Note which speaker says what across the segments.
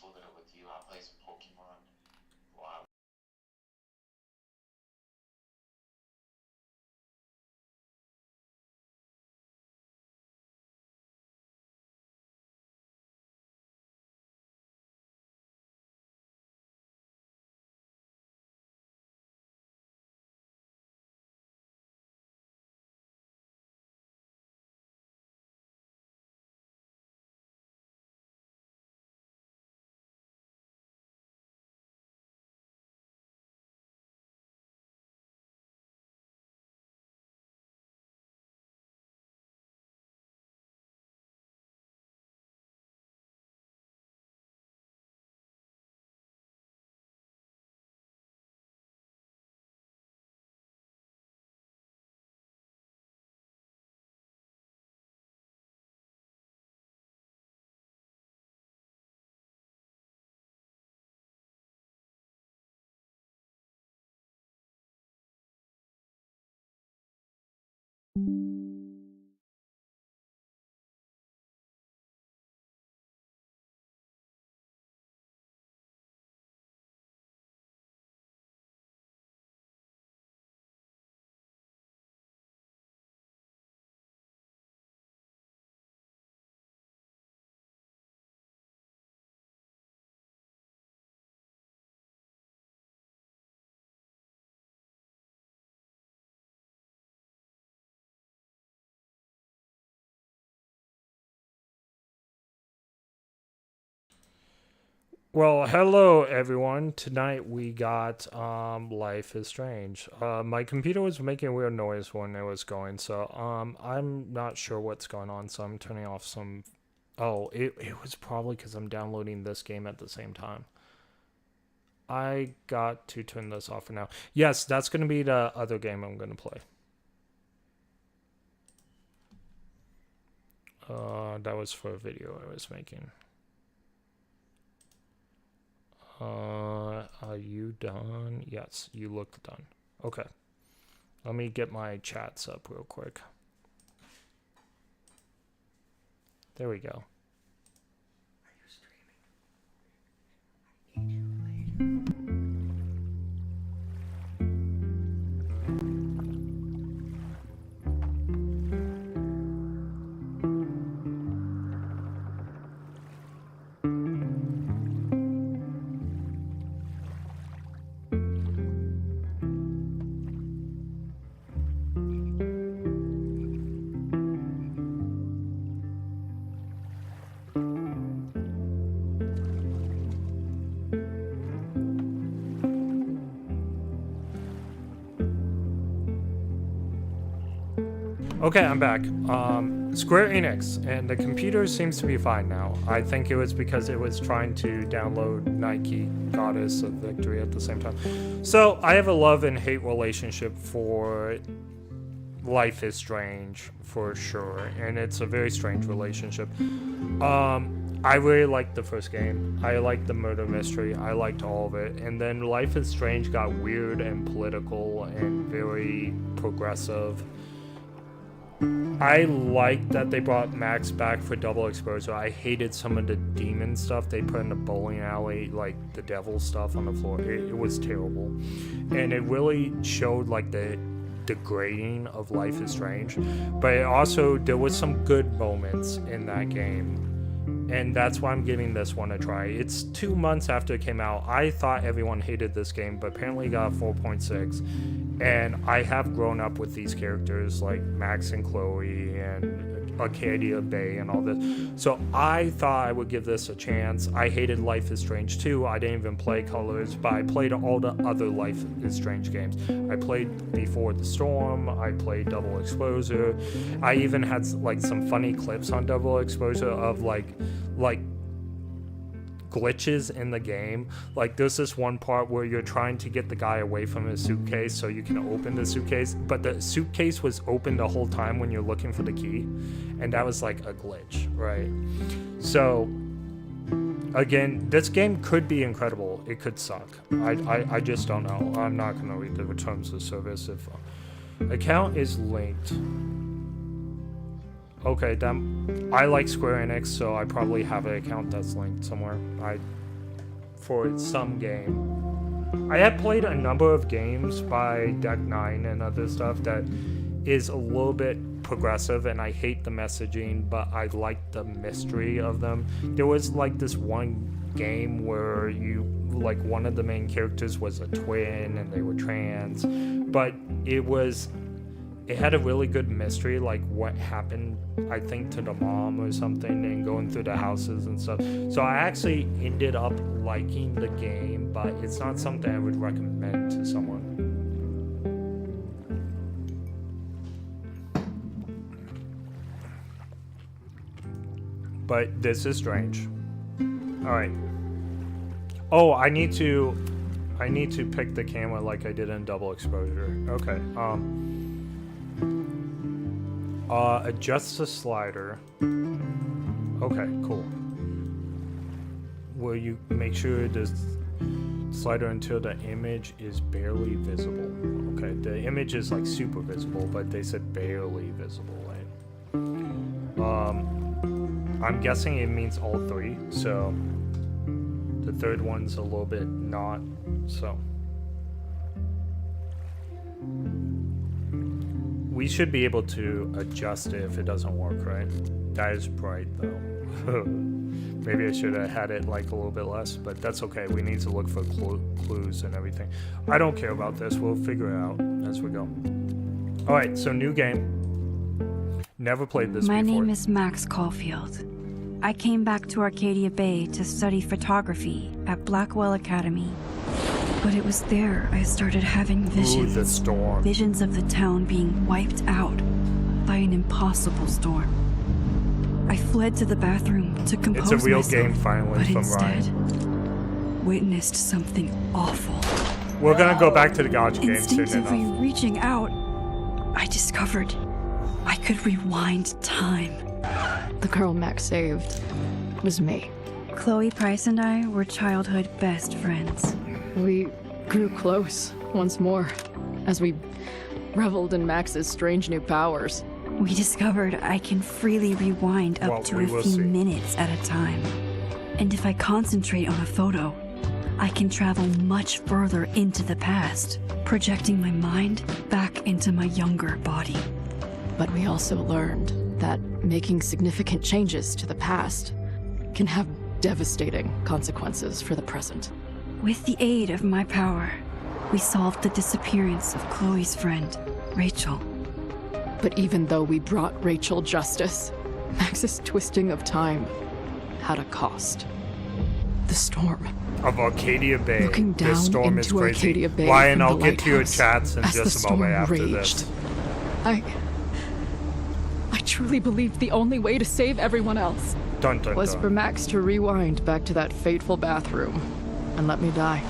Speaker 1: possible that with you, I'll play some Pokemon. Wow.
Speaker 2: Well, hello everyone. Tonight we got Life is Strange. My computer was making a weird noise when it was going, so I'm not sure what's going on, so I'm turning off some. Oh, it was probably because I'm downloading this game at the same time. I got to turn this off for now. Yes, that's going to be the other game I'm going to play. That was for a video I was making. Are you done? Yes, you look done. Okay. Let me get my chats up real quick. There we go.
Speaker 3: Are you streaming? I need you later.
Speaker 2: Okay, I'm back. Square Enix, and the computer seems to be fine now. I think it was because it was trying to download Nike Goddess of Victory at the same time. So I have a love and hate relationship for Life is Strange, for sure, and it's a very strange relationship. I really liked the first game. I liked the murder mystery. I liked all of it. And then Life is Strange got weird and political and very progressive. I liked that they brought Max back for double exposure. I hated some of the demon stuff they put in the bowling alley, like the devil stuff on the floor. It was terrible. And it really showed like the degrading of Life is Strange. But it also, there was some good moments in that game. And that's why I'm giving this one a try. It's 2 months after it came out. I thought everyone hated this game, but apparently got 4.6. And I have grown up with these characters like Max and Chloe and Arcadia Bay and all this. So I thought I would give this a chance. I hated Life is Strange 2. I didn't even play Colors, but I played all the other Life is Strange games. I played Before the Storm. I played Double Exposure. I even had like some funny clips on Double Exposure of like glitches in the game. Like there's this one part where you're trying to get the guy away from his suitcase so you can open the suitcase, but the suitcase was open the whole time when you're looking for the key, and that was like a glitch, right? So again, this game could be incredible. It could suck. I just don't know. I'm not gonna read the terms of service. If account is linked. Okay, I like Square Enix, so I probably have an account that's linked somewhere. for some game. I have played a number of games by Deck 9 and other stuff that is a little bit progressive, and I hate the messaging, but I like the mystery of them. There was like this one game where you, like, one of the main characters was a twin and they were trans, but it had a really good mystery, like what happened, I think, to the mom or something, and going through the houses and stuff. So I actually ended up liking the game, but it's not something I would recommend to someone. But this is strange. Alright. Oh, I need to pick the camera like I did in double exposure. Okay. Adjust the slider. Okay, cool. Will you make sure the slider until the image is barely visible? Okay, the image is like super visible, but they said barely visible, right? I'm guessing it means all three, so the third one's a little bit not, so. We should be able to adjust it if it doesn't work, right? That is bright, though. Maybe I should have had it like a little bit less, but that's okay. We need to look for clues and everything. I don't care about this. We'll figure it out as we go. All right, so new game. Never played this before.
Speaker 4: My name is Max Caulfield. I came back to Arcadia Bay to study photography at Blackwell Academy. But it was there I started having visions.
Speaker 2: Ooh, the storm.
Speaker 4: Visions of the town being wiped out by an impossible storm. I fled to the bathroom to compose myself.
Speaker 2: It's a real game finally
Speaker 4: but
Speaker 2: from
Speaker 4: instead,
Speaker 2: Ryan.
Speaker 4: Witnessed something awful.
Speaker 2: We're gonna go back to the Gotcha game soon
Speaker 4: Instinctively
Speaker 2: enough.
Speaker 4: reaching out, I discovered I could rewind time.
Speaker 5: The girl Max saved was me.
Speaker 4: Chloe Price and I were childhood best friends.
Speaker 5: We grew close once more as we reveled in Max's strange new powers.
Speaker 4: We discovered I can freely rewind up to a few minutes at a time. And if I concentrate on a photo, I can travel much further into the past, projecting my mind back into my younger body.
Speaker 5: But we also learned that making significant changes to the past can have devastating consequences for the present.
Speaker 4: With the aid of my power, we solved the disappearance of Chloe's friend, Rachel.
Speaker 5: But even though we brought Rachel justice, Max's twisting of time had a cost. The storm.
Speaker 2: Of Arcadia Bay.
Speaker 5: Looking down
Speaker 2: This storm is
Speaker 5: into
Speaker 2: crazy.
Speaker 5: Arcadia Bay
Speaker 2: Ryan,
Speaker 5: from
Speaker 2: I'll
Speaker 5: the
Speaker 2: get to your
Speaker 5: lighthouse
Speaker 2: chats in
Speaker 5: as the
Speaker 2: just a moment
Speaker 5: storm
Speaker 2: after
Speaker 5: raged.
Speaker 2: this.
Speaker 5: I truly believed the only way to save everyone else
Speaker 2: Dun, dun,
Speaker 5: was
Speaker 2: dun.
Speaker 5: for Max to rewind back to that fateful bathroom and let me die.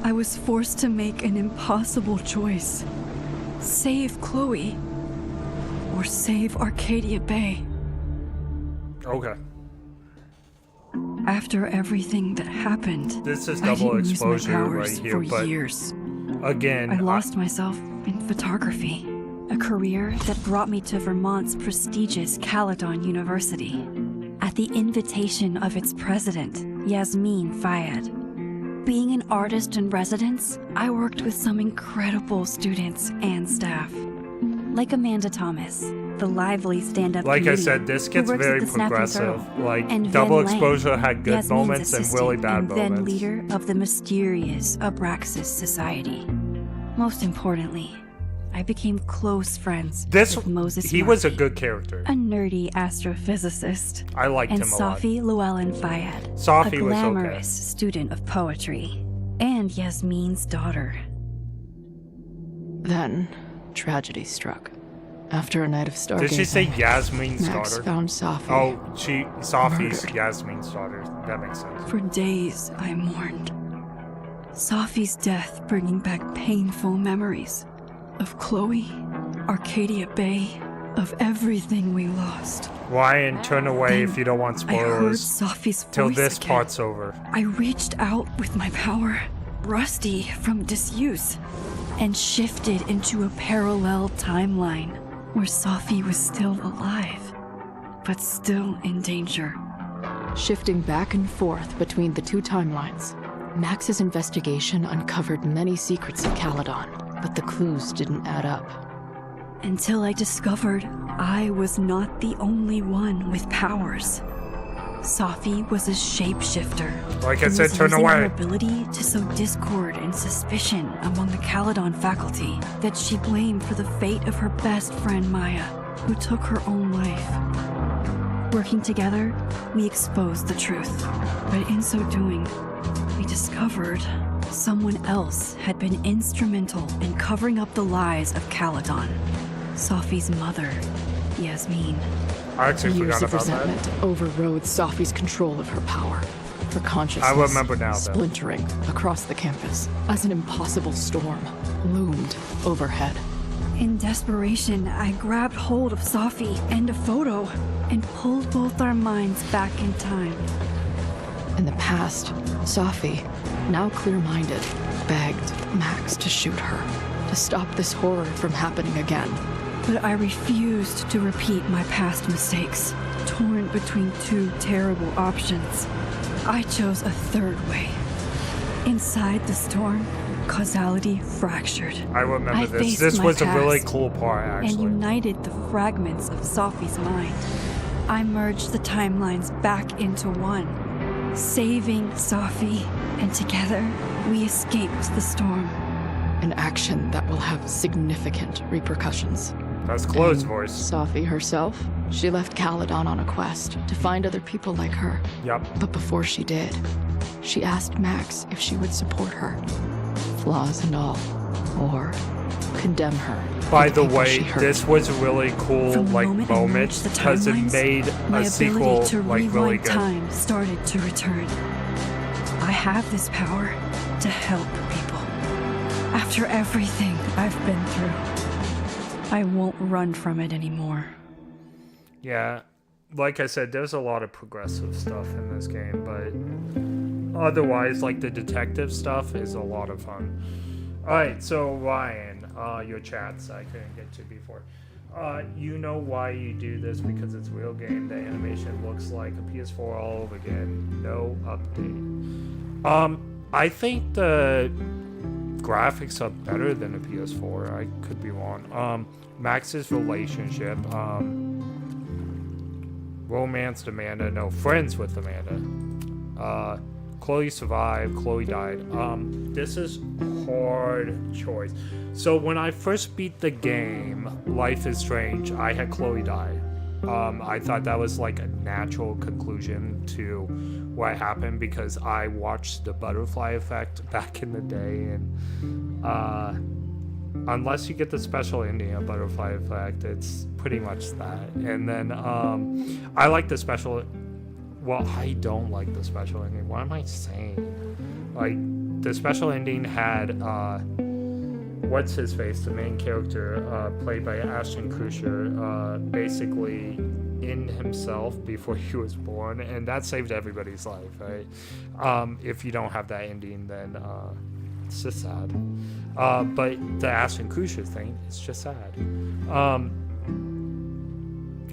Speaker 4: I was forced to make an impossible choice. Save Chloe, or save Arcadia Bay.
Speaker 2: Okay.
Speaker 4: After everything that happened,
Speaker 2: This is
Speaker 4: I
Speaker 2: double
Speaker 4: didn't use my
Speaker 2: exposure
Speaker 4: powers
Speaker 2: right here,
Speaker 4: for
Speaker 2: but
Speaker 4: years.
Speaker 2: again,
Speaker 4: I lost myself in photography, a career that brought me to Vermont's prestigious Caledon University, at the invitation of its president, Yasmin Fayed. Being an artist in residence, I worked with some incredible students and staff, like Amanda Thomas, the lively stand-up
Speaker 2: like I
Speaker 4: comedian
Speaker 2: said, this
Speaker 4: who
Speaker 2: gets
Speaker 4: works at
Speaker 2: very
Speaker 4: the Snapping
Speaker 2: progressive.
Speaker 4: Turtle,
Speaker 2: Like,
Speaker 4: and
Speaker 2: double
Speaker 4: Ven Lang,
Speaker 2: exposure had good
Speaker 4: Yasmin's
Speaker 2: moments and really
Speaker 4: assistant
Speaker 2: bad
Speaker 4: and then
Speaker 2: moments.
Speaker 4: leader of the mysterious Abraxas Society. Most importantly, I became close friends with Moses
Speaker 2: He was a
Speaker 4: Murphy,
Speaker 2: good character.
Speaker 4: a nerdy astrophysicist,
Speaker 2: I liked
Speaker 4: and
Speaker 2: him a lot.
Speaker 4: Safi Llewellyn Fayed,
Speaker 2: Safi
Speaker 4: a
Speaker 2: was okay.
Speaker 4: glamorous student of poetry, and Yasmin's daughter.
Speaker 5: Then, tragedy struck. After a night of stargazing,
Speaker 2: Did she say Yasmin's
Speaker 5: Max
Speaker 2: daughter?
Speaker 5: found Safi.
Speaker 2: Oh, Safi's
Speaker 5: Murdered.
Speaker 2: Yasmin's daughter. That makes sense.
Speaker 4: For days, I mourned. Safi's death bringing back painful memories of Chloe, Arcadia Bay, of everything we lost.
Speaker 2: Ryan, turn away
Speaker 4: Then
Speaker 2: if you don't want
Speaker 4: I heard
Speaker 2: spoilers.
Speaker 4: Safi's voice
Speaker 2: Till this
Speaker 4: again.
Speaker 2: part's over.
Speaker 4: I reached out with my power, rusty from disuse, and shifted into a parallel timeline where Safi was still alive, but still in danger.
Speaker 5: shifting back and forth between the two timelines. Max's investigation uncovered many secrets of Caledon, but the clues didn't add up.
Speaker 4: Until I discovered I was not the only one with powers. Safi was a shapeshifter.
Speaker 2: Like I
Speaker 4: and
Speaker 2: said,
Speaker 4: was
Speaker 2: turn
Speaker 4: using
Speaker 2: away.
Speaker 4: her ability to sow discord and suspicion among the Caledon faculty that she blamed for the fate of her best friend Maya, who took her own life. Working together, we exposed the truth, but in so doing, we discovered someone else had been instrumental in covering up the lies of Caledon. Safi's mother, Yasmin.
Speaker 2: I actually
Speaker 5: Years
Speaker 2: forgot
Speaker 5: of
Speaker 2: about that.
Speaker 5: resentment overrode Safi's control of her power. Her consciousness,
Speaker 2: I remember now, though.
Speaker 5: splintering across the campus as an impossible storm loomed overhead.
Speaker 4: In desperation, I grabbed hold of Safi and a photo and pulled both our minds back in time.
Speaker 5: In the past, Safi, now clear-minded, begged Max to shoot her, to stop this horror from happening again.
Speaker 4: But I refused to repeat my past mistakes, torn between two terrible options. I chose a third way. Inside the storm, causality fractured.
Speaker 2: I remember
Speaker 4: I
Speaker 2: this.
Speaker 4: faced
Speaker 2: This
Speaker 4: my
Speaker 2: was a really
Speaker 4: past
Speaker 2: cool part,
Speaker 4: and
Speaker 2: actually.
Speaker 4: united the fragments of Safi's mind. I merged the timelines back into one, saving Safi, and together we escaped the storm.
Speaker 5: An action that will have significant repercussions.
Speaker 2: That's Chloe's
Speaker 5: And
Speaker 2: voice.
Speaker 5: Safi herself, she left Caledon on a quest to find other people like her.
Speaker 2: Yep.
Speaker 5: But before she did, she asked Max if she would support her, flaws and all, or condemn her.
Speaker 2: By
Speaker 5: for
Speaker 2: the
Speaker 5: people
Speaker 2: way,
Speaker 5: she hurt.
Speaker 2: this was a really cool
Speaker 4: From the
Speaker 2: like
Speaker 4: moment I
Speaker 2: moment
Speaker 4: merged the
Speaker 2: because it
Speaker 4: timelines,
Speaker 2: made
Speaker 4: my
Speaker 2: a sequel
Speaker 4: ability to
Speaker 2: like
Speaker 4: rewind
Speaker 2: really good.
Speaker 4: time started to return. I have this power to help people. After everything I've been through, I won't run from it anymore.
Speaker 2: Yeah, like I said, there's a lot of progressive stuff in this game, but otherwise, like the detective stuff is a lot of fun. Alright, so Ryan, your chats I couldn't get to before. You know why you do this because it's a real game. The animation looks like a PS4 all over again. No update. I think the graphics are better than a PS4. I could be wrong. Max's relationship, romanced Amanda, no, friends with Amanda. Chloe survived, Chloe died. This is hard choice. So when I first beat the game, Life is Strange, I had Chloe die. I thought that was like a natural conclusion to what happened because I watched the Butterfly Effect back in the day, and unless you get the special ending of Butterfly Effect, it's pretty much that. And then I like the special. Well, I don't like the special ending. What am I saying? Like the special ending had what's his face, the main character, played by Ashton Kutcher, basically in himself before he was born, and that saved everybody's life, right? If you don't have that ending, then it's just sad. But the Ashton Kutcher thing, it's just sad.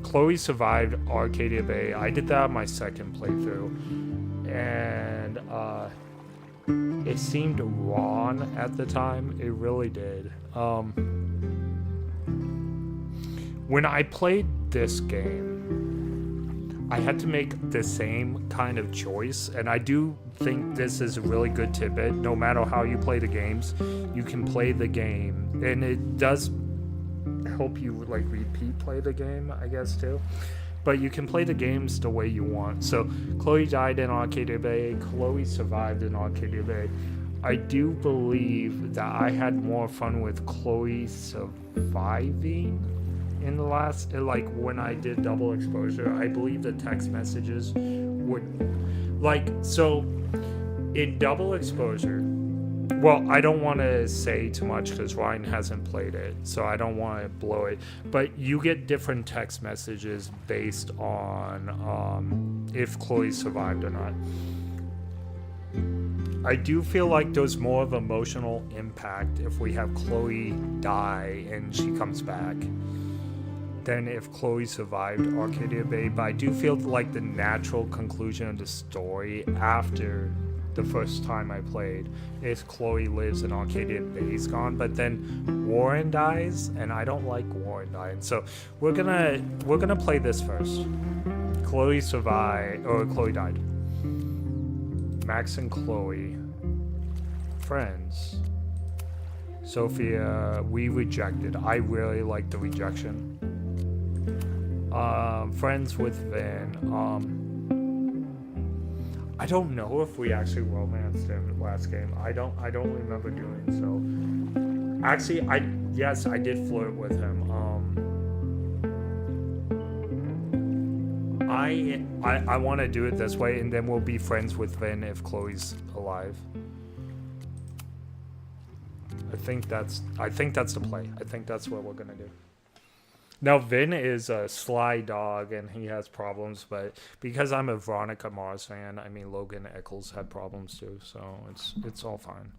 Speaker 2: Chloe survived Arcadia Bay. I did that on my second playthrough, and it seemed wrong at the time. It really did. When I played this game, I had to make the same kind of choice, and I do think this is a really good tidbit. No matter how you play the games, you can play the game, and it does help you like repeat play the game, I guess, too. But you can play the games the way you want. So Chloe died in Arcadia Bay, Chloe survived in Arcadia Bay. I do believe that I had more fun with Chloe surviving in the last, like when I did double exposure. I believe the text messages would, like, so in double exposure, well, I don't want to say too much because Ryan hasn't played it, so I don't want to blow it. But you get different text messages based on if Chloe survived or not. I do feel like there's more of emotional impact if we have Chloe die and she comes back. than if Chloe survived Arcadia Bay, but I do feel like the natural conclusion of the story after the first time I played is Chloe lives and Arcadia Bay's gone, but then Warren dies, and I don't like Warren dying. So we're gonna play this first. Chloe survived, or Chloe died. Max and Chloe, friends. Sophia, we rejected. I really like the rejection. Friends with Vin. I don't know if we actually romanced him last game. I don't remember doing so. Actually, yes, I did flirt with him. I want to do it this way, and then we'll be friends with Vin if Chloe's alive. I think that's the play. I think that's what we're gonna do. Now Vin is a sly dog and he has problems, but because I'm a Veronica Mars fan, I mean Logan Eccles had problems too, so it's all fine.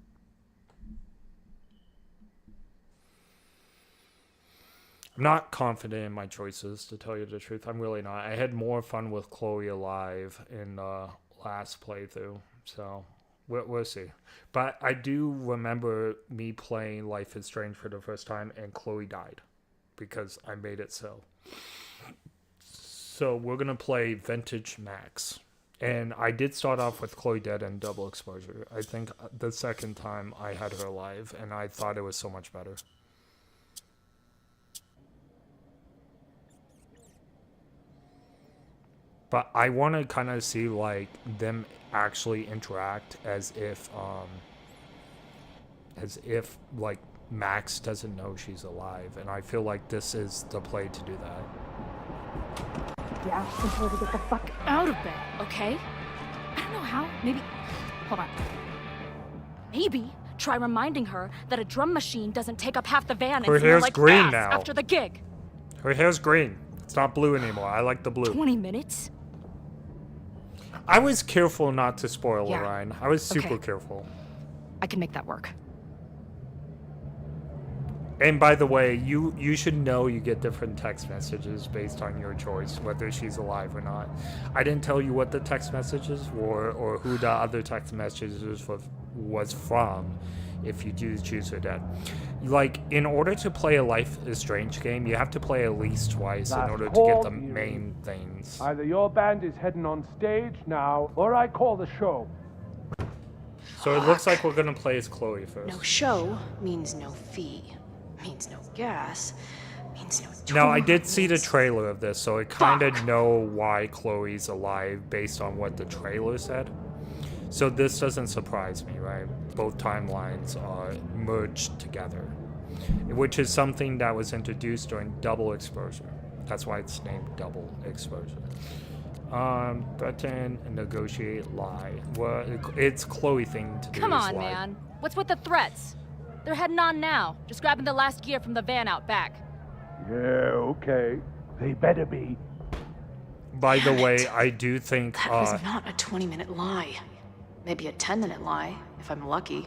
Speaker 2: I'm not confident in my choices, to tell you the truth. I'm really not. I had more fun with Chloe alive in the last playthrough, so we'll see. But I do remember me playing Life is Strange for the first time and Chloe died because I made it so. So we're going to play Vintage Max. And I did start off with Chloe dead and double exposure. I think the second time I had her alive, and I thought it was so much better. But I want to kind of see like them actually interact as if like Max doesn't know she's alive, and I feel like this is the play to do that.
Speaker 6: Yeah, I told her to get the fuck out of bed, okay? I don't know how. Maybe. Hold on. Maybe try reminding her that a drum machine doesn't take up half the van and
Speaker 2: her
Speaker 6: smell
Speaker 2: hair's
Speaker 6: like
Speaker 2: green
Speaker 6: ass
Speaker 2: now.
Speaker 6: after the gig.
Speaker 2: Her hair's green. It's not blue anymore. I like the blue.
Speaker 6: 20 minutes?
Speaker 2: I was careful not to spoil
Speaker 6: Yeah.
Speaker 2: Lorraine. I was super
Speaker 6: Okay.
Speaker 2: careful.
Speaker 6: I can make that work.
Speaker 2: And by the way, you should know you get different text messages based on your choice, whether she's alive or not. I didn't tell you what the text messages were or who the other text messages was from if you do choose her dead. Like, in order to play a Life is Strange game, you have to play at least twice in order to get the main things.
Speaker 7: Either your band is heading on stage now, or I call the show.
Speaker 2: So it looks like we're gonna play as Chloe first.
Speaker 8: No show means no fee, means no gas, means no tour.
Speaker 2: Now, I did see the
Speaker 8: means-
Speaker 2: trailer of this, so I kind of
Speaker 8: Fuck.
Speaker 2: know why Chloe's alive based on what the trailer said. So this doesn't surprise me, right? Both timelines are merged together, which is something that was introduced during double exposure. That's why it's named double exposure. Threaten, negotiate, lie. Well, it's Chloe thing to do.
Speaker 6: Come
Speaker 2: is
Speaker 6: on,
Speaker 2: lie.
Speaker 6: man. What's with the threats? They're heading on now. Just grabbing the last gear from the van out back.
Speaker 7: Yeah, okay. They better be.
Speaker 2: By the
Speaker 8: Damn
Speaker 2: way,
Speaker 8: it.
Speaker 2: I do think
Speaker 8: That was not a 20-minute lie. Maybe a 10-minute lie, if I'm lucky.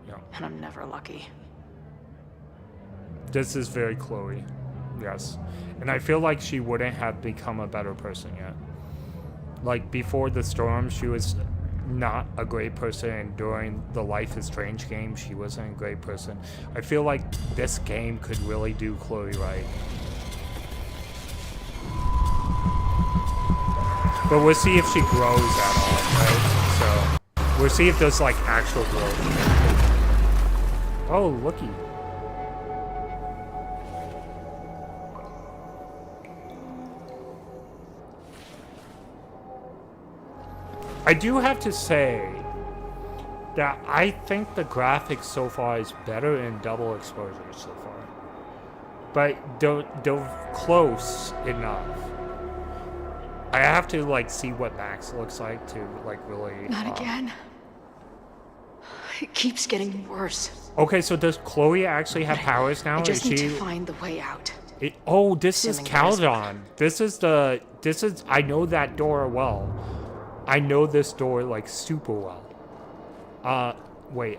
Speaker 2: yeah,
Speaker 8: And I'm never lucky.
Speaker 2: this is very Chloe. Yes. And I feel like she wouldn't have become a better person yet. Like, before the storm, she was not a great person, and during the Life is Strange game, she wasn't a great person. I feel like this game could really do Chloe right. But we'll see if she grows at all, right? So, we'll see if there's, like, actual growth. Oh, looky. I do have to say that I think the graphics so far is better in double exposure so far. But they're close enough. I have to like see what Max looks like to like really
Speaker 8: Not again. It keeps getting worse.
Speaker 2: Okay, so does Chloe actually have powers now?
Speaker 8: I just
Speaker 2: Is
Speaker 8: need
Speaker 2: she
Speaker 8: to find the way out.
Speaker 2: Oh, this is
Speaker 8: Assuming there's
Speaker 2: Calderon. This is I know that door well. I know this door like super well. Wait,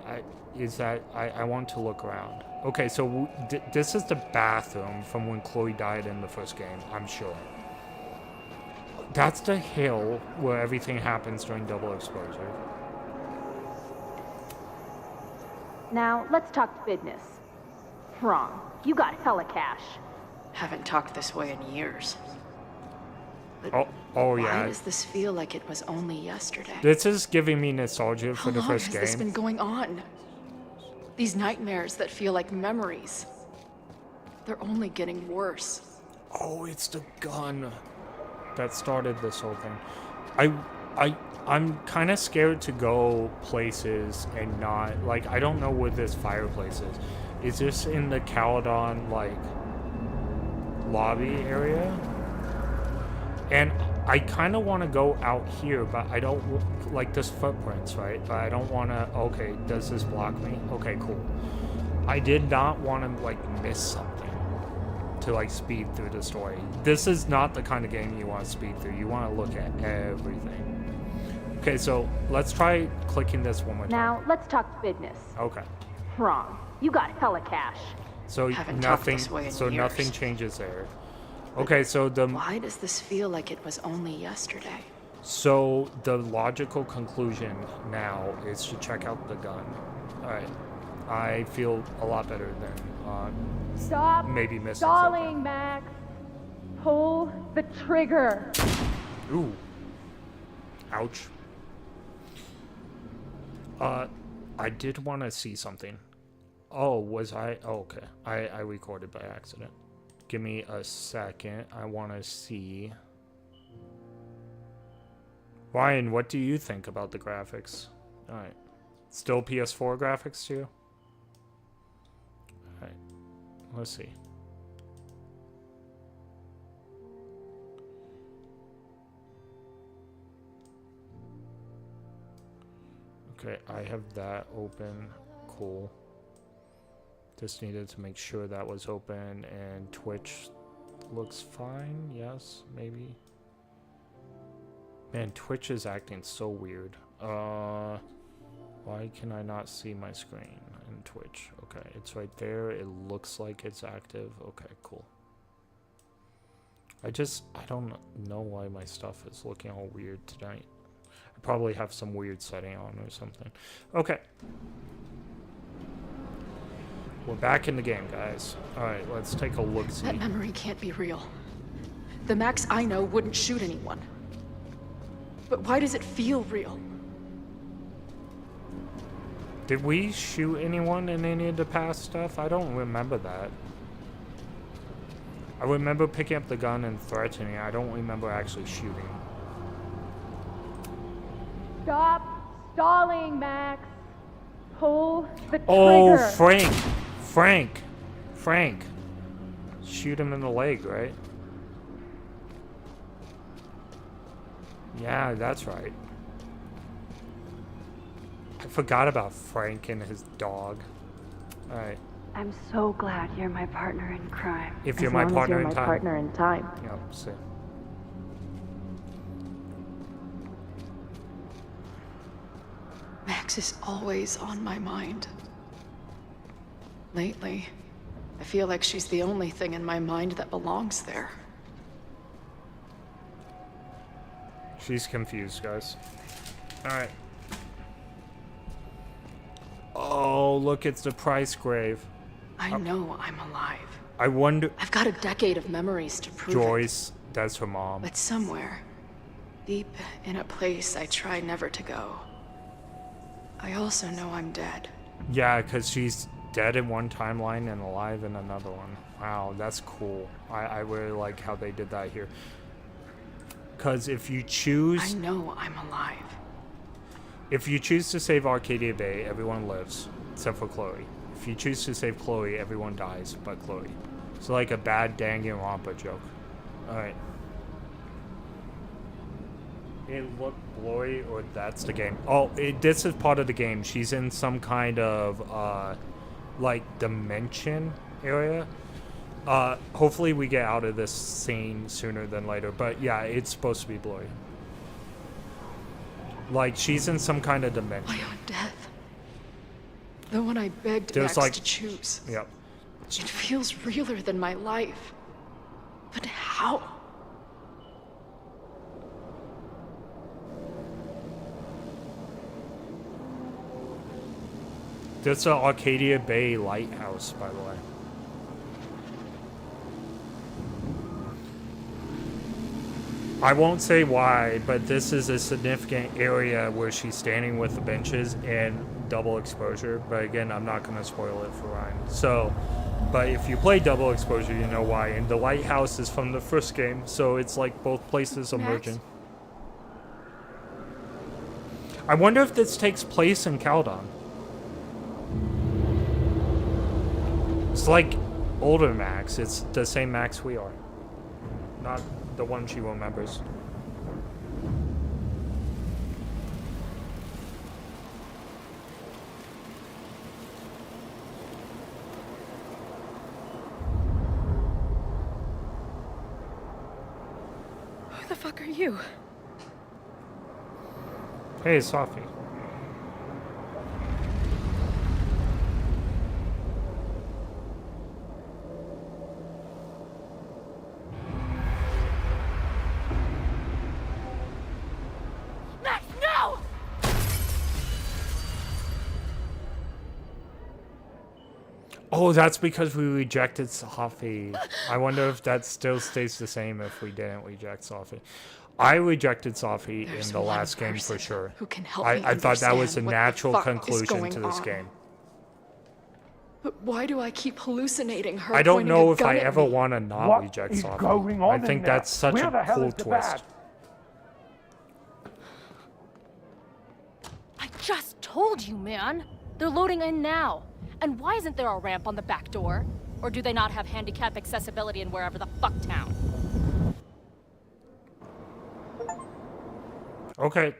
Speaker 2: is that I want to look around. Okay, so this is the bathroom from when Chloe died in the first game, I'm sure. That's the hill where everything happens during double exposure.
Speaker 6: Now, let's talk business. Wrong. You got hella cash.
Speaker 8: Haven't talked this way in years.
Speaker 2: Oh
Speaker 8: Why
Speaker 2: yeah.
Speaker 8: does this feel like it was only yesterday?
Speaker 2: This is giving me nostalgia for
Speaker 8: How
Speaker 2: the
Speaker 8: long
Speaker 2: first
Speaker 8: has
Speaker 2: game.
Speaker 8: this been going on? These nightmares that feel like memories. They're only getting worse.
Speaker 2: Oh, it's the gun that started this whole thing. I'm kind of scared to go places and not, like, I don't know where this fireplace is. Is this in the Caledon, like, lobby area? And I kind of want to go out here, but I don't, like, this footprints, right? But I don't want to, okay, does this block me? Okay, cool. I did not want to, like, miss something to, like, speed through the story. This is not the kind of game you want to speed through. You want to look at everything. Okay, so let's try clicking this one more time.
Speaker 6: Now, let's talk business.
Speaker 2: Okay.
Speaker 6: Wrong. You got hella cash.
Speaker 2: So
Speaker 8: Haven't talked
Speaker 2: nothing,
Speaker 8: this way in
Speaker 2: so
Speaker 8: years.
Speaker 2: nothing changes there. Okay, so
Speaker 8: Why does this feel like it was only yesterday?
Speaker 2: So the logical conclusion now is to check out the gun. All right, I feel a lot better than
Speaker 6: Stop
Speaker 2: maybe missing
Speaker 6: stalling,
Speaker 2: something.
Speaker 6: Max. Pull the trigger.
Speaker 2: Ooh, ouch. I did want to see something. Oh, was I? Oh, okay. I recorded by accident. Give me a second. I want to see. Ryan, what do you think about the graphics? Alright. Still PS4 graphics too? Alright. Let's see. Okay, I have that open. Cool. Just needed to make sure that was open, and Twitch looks fine. Yes, maybe. Man, Twitch is acting so weird. Why can I not see my screen in Twitch? Okay, it's right there. It looks like it's active. Okay, cool. I don't know why my stuff is looking all weird tonight. I probably have some weird setting on or something. Okay. We're back in the game, guys. Alright, let's take a look-see.
Speaker 8: That memory can't be real. The Max I know wouldn't shoot anyone. But why does it feel real?
Speaker 2: Did we shoot anyone in any of the past stuff? I don't remember that. I remember picking up the gun and threatening. I don't remember actually shooting.
Speaker 6: Stop stalling, Max. Pull the trigger.
Speaker 2: Oh, Frank. Shoot him in the leg, right? Yeah, that's right. I forgot about Frank and his dog. Alright.
Speaker 4: I'm so glad you're my partner in crime.
Speaker 2: If you're my partner in time.
Speaker 6: partner in time.
Speaker 2: Yep, see.
Speaker 8: Max is always on my mind. Lately, I feel like she's the only thing in my mind that belongs there.
Speaker 2: She's confused, guys. Alright. Oh, look, it's the Price grave.
Speaker 8: I know I'm alive.
Speaker 2: I wonder...
Speaker 8: I've got a decade of memories to prove it.
Speaker 2: Joyce, that's her mom.
Speaker 8: But somewhere, deep in a place I try never to go, I also know I'm dead.
Speaker 2: Yeah, because she's dead in one timeline and alive in another one. Wow, that's cool. I really like how they did that here. Because if you choose...
Speaker 8: I know I'm alive.
Speaker 2: If you choose to save Arcadia Bay, everyone lives, except for Chloe. If you choose to save Chloe, everyone dies but Chloe. It's like a bad Danganronpa joke. Alright. It looked blurry, or that's the game. Oh, this is part of the game. She's in some kind of, like, dimension area. Hopefully we get out of this scene sooner than later. But yeah, it's supposed to be blurry. Like, she's in some kind of dimension.
Speaker 8: My own death. The one I begged
Speaker 2: There's
Speaker 8: Max to choose.
Speaker 2: Yep.
Speaker 8: It feels realer than my life. But how?
Speaker 2: That's the Arcadia Bay Lighthouse, by the way. I won't say why, but this is a significant area where she's standing with the benches and double exposure. But again, I'm not going to spoil it for Ryan. So, but if you play double exposure, you know why. And the lighthouse is from the first game, so it's like both places are merging. I wonder if this takes place in Caldon. It's like older Max. It's the same Max we are. Not the one she remembers.
Speaker 8: Who the fuck are you?
Speaker 2: Hey, Sophie.
Speaker 6: Max, no!
Speaker 2: Oh, that's because we rejected Sophie. I wonder if that still stays the same if we didn't reject Sophie. I rejected Sophie in the last game for sure.
Speaker 8: Who can help me
Speaker 2: I thought that was a
Speaker 8: understand what the
Speaker 2: natural
Speaker 8: fuck is
Speaker 2: conclusion to
Speaker 8: going
Speaker 2: this
Speaker 8: on.
Speaker 2: game.
Speaker 8: But why do I keep hallucinating her?
Speaker 2: I don't
Speaker 8: pointing
Speaker 2: know
Speaker 8: a
Speaker 2: if
Speaker 8: gun
Speaker 2: I
Speaker 8: at
Speaker 2: ever
Speaker 8: me?
Speaker 2: want to not
Speaker 7: What
Speaker 2: reject
Speaker 7: is
Speaker 2: Sophie.
Speaker 7: going on
Speaker 2: I
Speaker 7: in
Speaker 2: think
Speaker 7: there?
Speaker 2: that's such
Speaker 7: Where the
Speaker 2: a
Speaker 7: hell
Speaker 2: cool
Speaker 7: is the
Speaker 2: twist.
Speaker 7: bad?
Speaker 6: I just told you, man. They're loading in now. And why isn't there a ramp on the back door? Or do they not have handicap accessibility in wherever the fuck town?
Speaker 2: Okay,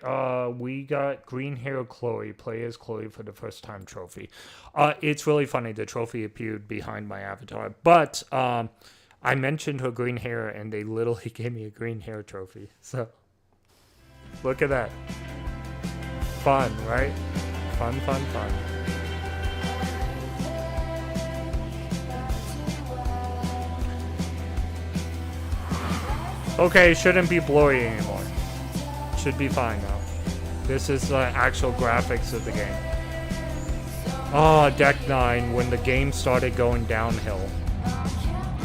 Speaker 2: we got green hair Chloe. Play as Chloe for the first time trophy. It's really funny. The trophy appeared behind my avatar. But I mentioned her green hair and they literally gave me a green hair trophy. So, look at that. Fun, right? Fun, fun, fun. Okay, shouldn't be blurry anymore. Should be fine now. This is the actual graphics of the game. Oh, Deck 9, when the game started going downhill.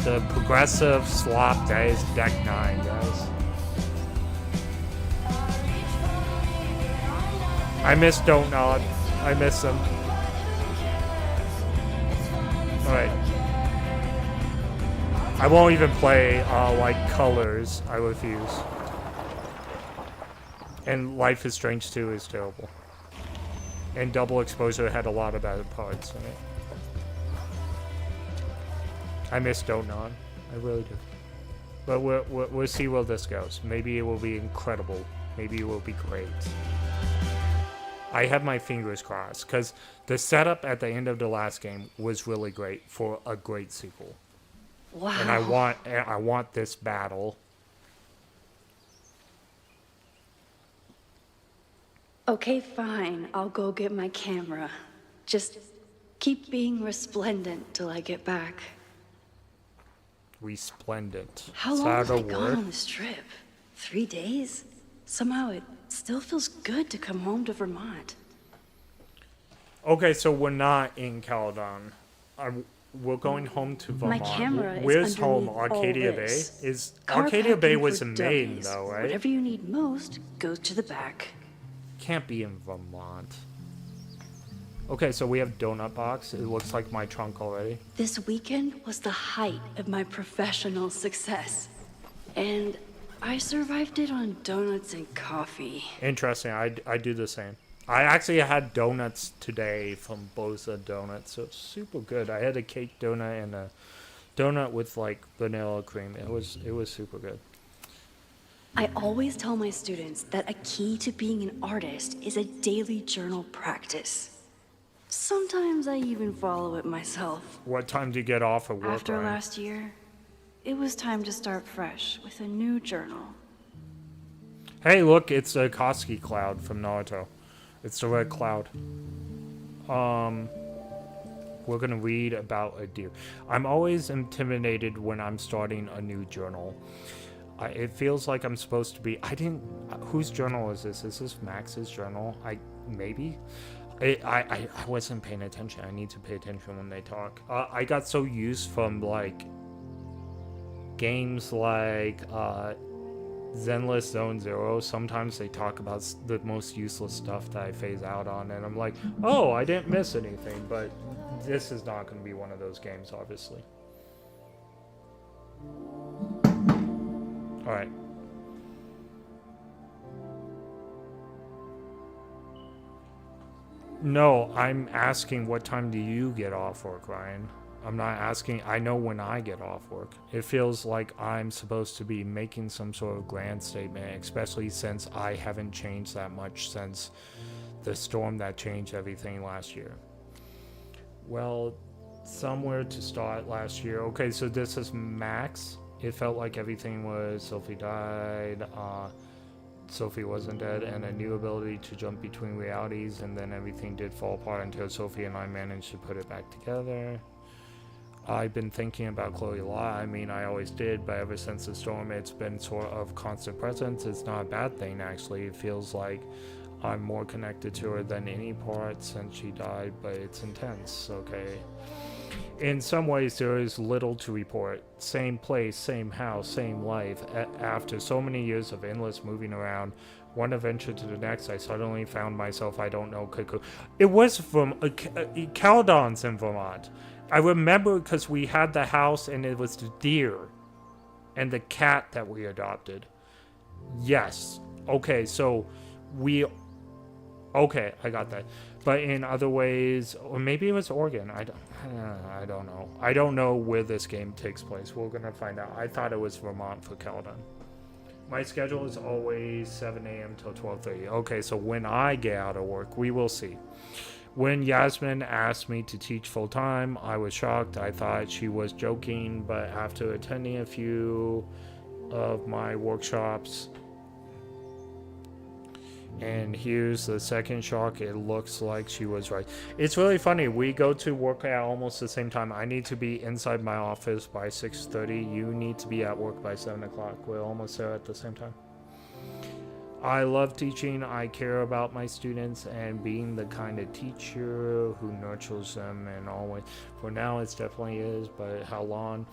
Speaker 2: The progressive slop, that is Deck 9, guys. I miss Don't Nod. I miss them. Alright. I won't even play, like, Colors. I refuse. And Life is Strange 2 is terrible. And Double Exposure had a lot of bad parts in it. I miss Don't Nod. I really do. But we'll see where this goes. Maybe it will be incredible. Maybe it will be great. I have my fingers crossed, because the setup at the end of the last game was really great for a great sequel.
Speaker 4: Wow.
Speaker 2: And I want this battle.
Speaker 4: Okay, fine. I'll go get my camera. Just keep being resplendent till I get back.
Speaker 2: Resplendent.
Speaker 4: How
Speaker 2: Is
Speaker 4: long
Speaker 2: that
Speaker 4: have
Speaker 2: a
Speaker 4: I gone
Speaker 2: word?
Speaker 4: on this trip? 3 days? Somehow it still feels good to come home to Vermont.
Speaker 2: Okay, so we're not in Caledon. We're going home to Vermont.
Speaker 4: My camera is
Speaker 2: Where's home?
Speaker 4: underneath
Speaker 2: Arcadia
Speaker 4: all
Speaker 2: Bay?
Speaker 4: this.
Speaker 2: Is
Speaker 4: Car
Speaker 2: Arcadia Bay
Speaker 4: packing
Speaker 2: was
Speaker 4: for
Speaker 2: in Maine,
Speaker 4: dummies.
Speaker 2: though, right?
Speaker 4: Whatever you need most goes to the back.
Speaker 2: Can't be in Vermont. Okay, so we have Donut Box. It looks like my trunk already.
Speaker 4: This weekend was the height of my professional success. And I survived it on donuts and coffee.
Speaker 2: Interesting. I do the same. I actually had donuts today from Boza Donuts, so it's super good. I had a cake donut and a donut with like vanilla cream. It was super good.
Speaker 4: I always tell my students that a key to being an artist is a daily journal practice. Sometimes I even follow it myself.
Speaker 2: What time do you get off at work,
Speaker 4: After
Speaker 2: Ryan?
Speaker 4: last year, it was time to start fresh with a new journal.
Speaker 2: Hey, look, it's a Koski cloud from Naruto. It's the red cloud. We're gonna read about a deer. I'm always intimidated when I'm starting a new journal. It feels like I'm supposed to be. I didn't. Whose journal is this? Is this Max's journal? Maybe. I wasn't paying attention. I need to pay attention when they talk. I got so used from like games like Zenless Zone Zero. Sometimes they talk about the most useless stuff that I phase out on, and I'm like, oh, I didn't miss anything. But this is not going to be one of those games, obviously. All right. No, I'm asking what time do you get off work, Ryan? I'm not asking. I know when I get off work. It feels like I'm supposed to be making some sort of grand statement, especially since I haven't changed that much since the storm that changed everything last year. Well, somewhere to start last year. Okay, so this is Max. It felt like everything was Sophie died, Sophie wasn't dead, and a new ability to jump between realities, and then everything did fall apart until Sophie and I managed to put it back together. I've been thinking about Chloe a lot. I mean, I always did, but ever since the storm, it's been sort of constant presence. It's not a bad thing, actually. It feels like I'm more connected to her than any part since she died, but it's intense, okay? In some ways, there is little to report. Same place, same house, same life. After so many years of endless moving around, one adventure to the next, I suddenly found myself, I don't know, cuckoo. It was from Caledon's in Vermont. I remember because we had the house and it was the deer and the cat that we adopted. Yes. Okay, so okay, I got that. But in other ways, or maybe it was Oregon. I don't know. I don't know where this game takes place. We're gonna find out. I thought it was Vermont for Caledon. My schedule is always 7 a.m. till 12:30. Okay, so when I get out of work, we will see. When Yasmin asked me to teach full-time, I was shocked. I thought she was joking, but after attending a few of my workshops, and here's the second shock, it looks like she was right. It's really funny. We go to work at almost the same time. I need to be inside my office by 6:30. You need to be at work by 7 o'clock. We're almost there at the same time. I love teaching. I care about my students and being the kind of teacher who nurtures them, and always. For now, it definitely is, but how long?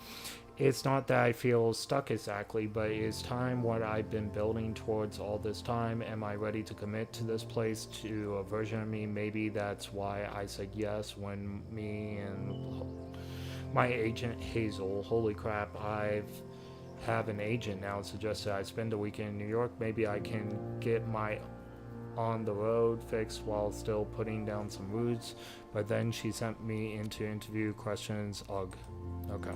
Speaker 2: It's not that I feel stuck exactly, but is time what I've been building towards all this time? Am I ready to commit to this place, to a version of me? Maybe that's why I said yes when me and my agent Hazel, holy crap, have an agent now, suggested I spend a weekend in New York. Maybe I can get my on the road fixed while still putting down some roots. But then she sent me into interview questions. Ugh. Okay.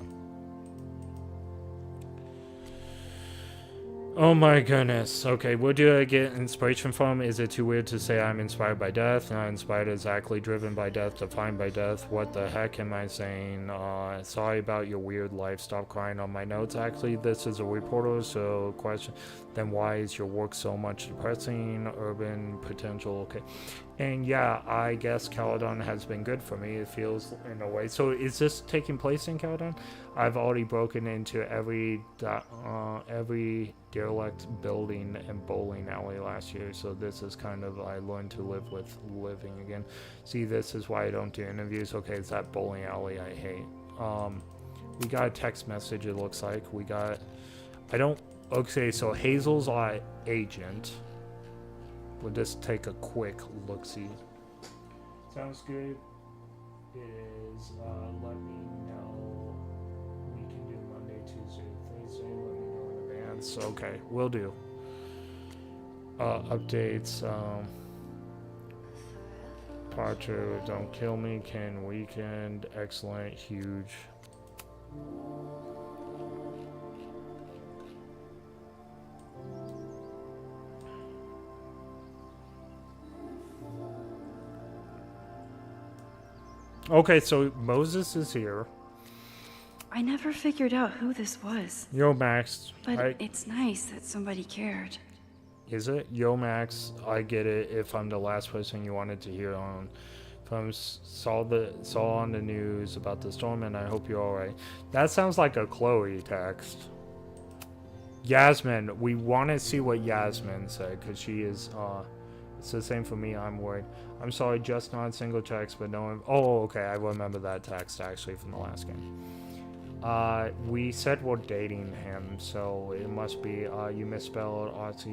Speaker 2: Oh my goodness. Okay, where do I get inspiration from? Is it too weird to say I'm inspired by death? Not inspired, exactly. Driven by death, defined by death. What the heck am I saying? Sorry about your weird life. Stop crying on my notes. Actually, this is a reporter, so question. Then why is your work so much depressing? Urban potential. Okay. And yeah, I guess Caledon has been good for me. It feels in a way. So is this taking place in Caledon? I've already broken into every derelict building and bowling alley last year. So this is kind of, I learned to live with living again. See, this is why I don't do interviews. Okay, it's that bowling alley I hate. We got a text message, it looks like. Okay, so Hazel's our agent. We'll just take a quick look-see. Sounds good. It is, let me know. We can do Monday, Tuesday, Thursday. Let me know in advance. Okay, will do. Updates. Departure, don't kill me. Can weekend. Excellent. Huge. Okay, so Moses is here.
Speaker 4: I never figured out who this was.
Speaker 2: Yo, Max.
Speaker 4: But it's nice that somebody cared.
Speaker 2: Is it? Yo, Max, I get it if I'm the last person you wanted to hear on Saw on the news about the storm, and I hope you're alright. That sounds like a Chloe text. Yasmin, we want to see what Yasmin said, because she is, it's the same for me, I'm worried. I'm sorry, just not single text, but no one, oh, okay, I remember that text, actually, from the last game. We said we're dating him, so it must be, you misspelled RT,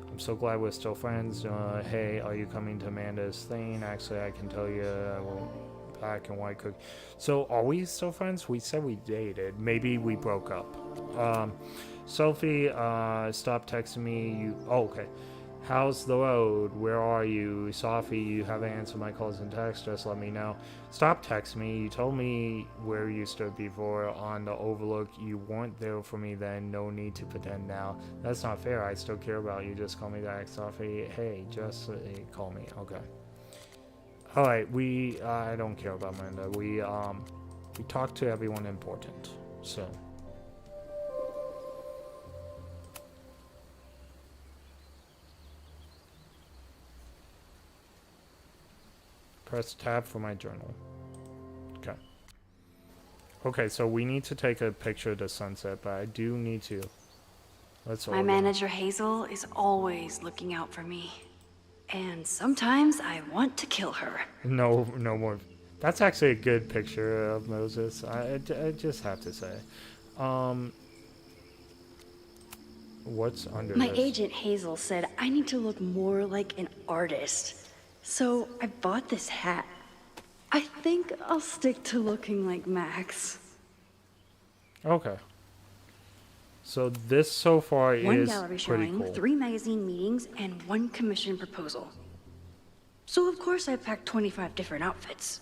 Speaker 2: I'm so glad we're still friends. Hey, are you coming to Amanda's thing? Actually, I can tell you, black and white cook. So, are we still friends? We said we dated. Maybe we broke up. Sophie, stop texting me. Oh, okay. How's the road? Where are you? Sophie, you haven't answered my calls and texts. Just let me know. Stop texting me. You told me where you stood before on the overlook. You weren't there for me then. No need to pretend now. That's not fair. I still care about you. Just call me back, Sophie. Hey, just call me. Okay. Alright, I don't care about Amanda. We talked to everyone important. So. Press tab for my journal. Okay. Okay, so we need to take a picture of the sunset, but I do need to. Let's
Speaker 4: My manager Hazel is always looking out for me. And sometimes I want to kill her.
Speaker 2: No more. That's actually a good picture of Moses. I just have to say. What's under
Speaker 4: My
Speaker 2: this?
Speaker 4: agent Hazel said I need to look more like an artist. So I bought this hat. I think I'll stick to looking like Max.
Speaker 2: Okay. So this so far
Speaker 4: One
Speaker 2: is
Speaker 4: gallery
Speaker 2: pretty
Speaker 4: showing,
Speaker 2: cool.
Speaker 4: 3 magazine meetings, and 1 commission proposal. So of course I packed 25 different outfits.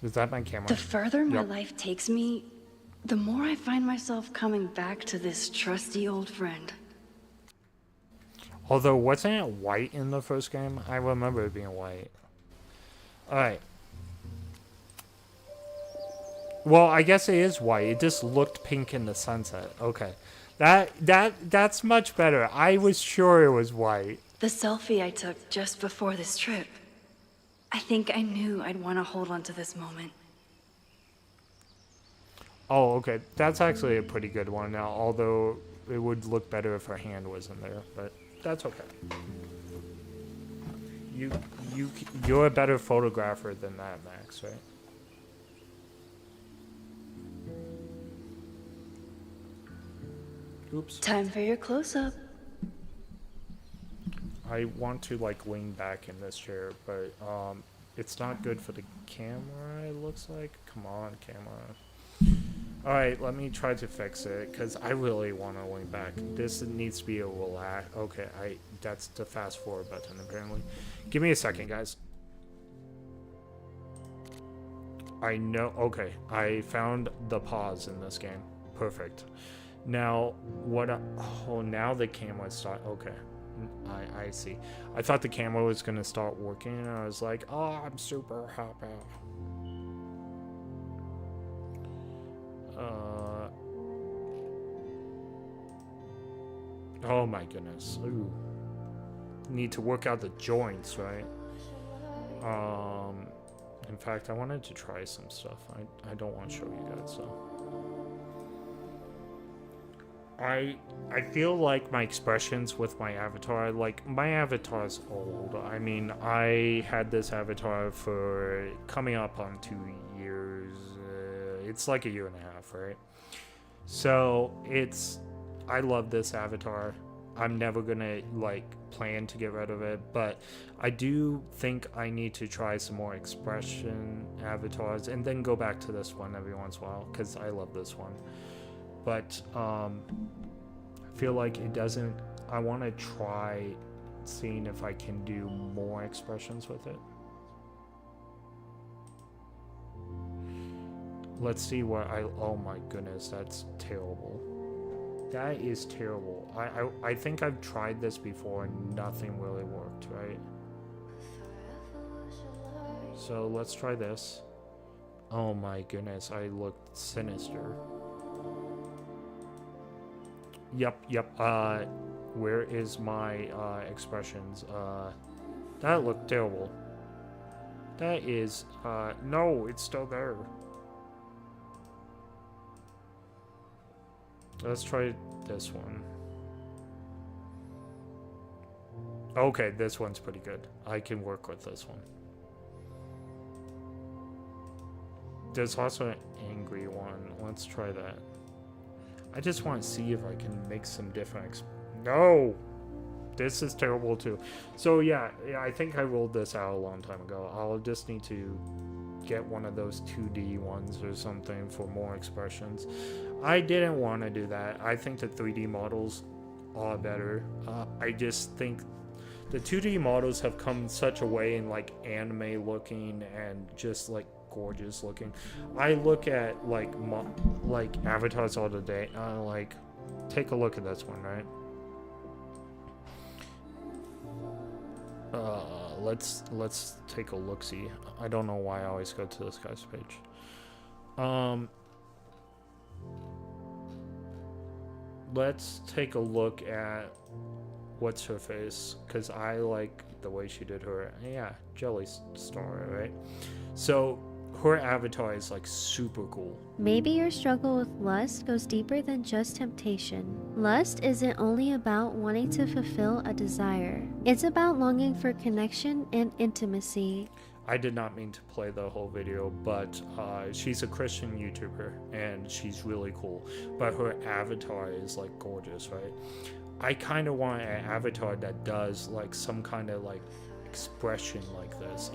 Speaker 2: Is that my camera?
Speaker 4: The further my
Speaker 2: Yep.
Speaker 4: life takes me, the more I find myself coming back to this trusty old friend.
Speaker 2: Although, wasn't it white in the first game? I remember it being white. Alright. Well, I guess it is white. It just looked pink in the sunset. Okay. That's much better. I was sure it was white.
Speaker 4: The selfie I took just before this trip. I think I knew I'd want to hold on to this moment.
Speaker 2: Oh, okay. That's actually a pretty good one now, although it would look better if her hand wasn't there, but that's okay. You're a better photographer than that, Max, right? Oops.
Speaker 4: Time for your close-up.
Speaker 2: I want to like lean back in this chair, but it's not good for the camera, it looks like. Come on, camera. Alright, let me try to fix it, because I really want to lean back. This needs to be a relax. Okay, that's the fast forward button, apparently. Give me a second, guys. I know. Okay, I found the pause in this game. Perfect. Now, oh, now the camera start. Okay. I see. I thought the camera was going to start working, and I was like, oh, I'm super happy. Oh my goodness. Ooh. Need to work out the joints, right? In fact, I wanted to try some stuff. I don't want to show you guys, so. I feel like my expressions with my avatar, like, my avatar's old. I mean, I had this avatar for coming up on 2 years. It's like a year and a half, right? So, I love this avatar. I'm never gonna, like, plan to get rid of it, but I do think I need to try some more expression avatars and then go back to this one every once in a while, because I love this one. But I feel like it doesn't. I want to try seeing if I can do more expressions with it. Let's see what oh my goodness, that's terrible. That is terrible. I think I've tried this before and nothing really worked, right? So let's try this. Oh my goodness, I looked sinister. Yep. Where is my expressions? That looked terrible. That is, no, it's still there. Let's try this one. Okay, this one's pretty good. I can work with this one. There's also an angry one. Let's try that. I just want to see if I can make some different no! This is terrible too. So yeah, I think I rolled this out a long time ago. I'll just need to get one of those 2D ones or something for more expressions. I didn't want to do that. I think the 3D models are better. I just think the 2D models have come such a way in like anime looking and just like gorgeous looking. I look at like avatars all the day. Like, take a look at this one, right? Let's take a look-see. I don't know why I always go to this guy's page. Let's take a look at what's her face, because I like the way she did her. Yeah, Jelly Star, right? So her avatar is like super cool.
Speaker 9: Maybe your struggle with lust goes deeper than just temptation. Lust isn't only about wanting to fulfill a desire. It's about longing for connection and intimacy.
Speaker 2: I did not mean to play the whole video, but she's a Christian YouTuber and she's really cool. But her avatar is like gorgeous, right? I kind of want an avatar that does like some kind of like expression like this.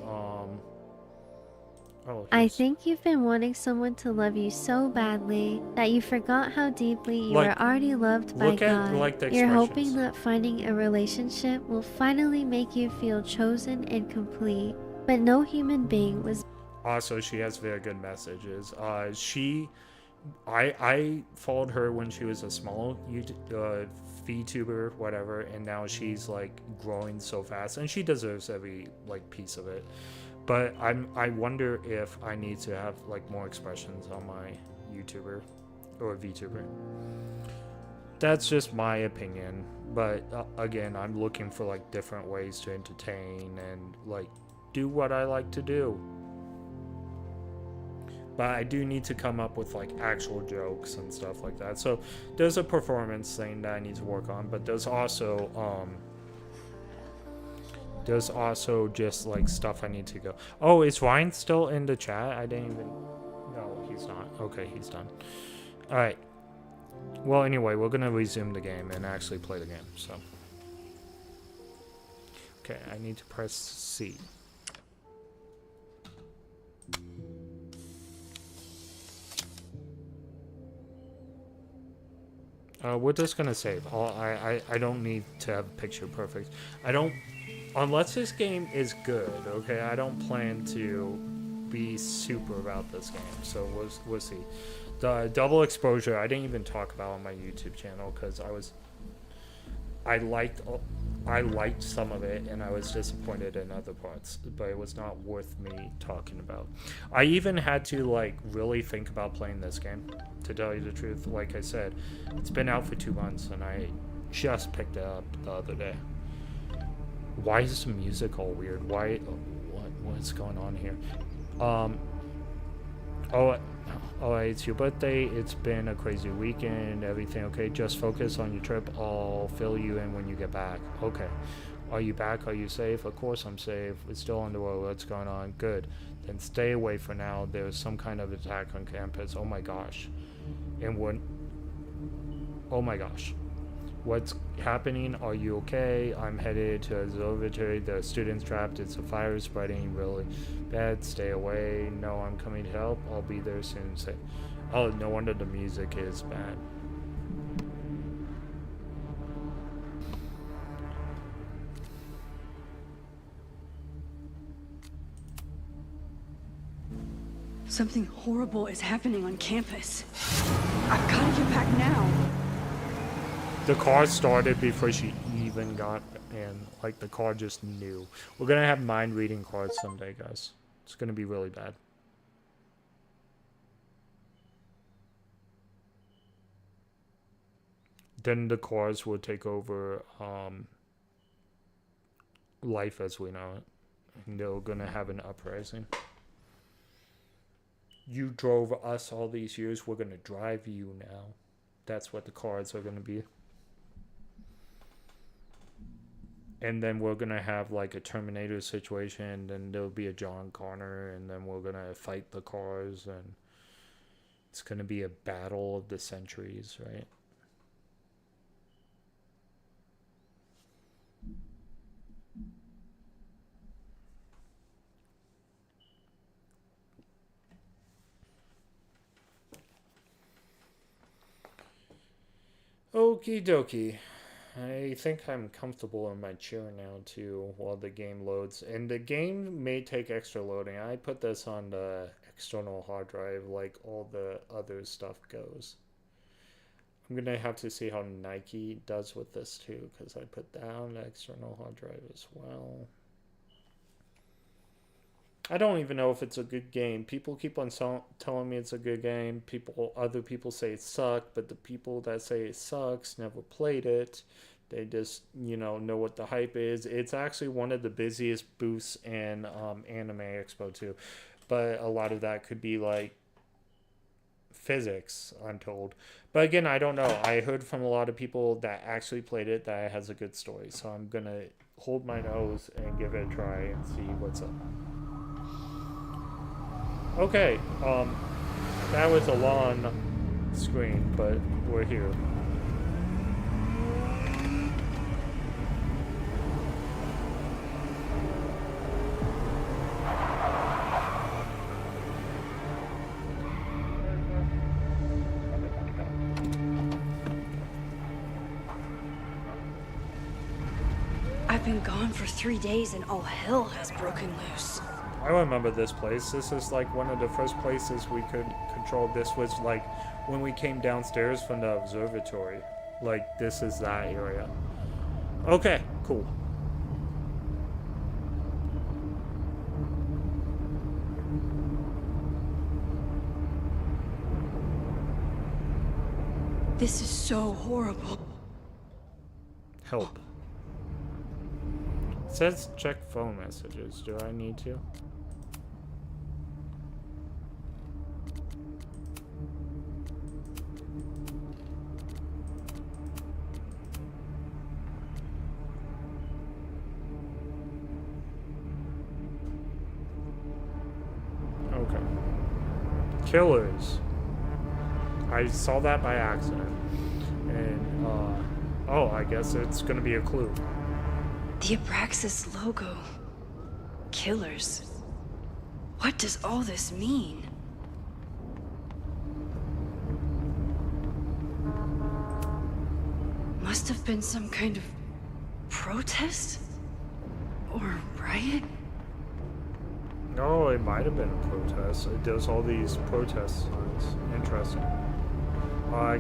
Speaker 9: I think you've been wanting someone to love you so badly that you forgot how deeply you are already loved by God. You're hoping that finding a relationship will finally make you feel chosen and complete, but no human being was.
Speaker 2: Also, she has very good messages. I followed her when she was a small VTuber, whatever, and now she's like growing so fast, and she deserves every like piece of it. But I wonder if I need to have like more expressions on my YouTuber or VTuber. That's just my opinion. But again, I'm looking for like different ways to entertain and like do what I like to do. But I do need to come up with like actual jokes and stuff like that. So there's a performance thing that I need to work on, but there's also just like stuff I need to go. Oh, is Ryan still in the chat? I didn't even. No, he's not. Okay, he's done. All right. Well, anyway, we're gonna resume the game and actually play the game. So, okay, I need to press C. We're just gonna save. I don't need to have picture perfect. I don't. Unless this game is good, okay, I don't plan to be super about this game, so we'll see. The double exposure, I didn't even talk about on my YouTube channel because I liked some of it and I was disappointed in other parts, but it was not worth me talking about. I even had to like really think about playing this game, to tell you the truth. Like I said, it's been out for 2 months and I just picked it up the other day. Why is the music all weird? What's going on here? It's your birthday. It's been a crazy weekend. Everything okay? Just focus on your trip. I'll fill you in when you get back. Okay. Are you back? Are you safe? Of course I'm safe. It's still on the road. What's going on? Good. Then stay away for now. There's some kind of attack on campus. Oh my gosh. Oh my gosh. What's happening? Are you okay? I'm headed to a observatory. The students trapped. It's a fire spreading really bad. Stay away. No, I'm coming to help. I'll be there soon. Say, oh, no wonder the music is bad.
Speaker 10: Something horrible is happening on campus. I've got to get back now.
Speaker 2: The car started before she even got in. Like, the car just knew. We're gonna have mind reading cards someday, guys. It's gonna be really bad. then the cars will take over life as we know it. And they're gonna have an uprising. You drove us all these years, we're gonna drive you now. That's what the cars are gonna be. And then we're gonna have like a Terminator situation, and then there'll be a John Connor, and then we're gonna fight the cars, and it's gonna be a battle of the centuries, right? Okie dokie. I think I'm comfortable in my chair now too while the game loads. And the game may take extra loading. I put this on the external hard drive like all the other stuff goes. I'm going to have to see how Nike does with this too, because I put that on the external hard drive as well. I don't even know if it's a good game. People keep on telling me it's a good game. Other people say it sucked, but the people that say it sucks never played it. They just, know what the hype is. It's actually one of the busiest booths in Anime Expo too. But a lot of that could be like physics, I'm told. But again, I don't know. I heard from a lot of people that actually played it that it has a good story. So I'm going to hold my nose and give it a try and see what's up. Okay, that was a long screen, but we're here.
Speaker 10: I've been gone for 3 days and all hell has broken loose.
Speaker 2: I remember this place. This is like one of the first places we could control. This was like when we came downstairs from the observatory. Like this is that area. Okay, cool.
Speaker 10: This is so horrible.
Speaker 2: Help. It says check phone messages. Do I need to? Okay. Killers. I saw that by accident. And, oh, I guess it's gonna be a clue.
Speaker 10: The Abraxas logo. Killers. What does all this mean? Must have been some kind of protest? Or riot?
Speaker 2: No, it might have been a protest. There's all these protest signs. Interesting.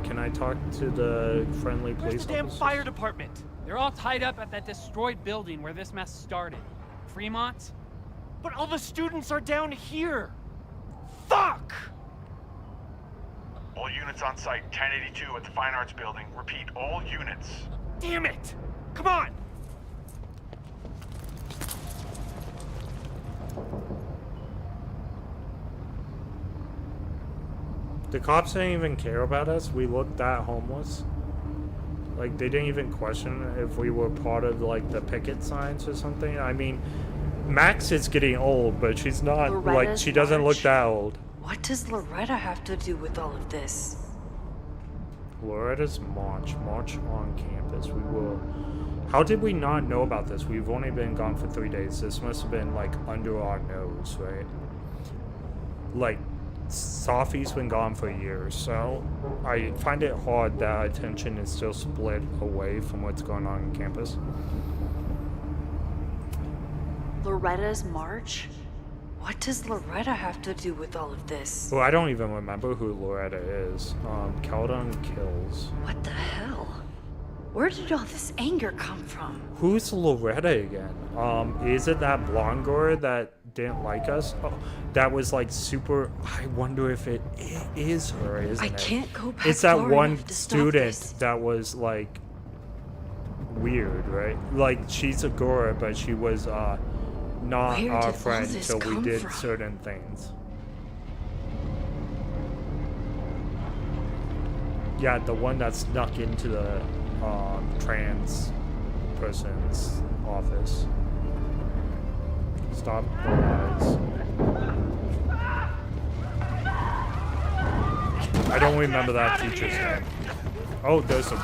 Speaker 2: Can I talk to the friendly police officers?
Speaker 11: Where's the damn fire department? They're all tied up at that destroyed building where this mess started. Fremont? But all the students are down here! Fuck!
Speaker 12: All units on site, 1082 at the Fine Arts Building. Repeat, all units.
Speaker 11: Damn it! Come on!
Speaker 2: The cops didn't even care about us. We looked that homeless. Like, they didn't even question if we were part of, like, the picket signs or something. I mean, Max is getting old, but she's not,
Speaker 8: Loretta's
Speaker 2: she doesn't
Speaker 8: march?
Speaker 2: look that old.
Speaker 8: What does Loretta have to do with all of this?
Speaker 2: Loretta's march on campus. We were... How did we not know about this? We've only been gone for 3 days. This must have been, like, under our nose, right? Like... Sophie's been gone for years, so I find it hard that attention is still split away from what's going on in campus.
Speaker 8: Loretta's march? What does Loretta have to do with all of this?
Speaker 2: Well, I don't even remember who Loretta is. Caldon kills.
Speaker 8: What the hell?
Speaker 10: Where did all this anger come from?
Speaker 2: Who's Loretta again? Is it that blonde girl that didn't like us? Oh, that was like super. I wonder if it is her, isn't it?
Speaker 10: I can't go back.
Speaker 2: It's that
Speaker 10: far
Speaker 2: one
Speaker 10: enough to stop
Speaker 2: student
Speaker 10: this.
Speaker 2: that was like weird, right? Like she's a Gora, but she was not
Speaker 10: Where
Speaker 2: our
Speaker 10: did all
Speaker 2: friend
Speaker 10: this
Speaker 2: till we
Speaker 10: come
Speaker 2: did
Speaker 10: from?
Speaker 2: certain things. Yeah, the one that snuck into the trans person's office. Stop the lies. I don't remember that teacher's name. Oh, there's some.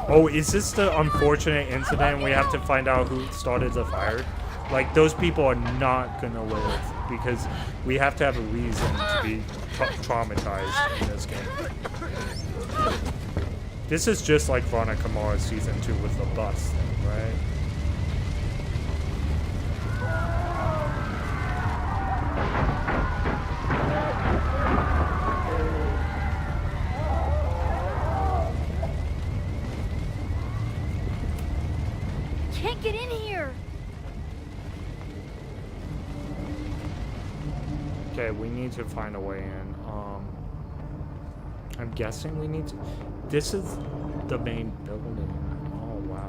Speaker 2: Oh, is this the unfortunate incident? We have to find out who started the fire? Like, those people are not gonna live because we have to have a reason to be traumatized in this game. This is just like Veronica Mars Season 2 with the bus thing, right?
Speaker 6: Can't get in here.
Speaker 2: Okay, we need to find a way in. I'm guessing we need to. This is the main building. Oh wow.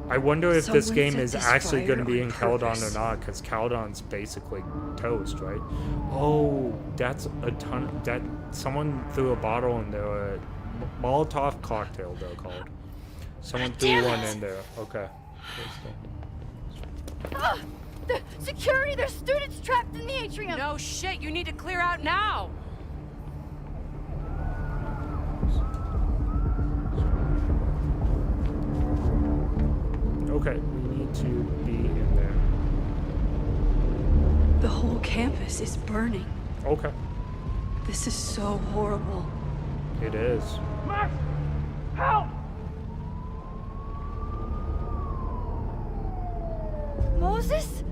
Speaker 2: I wonder if this
Speaker 10: Someone
Speaker 2: game
Speaker 10: set
Speaker 2: is
Speaker 10: this
Speaker 2: actually going to
Speaker 10: fire
Speaker 2: be
Speaker 10: on
Speaker 2: in Caledon or
Speaker 10: purpose.
Speaker 2: not, because Caledon's basically toast, right? Oh, that's a ton. That someone threw a bottle in there. Molotov cocktail, they're called. Someone threw
Speaker 6: Damn
Speaker 2: one
Speaker 6: it!
Speaker 2: in there. Okay.
Speaker 6: The security, there's students trapped in the atrium.
Speaker 10: No shit, you need to clear out now.
Speaker 2: Okay, we need to be in there.
Speaker 10: The whole campus is burning.
Speaker 2: Okay.
Speaker 10: This is so horrible.
Speaker 2: It is.
Speaker 7: Max! Help!
Speaker 6: Moses?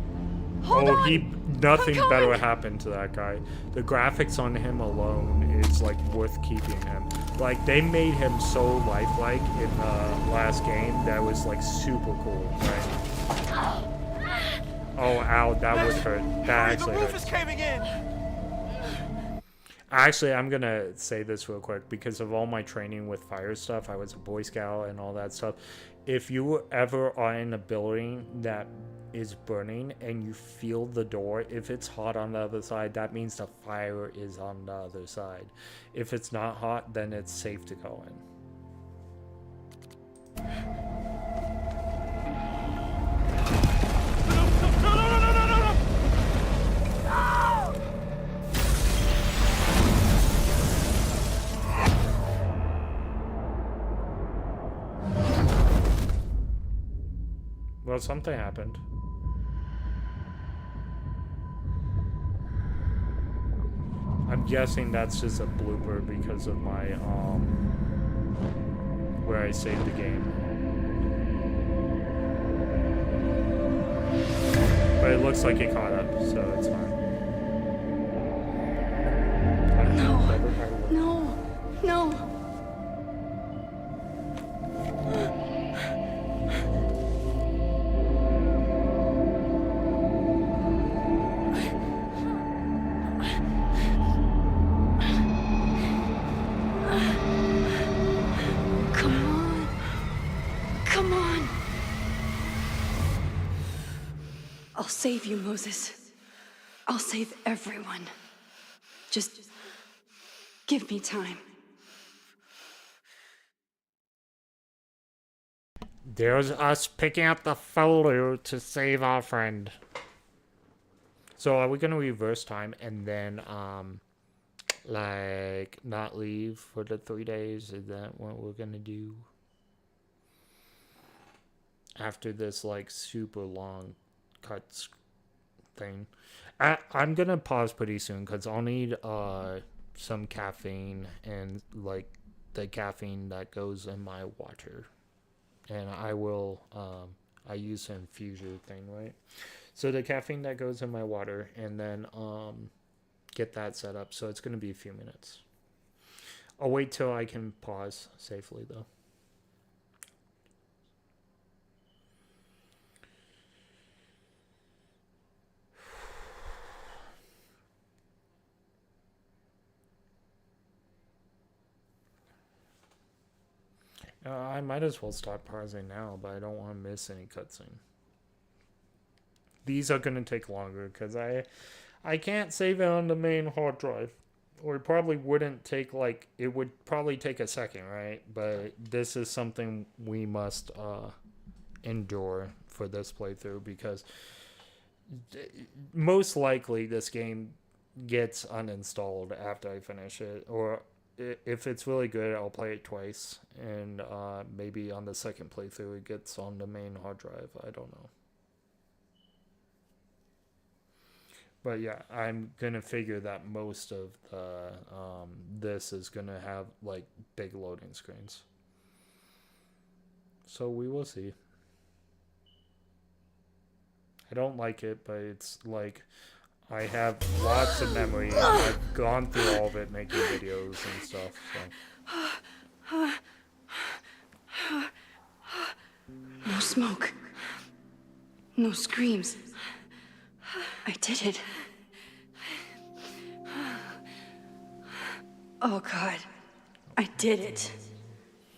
Speaker 6: Hold
Speaker 2: Oh,
Speaker 6: on!
Speaker 2: nothing
Speaker 6: I'm
Speaker 2: better
Speaker 6: coming.
Speaker 2: happened to that guy. The graphics on him alone is like worth keeping him. Like they made him so lifelike in the last game that was like super cool, right? Oh, ow, that would hurt. That actually
Speaker 12: the roof
Speaker 2: hurts.
Speaker 12: is caving in.
Speaker 2: Actually, I'm gonna say this real quick because of all my training with fire stuff. I was a Boy Scout and all that stuff. If you ever are in a building that is burning and you feel the door, if it's hot on the other side, that means the fire is on the other side. If it's not hot, then it's safe to go in. Well, something happened. I'm guessing that's just a blooper because of my, where I saved the game. But it looks like it caught up, so it's fine.
Speaker 10: No. Come on. I'll save you, Moses. I'll save everyone. Just give me time.
Speaker 2: There's us picking up the folder to save our friend. So are we gonna reverse time and then like not leave for the 3 days? Is that what we're gonna do? After this like super long cuts thing. I'm gonna pause pretty soon because I'll need some caffeine and like the caffeine that goes in my water. And I will, I use an infuser thing, right? So the caffeine that goes in my water, and then get that set up. So it's going to be a few minutes. I'll wait till I can pause safely, though. I might as well start pausing now, but I don't want to miss any cutscene. These are going to take longer because I can't save it on the main hard drive. Or it probably wouldn't take, like, it would probably take a second, right? But this is something we must endure for this playthrough because most likely this game gets uninstalled after I finish it. Or if it's really good, I'll play it twice. And maybe on the second playthrough it gets on the main hard drive. I don't know. But yeah, I'm going to figure that most of the, this is going to have, like, big loading screens. So we will see. I don't like it, but it's like, I have lots of memory, and I've gone through all of it making videos and stuff, so.
Speaker 10: No smoke. No screams. I did it. Oh God, I did it.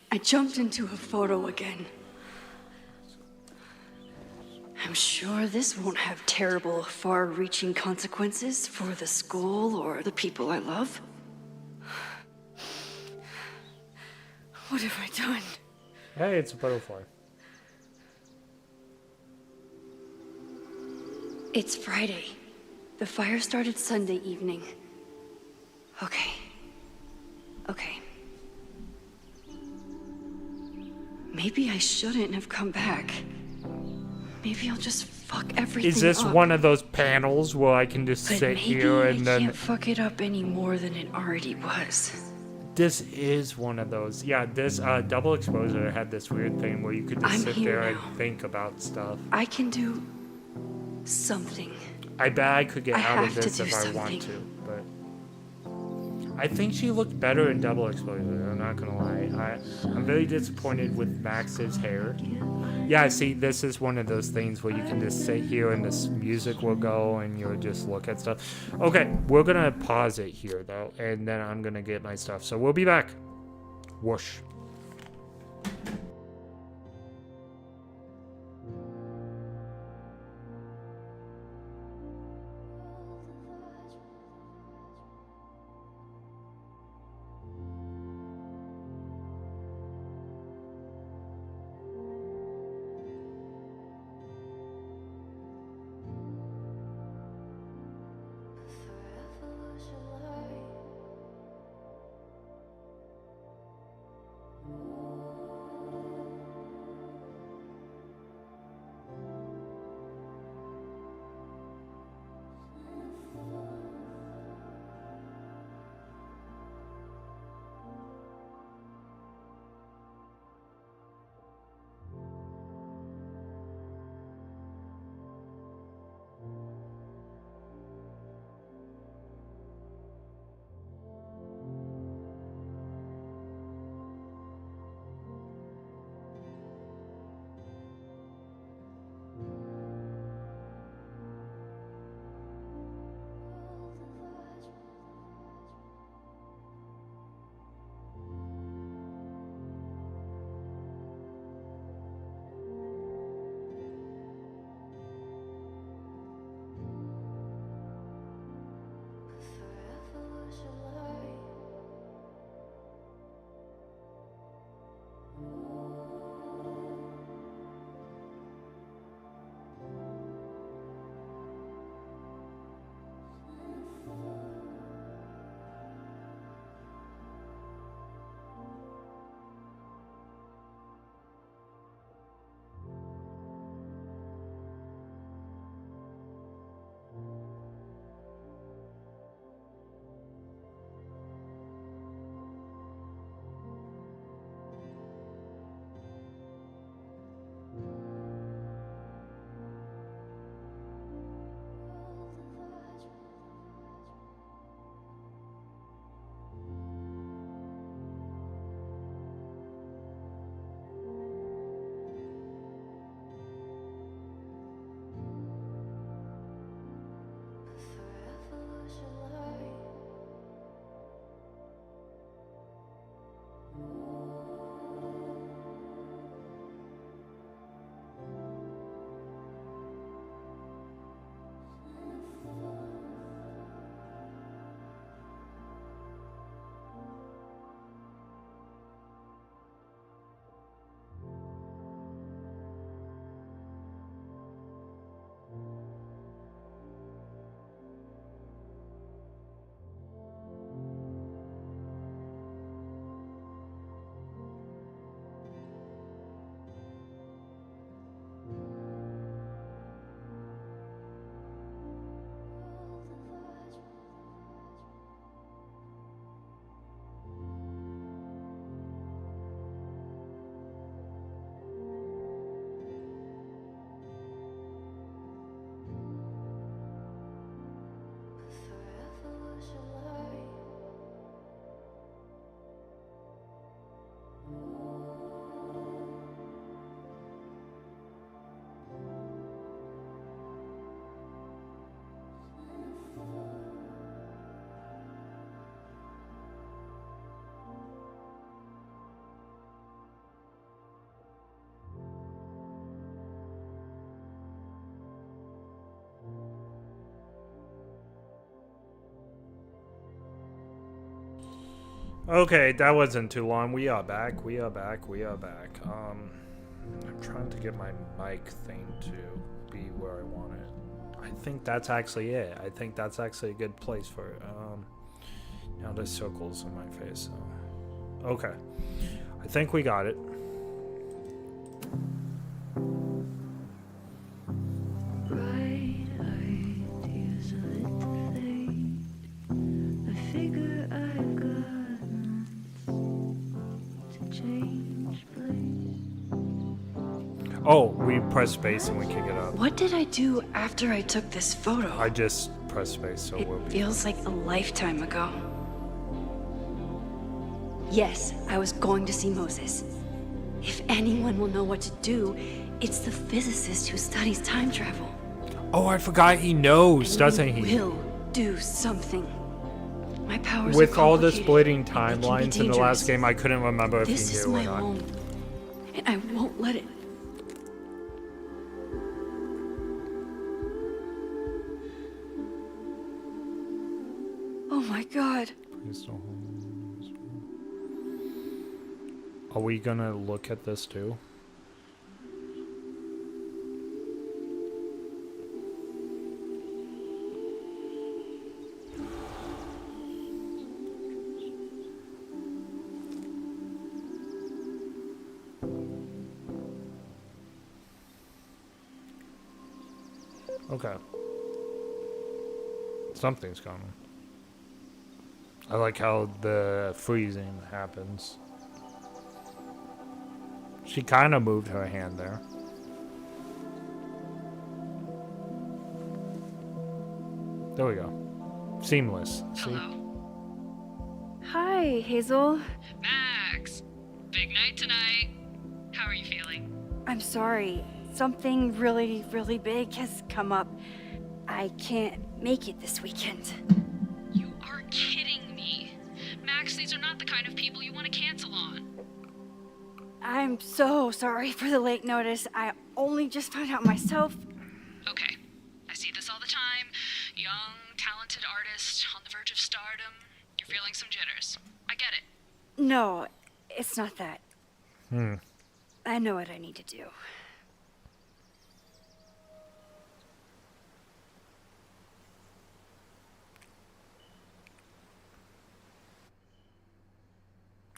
Speaker 10: I jumped into a photo again. I'm sure this won't have terrible, far-reaching consequences for the school or the people I love. What have I done?
Speaker 2: Hey, it's a butterfly.
Speaker 10: It's Friday. The fire started Sunday evening. Okay. Maybe I shouldn't have come back. Maybe I'll just fuck everything up.
Speaker 2: Is this one of those panels where I can just sit here and then...
Speaker 10: I can't fuck it up any more than it already was.
Speaker 2: This is one of those. Yeah, this double exposure had this weird thing where you could just sit there and think about stuff.
Speaker 10: I can do something.
Speaker 2: I bet I could get out of this if I want to, but I think she looked better in double exposure. I'm not gonna lie. I'm very disappointed with Max's hair. Yeah, see, this is one of those things where you can just sit here and this music will go and you'll just look at stuff. Okay, we're gonna pause it here though, and then I'm gonna get my stuff. So we'll be back. Whoosh. Okay, that wasn't too long. We are back. We are back. We are back. I'm trying to get my mic thing to be where I want it. I think that's actually it. I think that's actually a good place for it. Now there's circles in my face. So. Okay. I think we got it.
Speaker 3: Bright ideas lit the fade. I figure I've got months to change place.
Speaker 2: Oh, we press space and we can get up.
Speaker 10: What did I do after I took this photo?
Speaker 2: I just press space, so we'll be.
Speaker 10: It feels like a lifetime ago. Yes, I was going to see Moses. If anyone will know what to do, it's the physicist who studies time travel.
Speaker 2: Oh, I forgot he knows, doesn't he?
Speaker 10: Will do something. My powers
Speaker 2: With
Speaker 10: are
Speaker 2: all the
Speaker 10: complicated,
Speaker 2: splitting
Speaker 10: and they can be
Speaker 2: timelines in the last
Speaker 10: dangerous.
Speaker 2: game, I couldn't remember if
Speaker 10: This
Speaker 2: he
Speaker 10: is
Speaker 2: knew
Speaker 10: my
Speaker 2: or not.
Speaker 10: home, and I won't let it. Oh my God.
Speaker 2: Are we gonna look at this too? Okay. Something's coming. I like how the freezing happens. She kind of moved her hand there. There we go. Seamless. See?
Speaker 10: Hi, Hazel.
Speaker 13: Max, big night tonight. How are you feeling?
Speaker 10: I'm sorry. Something really, really big has come up. I can't make it this weekend.
Speaker 13: You are kidding me. Max, these are not the kind of people you want to cancel on.
Speaker 10: I'm so sorry for the late notice. I only just found out myself.
Speaker 13: Okay, I see this all the time. Young, talented artist on the verge of stardom. You're feeling some jitters. I get it.
Speaker 10: No, it's not that. I know what I need to do.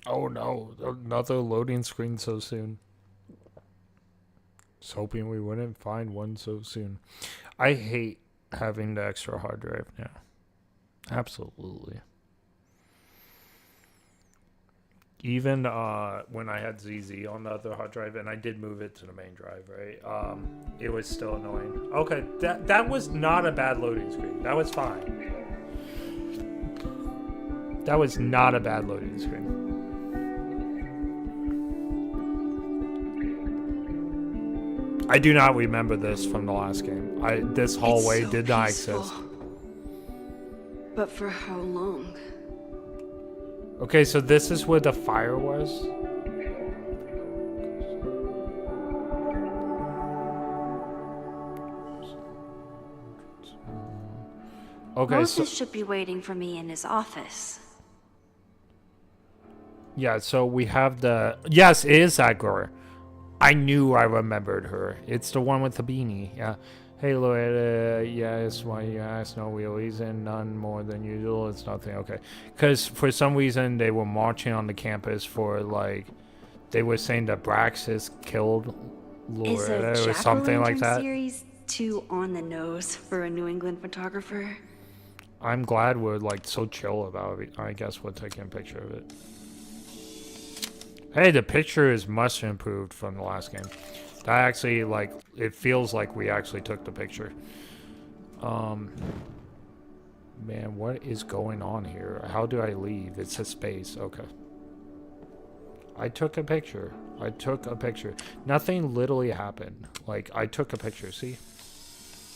Speaker 2: Oh no, another loading screen so soon. Just hoping we wouldn't find one so soon. I hate having the extra hard drive now. Absolutely. Even when I had ZZ on the other hard drive, and I did move it to the main drive, right? It was still annoying. Okay, that was not a bad loading screen. That was fine. That was not a bad loading screen. I do not remember this from the last game. This hallway
Speaker 10: so
Speaker 2: did not
Speaker 10: peaceful.
Speaker 2: exist.
Speaker 10: But for how long?
Speaker 2: Okay, so this is where the fire was? Okay,
Speaker 10: Moses should be waiting for me in his office.
Speaker 2: Yeah, so we have the... Yes, it is that girl. I knew I remembered her. It's the one with the beanie, yeah. Hey, Loretta, yes, why you asked? No real reason, none more than usual. It's nothing, okay. Because for some reason, they were marching on the campus for, like... They were saying that Braxis killed Loretta or something like that.
Speaker 10: Series too on the nose for a New England photographer?
Speaker 2: I'm glad we're, like, so chill about it. I guess we're taking a picture of it. Hey, the picture is much improved from the last game. That actually, like, it feels like we actually took the picture. Man, what is going on here? How do I leave? It says space. Okay. I took a picture. I took a picture. Nothing literally happened. Like, I took a picture, see?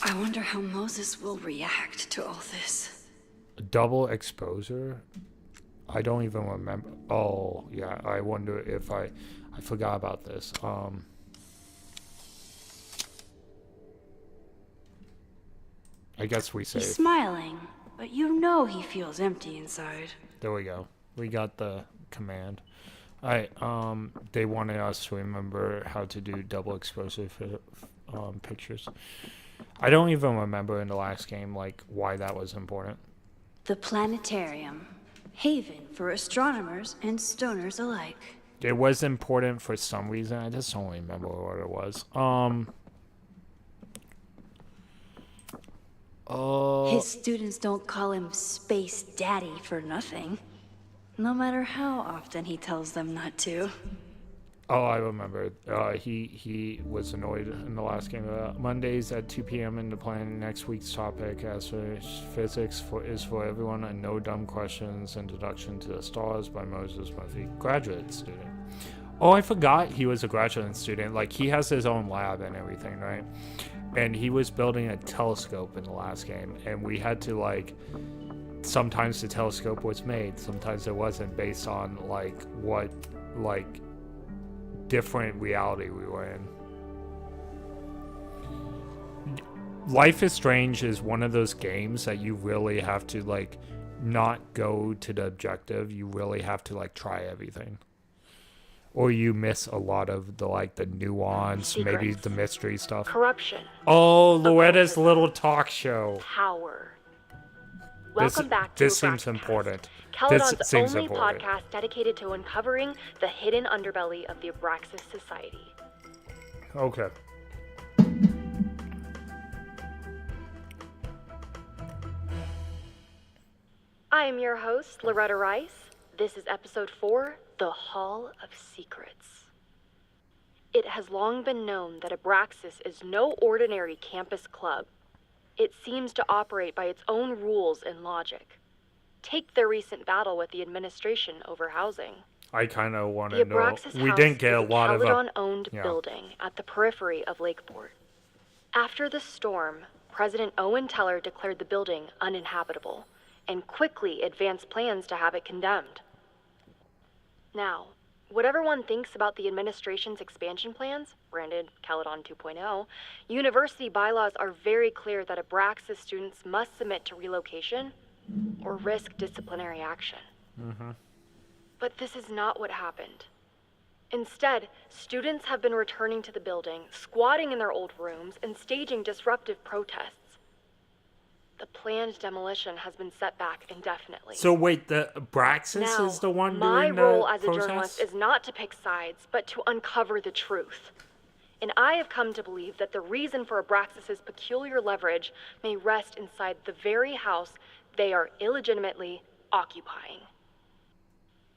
Speaker 10: I wonder how Moses will react to all this.
Speaker 2: Double exposure? I don't even remember. Oh, yeah. I wonder if I forgot about this. I guess we saved.
Speaker 10: He's smiling, but you know he feels empty inside.
Speaker 2: There we go. We got the command. Alright, they wanted us to remember how to do double exposure for pictures. I don't even remember in the last game, like, why that was important.
Speaker 10: The planetarium. Haven for astronomers and stoners alike.
Speaker 2: It was important for some reason. I just don't remember what it was.
Speaker 10: His students don't call him Space Daddy for nothing. No matter how often he tells them not to.
Speaker 2: Oh, I remember. He was annoyed in the last game. Mondays at 2 p.m. in the plan. Next week's topic, astrophysics is for everyone, and no dumb questions. Introduction to the Stars by Moses Murphy, graduate student. Oh, I forgot he was a graduate student. Like, he has his own lab and everything, right? And he was building a telescope in the last game, and we had to, like, sometimes the telescope was made, sometimes it wasn't, based on, like, what, like, different reality we were in. Life is Strange is one of those games that you really have to, like, not go to the objective. You really have to, like, try everything, or you miss a lot of the, like, the nuance,
Speaker 14: Secrets.
Speaker 2: maybe the mystery stuff.
Speaker 14: Corruption.
Speaker 2: Oh, Loretta's little talk show.
Speaker 14: Power. Welcome back to
Speaker 2: this seems important.
Speaker 14: Caledon's
Speaker 2: This seems
Speaker 14: only
Speaker 2: important.
Speaker 14: podcast dedicated to uncovering the hidden underbelly of the Abraxas Society.
Speaker 2: Okay.
Speaker 14: I am your host, Loretta Rice. This is episode 4, The Hall of Secrets. It has long been known that Abraxas is no ordinary campus club. It seems to operate by its own rules and logic. Take their recent battle with the administration over housing.
Speaker 2: I kind of want
Speaker 14: The
Speaker 2: to know.
Speaker 14: Abraxas
Speaker 2: We
Speaker 14: House
Speaker 2: didn't get
Speaker 14: is
Speaker 2: a lot of.
Speaker 14: Caledon-owned
Speaker 2: yeah.
Speaker 14: building at the periphery of Lakeport. After the storm, President Owen Teller declared the building uninhabitable and quickly advanced plans to have it condemned. Now, whatever one thinks about the administration's expansion plans, branded Caledon 2.0, university bylaws are very clear that Abraxas students must submit to relocation or risk disciplinary action.
Speaker 2: Mm-hmm.
Speaker 14: But this is not what happened. Instead, students have been returning to the building, squatting in their old rooms, and staging disruptive protests. The planned demolition has been set back indefinitely.
Speaker 2: So wait, the Abraxas
Speaker 14: Now,
Speaker 2: is the one
Speaker 14: my
Speaker 2: doing the
Speaker 14: role as a
Speaker 2: protests?
Speaker 14: journalist is not to pick sides, but to uncover the truth. And I have come to believe that the reason for Abraxas's peculiar leverage may rest inside the very house they are illegitimately occupying.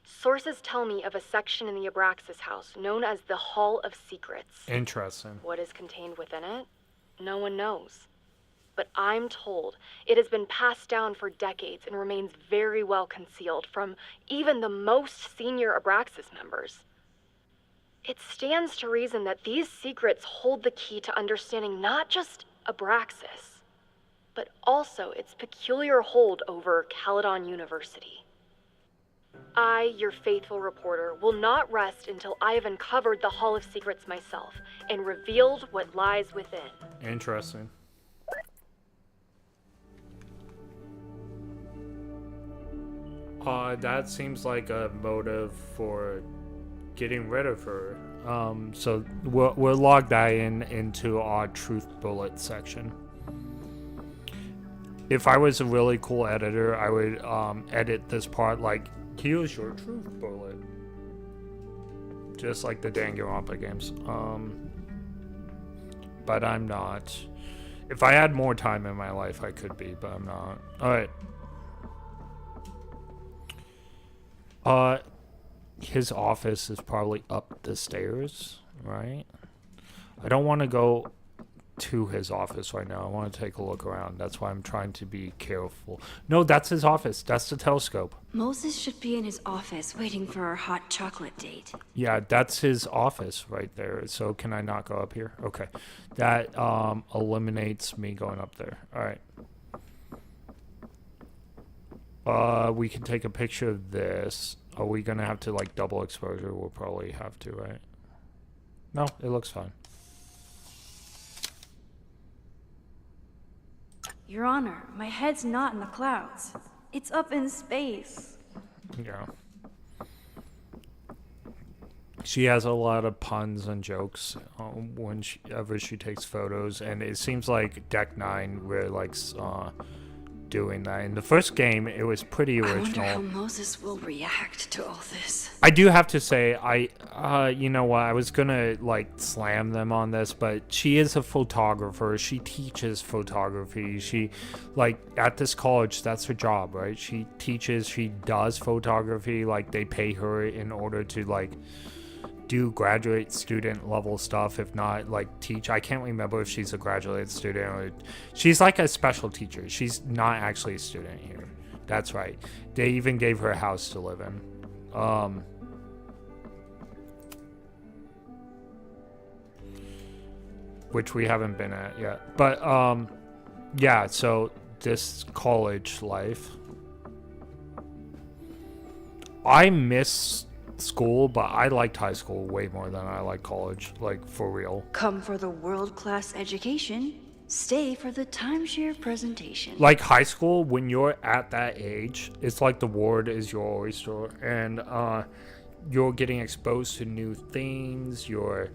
Speaker 14: Sources tell me of a section in the Abraxas house known as the Hall of Secrets.
Speaker 2: Interesting.
Speaker 14: What is contained within it? No one knows. But I'm told it has been passed down for decades and remains very well concealed from even the most senior Abraxas members. It stands to reason that these secrets hold the key to understanding not just Abraxas, but also its peculiar hold over Caledon University. I, your faithful reporter, will not rest until I have uncovered the Hall of Secrets myself and revealed what lies within.
Speaker 2: Interesting. That seems like a motive for getting rid of her. So we'll log that into our truth bullet section. If I was a really cool editor, I would edit this part like, here's your truth bullet. Just like the Danganronpa games. But I'm not. If I had more time in my life, I could be, but I'm not. Alright. His office is probably up the stairs, right? I don't want to go to his office right now. I want to take a look around. That's why I'm trying to be careful. No, that's his office. That's the telescope.
Speaker 10: Moses should be in his office waiting for our hot chocolate date.
Speaker 2: Yeah, that's his office right there. So can I not go up here? Okay. That eliminates me going up there. All right. We can take a picture of this. Are we gonna have to like double exposure? We'll probably have to, right? No, it looks fine.
Speaker 10: Your Honor, my head's not in the clouds. It's up in space.
Speaker 2: Yeah. She has a lot of puns and jokes whenever she takes photos, and it seems like Deck 9 really likes doing that. In the first game, it was pretty original.
Speaker 10: I wonder how Moses will react to all this.
Speaker 2: I do have to say, you know what, I was gonna like slam them on this, but she is a photographer. She teaches photography. She, like, at this college, that's her job, right? She teaches, she does photography. Like, they pay her in order to like do graduate student level stuff, if not like teach. I can't remember if she's a graduate student or she's like a special teacher. She's not actually a student here. That's right. They even gave her a house to live in. Which we haven't been at yet. But yeah, so this college life, I miss school, but I liked high school way more than I like college, like for real.
Speaker 10: Come for the world-class education, stay for the timeshare presentation.
Speaker 2: Like high school, when you're at that age, it's like the world is your oyster, and you're getting exposed to new things. You're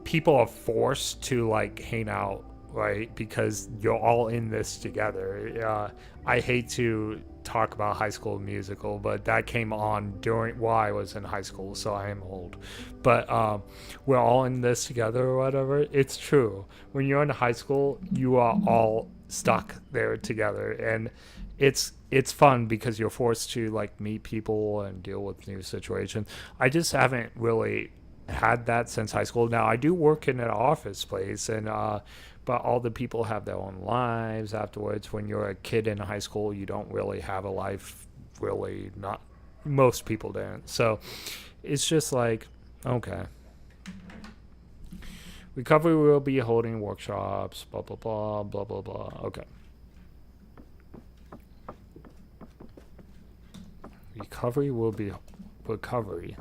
Speaker 2: people are forced to like hang out, right? Because you're all in this together. I hate to talk about High School Musical, but that came on during while I was in high school, so I am old. But we're all in this together or whatever. It's true. When you're in high school, you are all stuck there together, and it's fun because you're forced to like meet people and deal with new situations. I just haven't really had that since high school. Now I do work in an office place, and but all the people have their own lives afterwards. When you're a kid in high school, you don't really have a life, really. Not most people don't. So it's just like, okay. Recovery will be holding workshops, blah blah blah blah blah blah. Okay. Recovery will be recovery,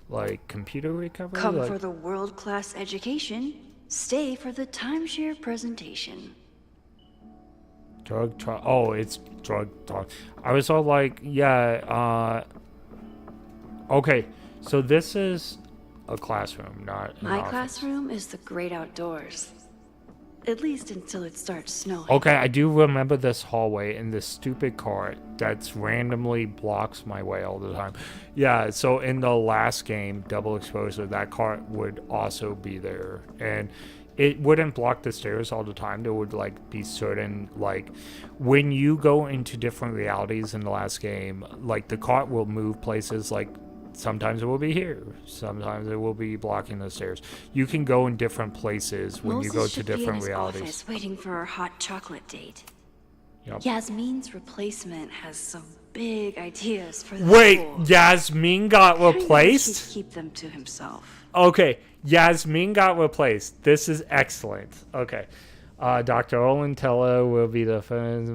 Speaker 2: like computer recovery.
Speaker 10: Come
Speaker 2: like,
Speaker 10: for the world-class education, stay for the timeshare presentation.
Speaker 2: Drug talk. Oh, it's drug talk. I was all like, yeah. Okay, so this is a classroom, not an
Speaker 10: My
Speaker 2: office.
Speaker 10: classroom is the great outdoors. At least until it starts snowing.
Speaker 2: Okay, I do remember this hallway and this stupid cart that's randomly blocks my way all the time. Yeah, so in the last game, Double Exposure, that cart would also be there. And it wouldn't block the stairs all the time. There would like be certain, like, when you go into different realities in the last game, like the cart will move places, like sometimes it will be here, sometimes it will be blocking the stairs. You can go in different places when
Speaker 10: Moses
Speaker 2: you go to
Speaker 10: should be in
Speaker 2: different
Speaker 10: his
Speaker 2: realities.
Speaker 10: office waiting for our hot chocolate date.
Speaker 2: Yep.
Speaker 10: Yasmin's replacement has some big ideas for the
Speaker 2: Wait,
Speaker 10: school.
Speaker 2: Yasmin got replaced?
Speaker 10: He'd keep them to himself.
Speaker 2: Okay, Yasmin got replaced. This is excellent. Okay. Dr. Olin Teller will be the first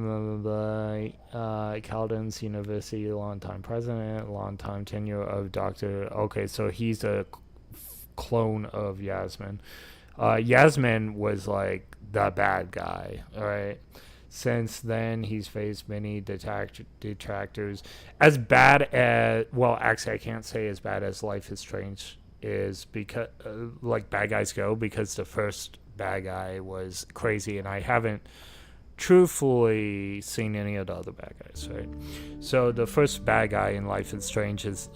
Speaker 2: Caldens University longtime president, longtime tenure of Dr. Okay, so he's a clone of Yasmin. Yasmin was like the bad guy, all right? Since then, he's faced many detractors. As bad as, well, actually, I can't say as bad as Life is Strange is, because, like, bad guys go, because the first bad guy was crazy, and I haven't truthfully seen any of the other bad guys, right? So the first bad guy in Life is Strange is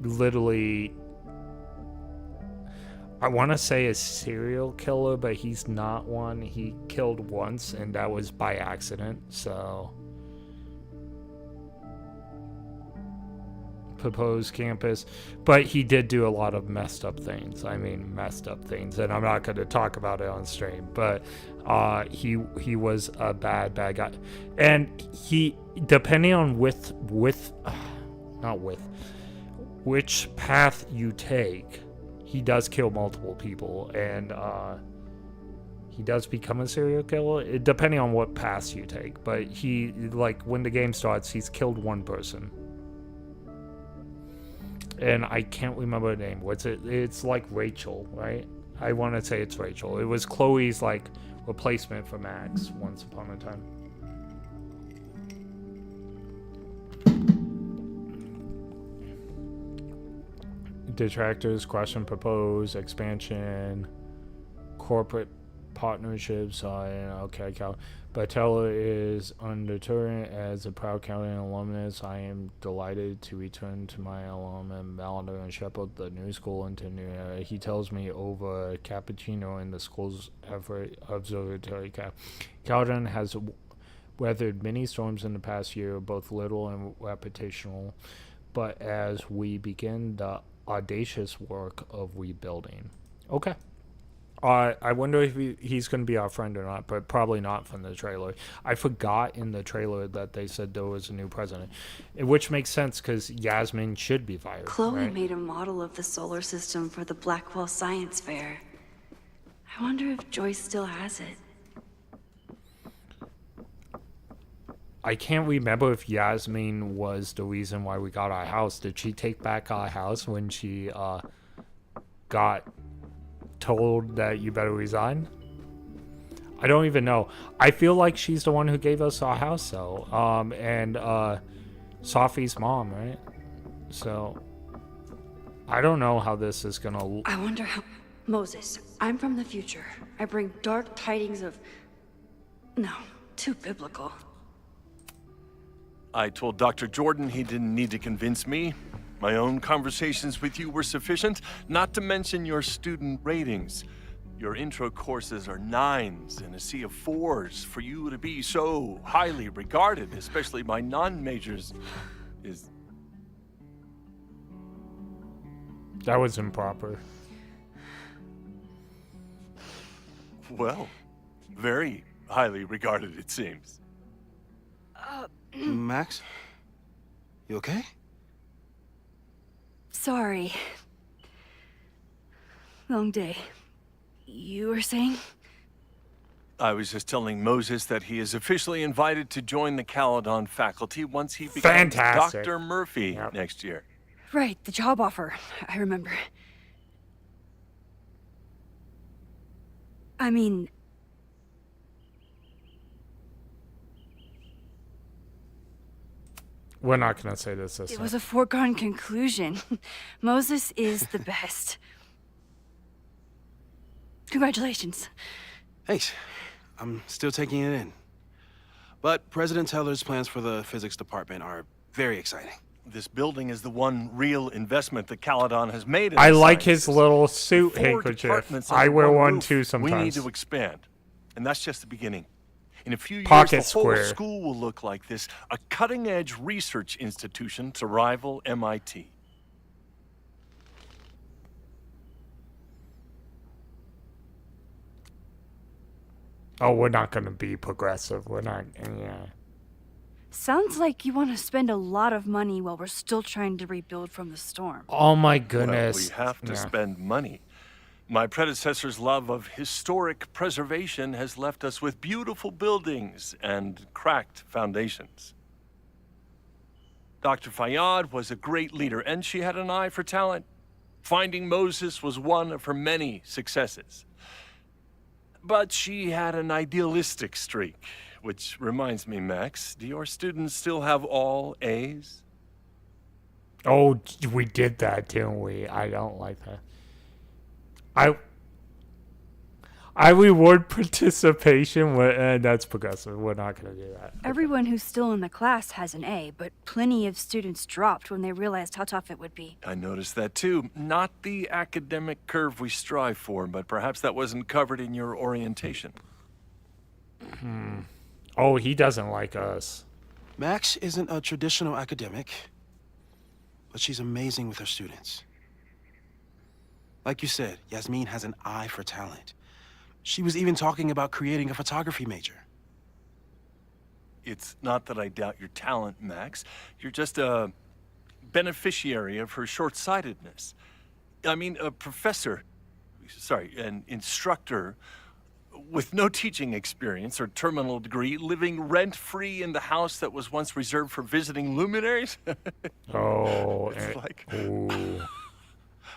Speaker 2: literally, I want to say a serial killer, but he's not one. He killed once, and that was by accident. So proposed campus, but he did do a lot of messed up things. I mean, messed up things, and I'm not going to talk about it on stream, but he was a bad guy, and he, depending on which path you take, he does kill multiple people, and he does become a serial killer, depending on what path you take. But he, like, when the game starts, he's killed one person. And I can't remember the name. What's it? It's like Rachel, right? I want to say it's Rachel. It was Chloe's, like, replacement for Max once upon a time. detractors question proposed expansion, corporate partnerships. Okay, Cal. But Stella is undeterred. As a proud Calian alumnus, I am delighted to return to my alum and Valor and shepherd the new school into new era. He tells me over cappuccino in the school's observatory. Calian has weathered many storms in the past year, both literal and reputational, but as we begin the audacious work of rebuilding. Okay. I wonder if he's going to be our friend or not, but probably not from the trailer. I forgot in the trailer that they said there was a new president, which makes sense because Yasmin should be fired.
Speaker 10: Chloe
Speaker 2: right?
Speaker 10: made a model of the solar system for the Blackwell Science Fair. I wonder if Joyce still has it.
Speaker 2: I can't remember if Yasmin was the reason why we got our house. Did she take back our house when she got told that you better resign? I don't even know. I feel like she's the one who gave us our house, though. And Sophie's mom, right? So I don't know how this is gonna.
Speaker 10: I wonder how. Moses, I'm from the future. I bring dark tidings of. No, too biblical.
Speaker 15: I told Dr. Jordan he didn't need to convince me. My own conversations with you were sufficient, not to mention your student ratings. Your intro courses are 9s in a sea of 4s. For you to be so highly regarded, especially by non-majors, is...
Speaker 2: That was improper.
Speaker 15: Well, very highly regarded, it seems.
Speaker 16: Max? You okay?
Speaker 10: Sorry. Long day. You were saying?
Speaker 15: I was just telling Moses that he is officially invited to join the Caledon faculty once he becomes
Speaker 2: Fantastic.
Speaker 15: Dr. Murphy next year.
Speaker 10: Right, the job offer. I remember. I mean...
Speaker 2: We're not going to say this.
Speaker 10: It was a foregone conclusion. Moses is the best. Congratulations.
Speaker 16: Thanks. I'm still taking it in. But President Teller's plans for the physics department are very exciting.
Speaker 15: This building is the one real investment that Caledon has made in
Speaker 2: I
Speaker 15: the
Speaker 2: like
Speaker 15: sciences.
Speaker 2: his little suit
Speaker 15: 4
Speaker 2: handkerchief.
Speaker 15: departments
Speaker 2: I
Speaker 15: under
Speaker 2: wear one
Speaker 15: roof.
Speaker 2: too sometimes.
Speaker 15: We need to expand. And that's just the beginning. In a few years,
Speaker 2: Pocket
Speaker 15: the whole
Speaker 2: square.
Speaker 15: school will look like this, a cutting-edge research institution to rival MIT.
Speaker 2: Oh, we're not going to be progressive. We're not, yeah.
Speaker 10: Sounds like you want to spend a lot of money while we're still trying to rebuild from the storm.
Speaker 2: Oh my goodness.
Speaker 15: Well, we have to spend money. My predecessor's love of historic preservation has left us with beautiful buildings and cracked foundations. Dr. Fayyad was a great leader, and she had an eye for talent. Finding Moses was one of her many successes. But she had an idealistic streak, which reminds me, Max, do your students still have all A's?
Speaker 2: Oh, we did that, didn't we? I don't like that. I reward participation, and that's progressive. We're not going to do that.
Speaker 10: Everyone who's still in the class has an A, but plenty of students dropped when they realized how tough it would be.
Speaker 15: I noticed that too. Not the academic curve we strive for, but perhaps that wasn't covered in your orientation.
Speaker 2: Oh, he doesn't like us.
Speaker 16: Max isn't a traditional academic, but she's amazing with her students. Like you said, Yasmin has an eye for talent. She was even talking about creating a photography major.
Speaker 15: It's not that I doubt your talent, Max. You're just a beneficiary of her short-sightedness. I mean, an instructor with no teaching experience or terminal degree, living rent-free in the house that was once reserved for visiting luminaries?
Speaker 2: Oh.
Speaker 15: It's like,
Speaker 2: ooh.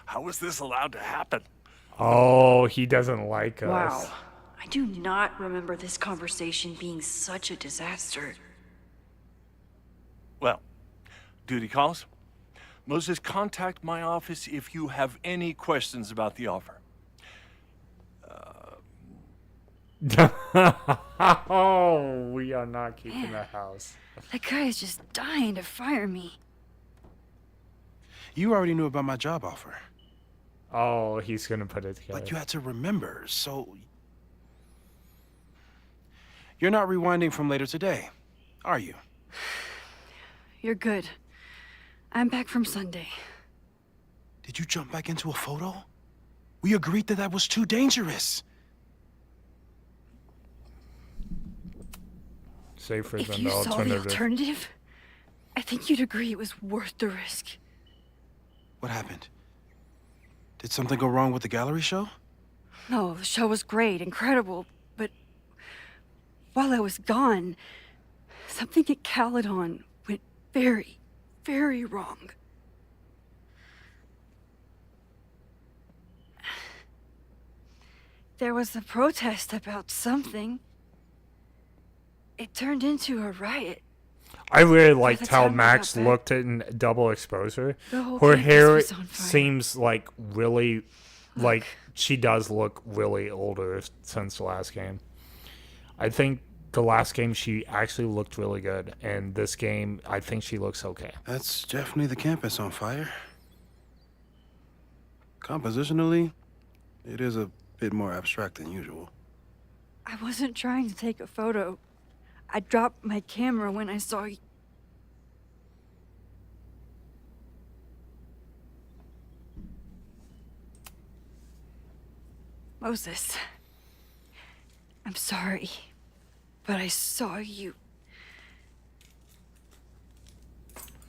Speaker 15: How was this allowed to happen?
Speaker 2: Oh, he doesn't like us.
Speaker 10: Wow. I do not remember this conversation being such a disaster.
Speaker 15: Well, duty calls. Moses, contact my office if you have any questions about the offer.
Speaker 2: Oh, we are not keeping the house.
Speaker 10: That guy is just dying to fire me.
Speaker 16: You already knew about my job offer.
Speaker 2: Oh, he's gonna put it together.
Speaker 16: But you had to remember, so... You're not rewinding from later today, are you?
Speaker 10: You're good. I'm back from Sunday.
Speaker 16: Did you jump back into a photo? We agreed that was too dangerous.
Speaker 2: Safer
Speaker 10: If
Speaker 2: than
Speaker 10: you
Speaker 2: the
Speaker 10: saw the alternative, I think you'd agree it was worth the risk.
Speaker 16: What happened? Did something go wrong with the gallery show?
Speaker 10: No, the show was great, incredible, but while I was gone, something at Caledon went very, very wrong. There was a protest about something. It turned into a riot.
Speaker 2: I really liked how Max looked in double exposure. Her hair seems like really, like she does look really older since the last game. I think the last game she actually looked really good, and this game I think she looks okay.
Speaker 16: That's definitely the campus on fire. Compositionally, it is a bit more abstract than usual.
Speaker 10: I wasn't trying to take a photo. I dropped my camera when I saw you. Moses, I'm sorry, but I saw you.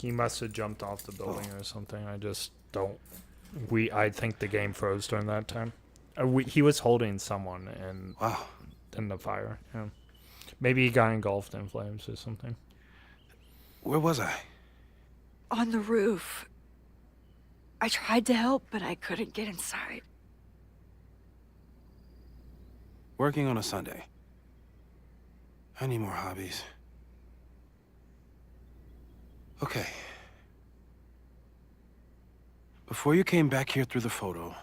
Speaker 2: He must have jumped off the building or something. I just don't. I think the game froze during that time. He was holding someone in the fire. Yeah. Maybe he got engulfed in flames or something.
Speaker 16: Where was I?
Speaker 10: On the roof. I tried to help, but I couldn't get inside.
Speaker 16: Working on a Sunday. I need more hobbies. Okay. Before you came back here through the photo,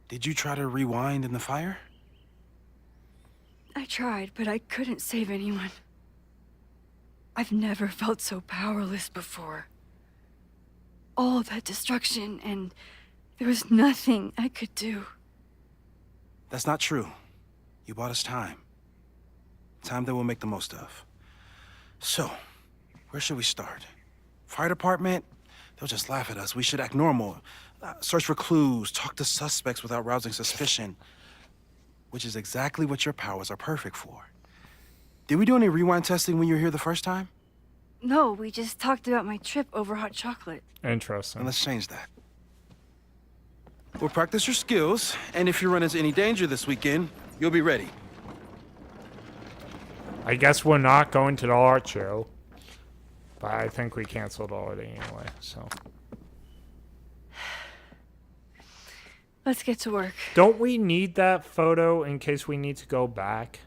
Speaker 16: did you try to rewind in the fire?
Speaker 10: I tried, but I couldn't save anyone. I've never felt so powerless before. All of that destruction, and there was nothing I could do.
Speaker 16: That's not true. You bought us time. Time that we'll make the most of. So, where should we start? Fire department? They'll just laugh at us. We should act normal. Search for clues, talk to suspects without rousing suspicion. Which is exactly what your powers are perfect for. Did we do any rewind testing when you were here the first time?
Speaker 10: No, we just talked about my trip over hot chocolate.
Speaker 2: Interesting.
Speaker 16: And let's change that. We'll practice your skills, and if you run into any danger this weekend, you'll be ready.
Speaker 2: I guess we're not going to the art show. But I think we canceled already anyway, so.
Speaker 10: Let's get to work.
Speaker 2: Don't we need that photo in case we need to go back?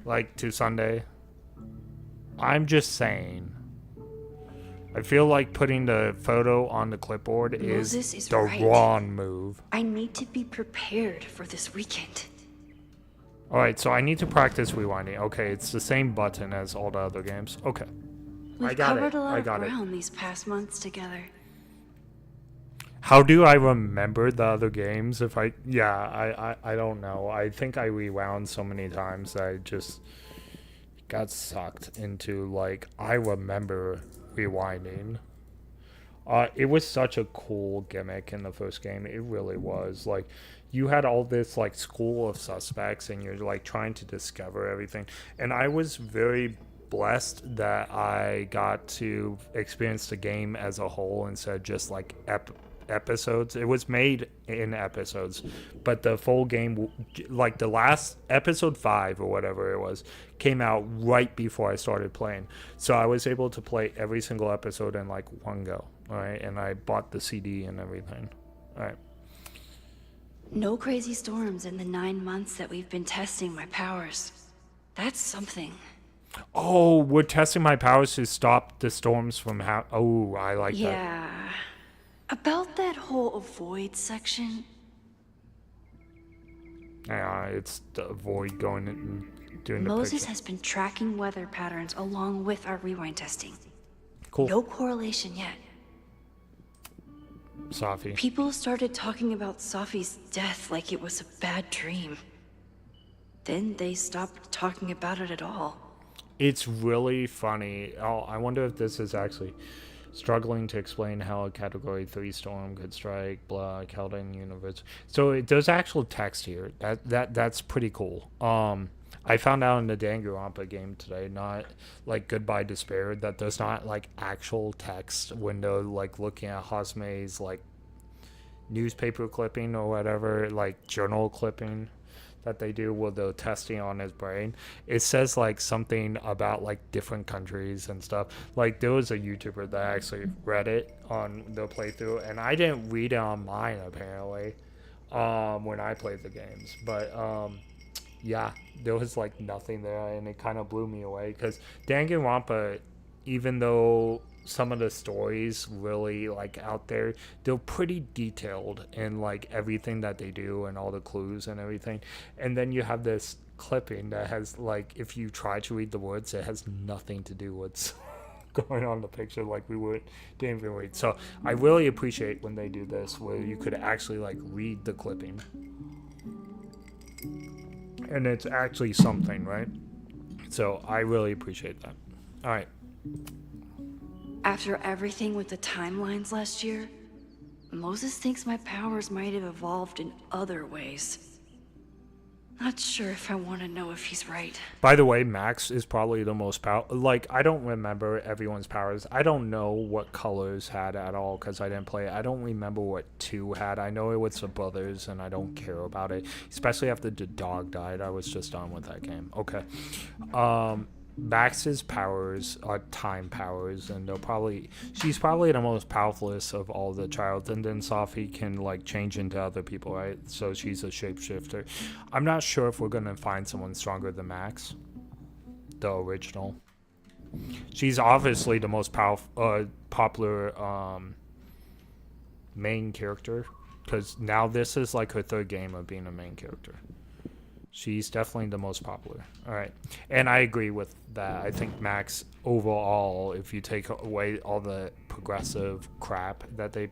Speaker 2: Like, to Sunday? I'm just saying. I feel like putting the photo on the clipboard is the wrong move.
Speaker 10: I need to be prepared for this weekend.
Speaker 2: Alright, so I need to practice rewinding. Okay, it's the same button as all the other games. Okay.
Speaker 10: We've covered a lot of ground these past months together.
Speaker 2: How do I remember the other games? If I don't know. I think I rewound so many times that I just got sucked into, like, I remember rewinding. It was such a cool gimmick in the first game. It really was. Like, you had all this, like, school of suspects, and you're, like, trying to discover everything. And I was very blessed that I got to experience the game as a whole instead of just, like, episodes. It was made in episodes, but the full game, like the last episode 5 or whatever it was, came out right before I started playing, so I was able to play every single episode in like one go. All right, and I bought the CD and everything. All right.
Speaker 10: No crazy storms in the 9 months that we've been testing my powers. That's something.
Speaker 2: Oh, we're testing my powers to stop the storms from oh, I like that.
Speaker 10: Yeah. About that whole avoid section.
Speaker 2: Yeah, it's the avoid going and doing the
Speaker 10: Moses
Speaker 2: picture.
Speaker 10: has been tracking weather patterns along with our rewind testing.
Speaker 2: Cool.
Speaker 10: No correlation yet.
Speaker 2: Safi.
Speaker 10: People started talking about Safi's death like it was a bad dream. Then they stopped talking about it at all.
Speaker 2: It's really funny. Oh, I wonder if this is actually struggling to explain how a Category 3 storm could strike, blah, Kelden universe. So there's actual text here. That's pretty cool. I found out in the Danganronpa game today, not like Goodbye Despair, that there's not like actual text window, like looking at Hosme's like newspaper clipping or whatever, like journal clipping that they do with the testing on his brain. It says like something about like different countries and stuff. Like there was a YouTuber that actually read it on the playthrough, and I didn't read it on mine apparently when I played the games. But yeah, there was like nothing there, and it kind of blew me away because Danganronpa, even though some of the stories really like out there, they're pretty detailed in like everything that they do and all the clues and everything. And then you have this clipping that has like, if you try to read the words, it has nothing to do with going on the picture, like we didn't even read. So I really appreciate when they do this where you could actually like read the clipping, and it's actually something, right? So I really appreciate that. All right.
Speaker 10: After everything with the timelines last year, Moses thinks my powers might have evolved in other ways. Not sure if I want to know if he's right.
Speaker 2: By the way, Max is probably the most powerful. Like, I don't remember everyone's powers. I don't know what colors had at all because I didn't play it. I don't remember what 2 had. I know it was the brothers, and I don't care about it. Especially after the dog died. I was just done with that game. Okay. Max's powers are time powers, and she's probably the most powerfulest of all the childs, and then Safi can like change into other people, right? So she's a shapeshifter. I'm not sure if we're gonna find someone stronger than Max, the original. She's obviously the most popular main character, because now this is like her 3rd game of being a main character. She's definitely the most popular. All right. And I agree with that. I think Max, overall, if you take away all the progressive crap that they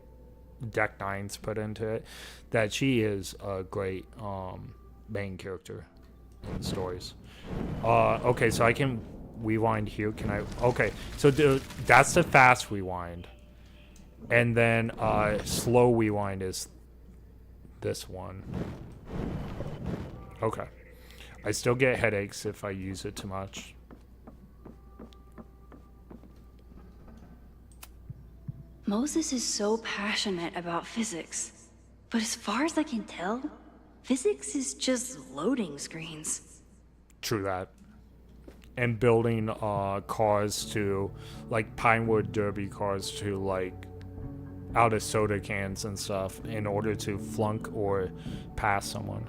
Speaker 2: Deck 9's put into it, that she is a great main character in the stories. Okay, so I can rewind here. Can I? Okay, so that's the fast rewind. And then slow rewind is this one. Okay. I still get headaches if I use it too much.
Speaker 10: Moses is so passionate about physics. But as far as I can tell, physics is just loading screens.
Speaker 2: True that. And building cars to, like Pinewood Derby cars to like out of soda cans and stuff in order to flunk or pass someone.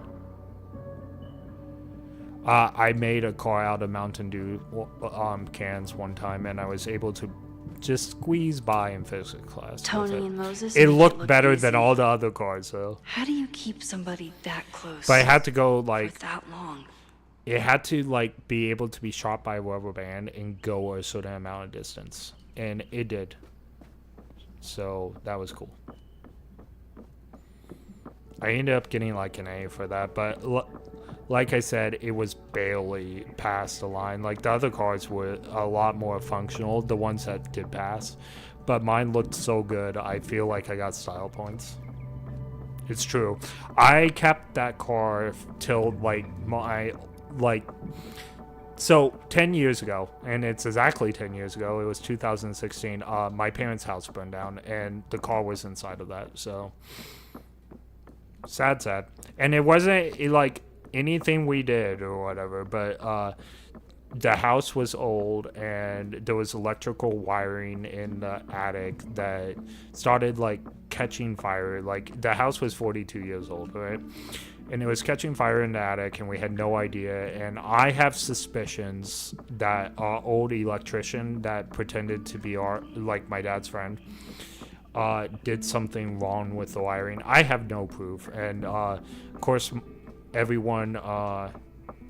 Speaker 2: I made a car out of Mountain Dew cans one time, and I was able to just squeeze by in physics class.
Speaker 10: Tony and Moses.
Speaker 2: It looked better than all the other cars, though.
Speaker 10: How do you keep somebody that close?
Speaker 2: But I had to go like
Speaker 10: for that long.
Speaker 2: It had to like be able to be shot by a rubber band and go a certain amount of distance, and it did. So that was cool. I ended up getting like an A for that, but like I said, it was barely past the line. Like the other cars were a lot more functional, the ones that did pass, but mine looked so good, I feel like I got style points. It's true. I kept that car till like so 10 years ago, and it's exactly 10 years ago, it was 2016, my parents' house burned down, and the car was inside of that, so sad. And it wasn't like anything we did or whatever, but the house was old and there was electrical wiring in the attic that started like catching fire. Like the house was 42 years old, right? And it was catching fire in the attic and we had no idea. And I have suspicions that our old electrician that pretended to be like my dad's friend did something wrong with the wiring. I have no proof. And of course everyone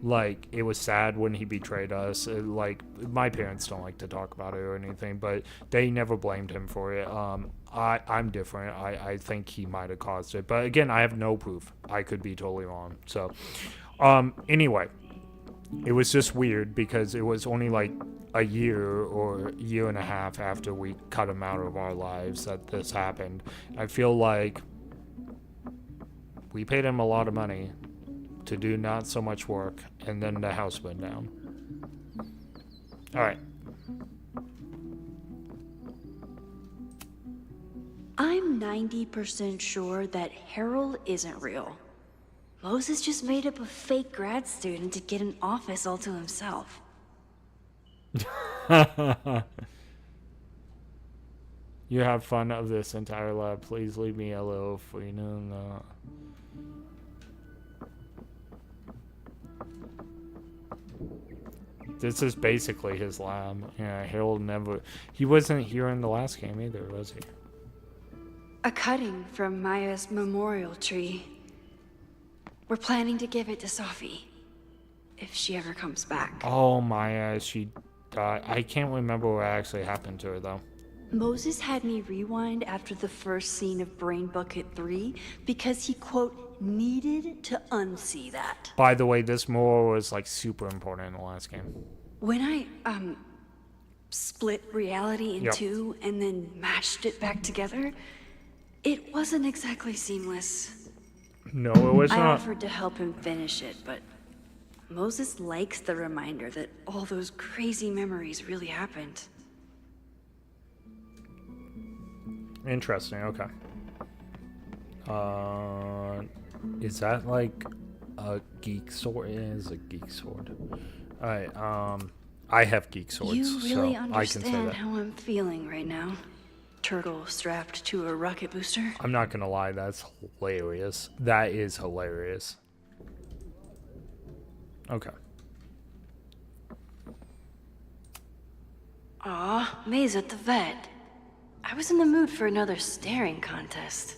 Speaker 2: like, it was sad when he betrayed us. Like, my parents don't like to talk about it or anything, but they never blamed him for it. I'm different. I think he might have caused it. But again, I have no proof. I could be totally wrong. So, anyway, it was just weird because it was only like a year or a year and a half after we cut him out of our lives that this happened. I feel like we paid him a lot of money to do not so much work, and then the house went down. Alright.
Speaker 17: I'm 90% sure that Harold isn't real. Moses just made up a fake grad student to get an office all to himself.
Speaker 2: You have fun of this entire lab. Please leave me alone for you know. This is basically his lab. Yeah, Harold he wasn't here in the last game either, was he?
Speaker 10: A cutting from Maya's memorial tree. We're planning to give it to Sophie, if she ever comes back.
Speaker 2: Oh, Maya, she died. I can't remember what actually happened to her, though.
Speaker 17: Moses had me rewind after the first scene of Brain Bucket 3 because he, quote, needed to unsee that.
Speaker 2: By the way, this moral was, like, super important in the last game.
Speaker 10: When I, split reality in two and then mashed it back together, it wasn't exactly seamless.
Speaker 2: No, it was
Speaker 10: I
Speaker 2: not.
Speaker 10: offered to help him finish it, but Moses likes the reminder that all those crazy memories really happened.
Speaker 2: Interesting, okay. Is that like a geek sword? It is a geek sword. Alright, I have geek swords,
Speaker 10: You really
Speaker 2: so I can say
Speaker 10: understand
Speaker 2: that.
Speaker 10: how I'm feeling right now. Turtle strapped to a rocket booster.
Speaker 2: I'm not gonna lie, that's hilarious. That is hilarious. Okay.
Speaker 10: Aw, May's at the vet. I was in the mood for another staring contest.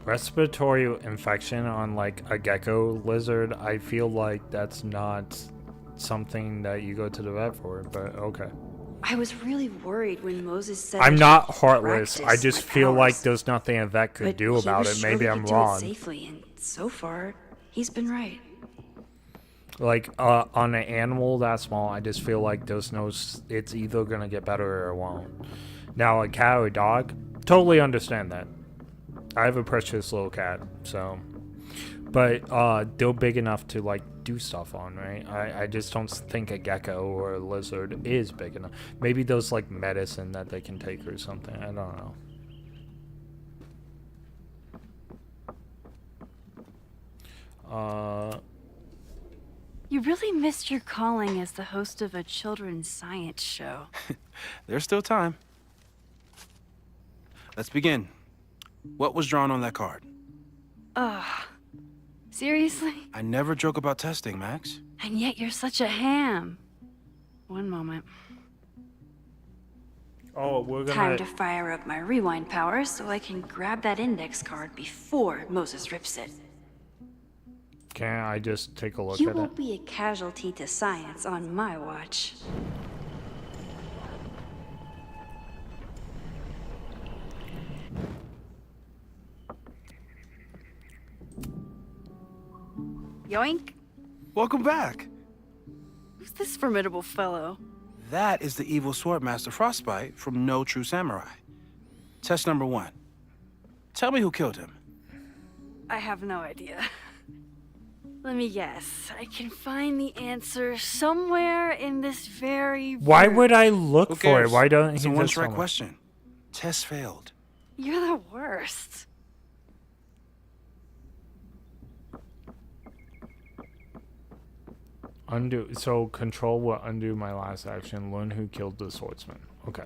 Speaker 2: Respiratory infection on like a gecko lizard, I feel like that's not something that you go to the vet for, but okay.
Speaker 10: I was really worried when Moses said
Speaker 2: I'm
Speaker 10: that
Speaker 2: not
Speaker 10: he
Speaker 2: heartless. I
Speaker 10: practiced
Speaker 2: just
Speaker 10: my
Speaker 2: feel like
Speaker 10: powers.
Speaker 2: there's nothing a vet could
Speaker 10: But
Speaker 2: do
Speaker 10: he
Speaker 2: about
Speaker 10: was
Speaker 2: it.
Speaker 10: sure
Speaker 2: Maybe
Speaker 10: we
Speaker 2: I'm
Speaker 10: could do it
Speaker 2: wrong.
Speaker 10: safely, and so far, he's been right.
Speaker 2: Like on an animal that small, I just feel like there's no. It's either gonna get better or it won't. Now a cat or a dog, totally understand that. I have a precious little cat, so. But they're big enough to like do stuff on, right? I just don't think a gecko or a lizard is big enough. Maybe there's like medicine that they can take or something. I don't know.
Speaker 10: You really missed your calling as the host of a children's science show.
Speaker 16: There's still time. Let's begin. What was drawn on that card?
Speaker 10: Seriously?
Speaker 16: I never joke about testing, Max.
Speaker 10: And yet you're such a ham. One moment.
Speaker 2: Oh, we're gonna...
Speaker 10: Time to fire up my rewind powers so I can grab that index card before Moses rips it.
Speaker 2: Can I just take a look
Speaker 10: You
Speaker 2: at
Speaker 10: won't
Speaker 2: it?
Speaker 10: be a casualty to science on my watch. Yoink!
Speaker 16: Welcome back.
Speaker 10: Who's this formidable fellow?
Speaker 16: That is the evil Swordmaster Frostbite from No True Samurai. Test number 1. Tell me who killed him.
Speaker 10: I have no idea. Let me guess. I can find the answer somewhere in this very
Speaker 2: Why
Speaker 10: room.
Speaker 2: would I look
Speaker 16: Who
Speaker 2: for it?
Speaker 16: cares?
Speaker 2: Why don't
Speaker 16: It's
Speaker 2: he
Speaker 16: a
Speaker 2: just
Speaker 16: one-strike
Speaker 2: tell me?
Speaker 16: question. Test failed.
Speaker 10: You're the worst.
Speaker 2: Undo. So control will undo my last action. Learn who killed the swordsman. Okay.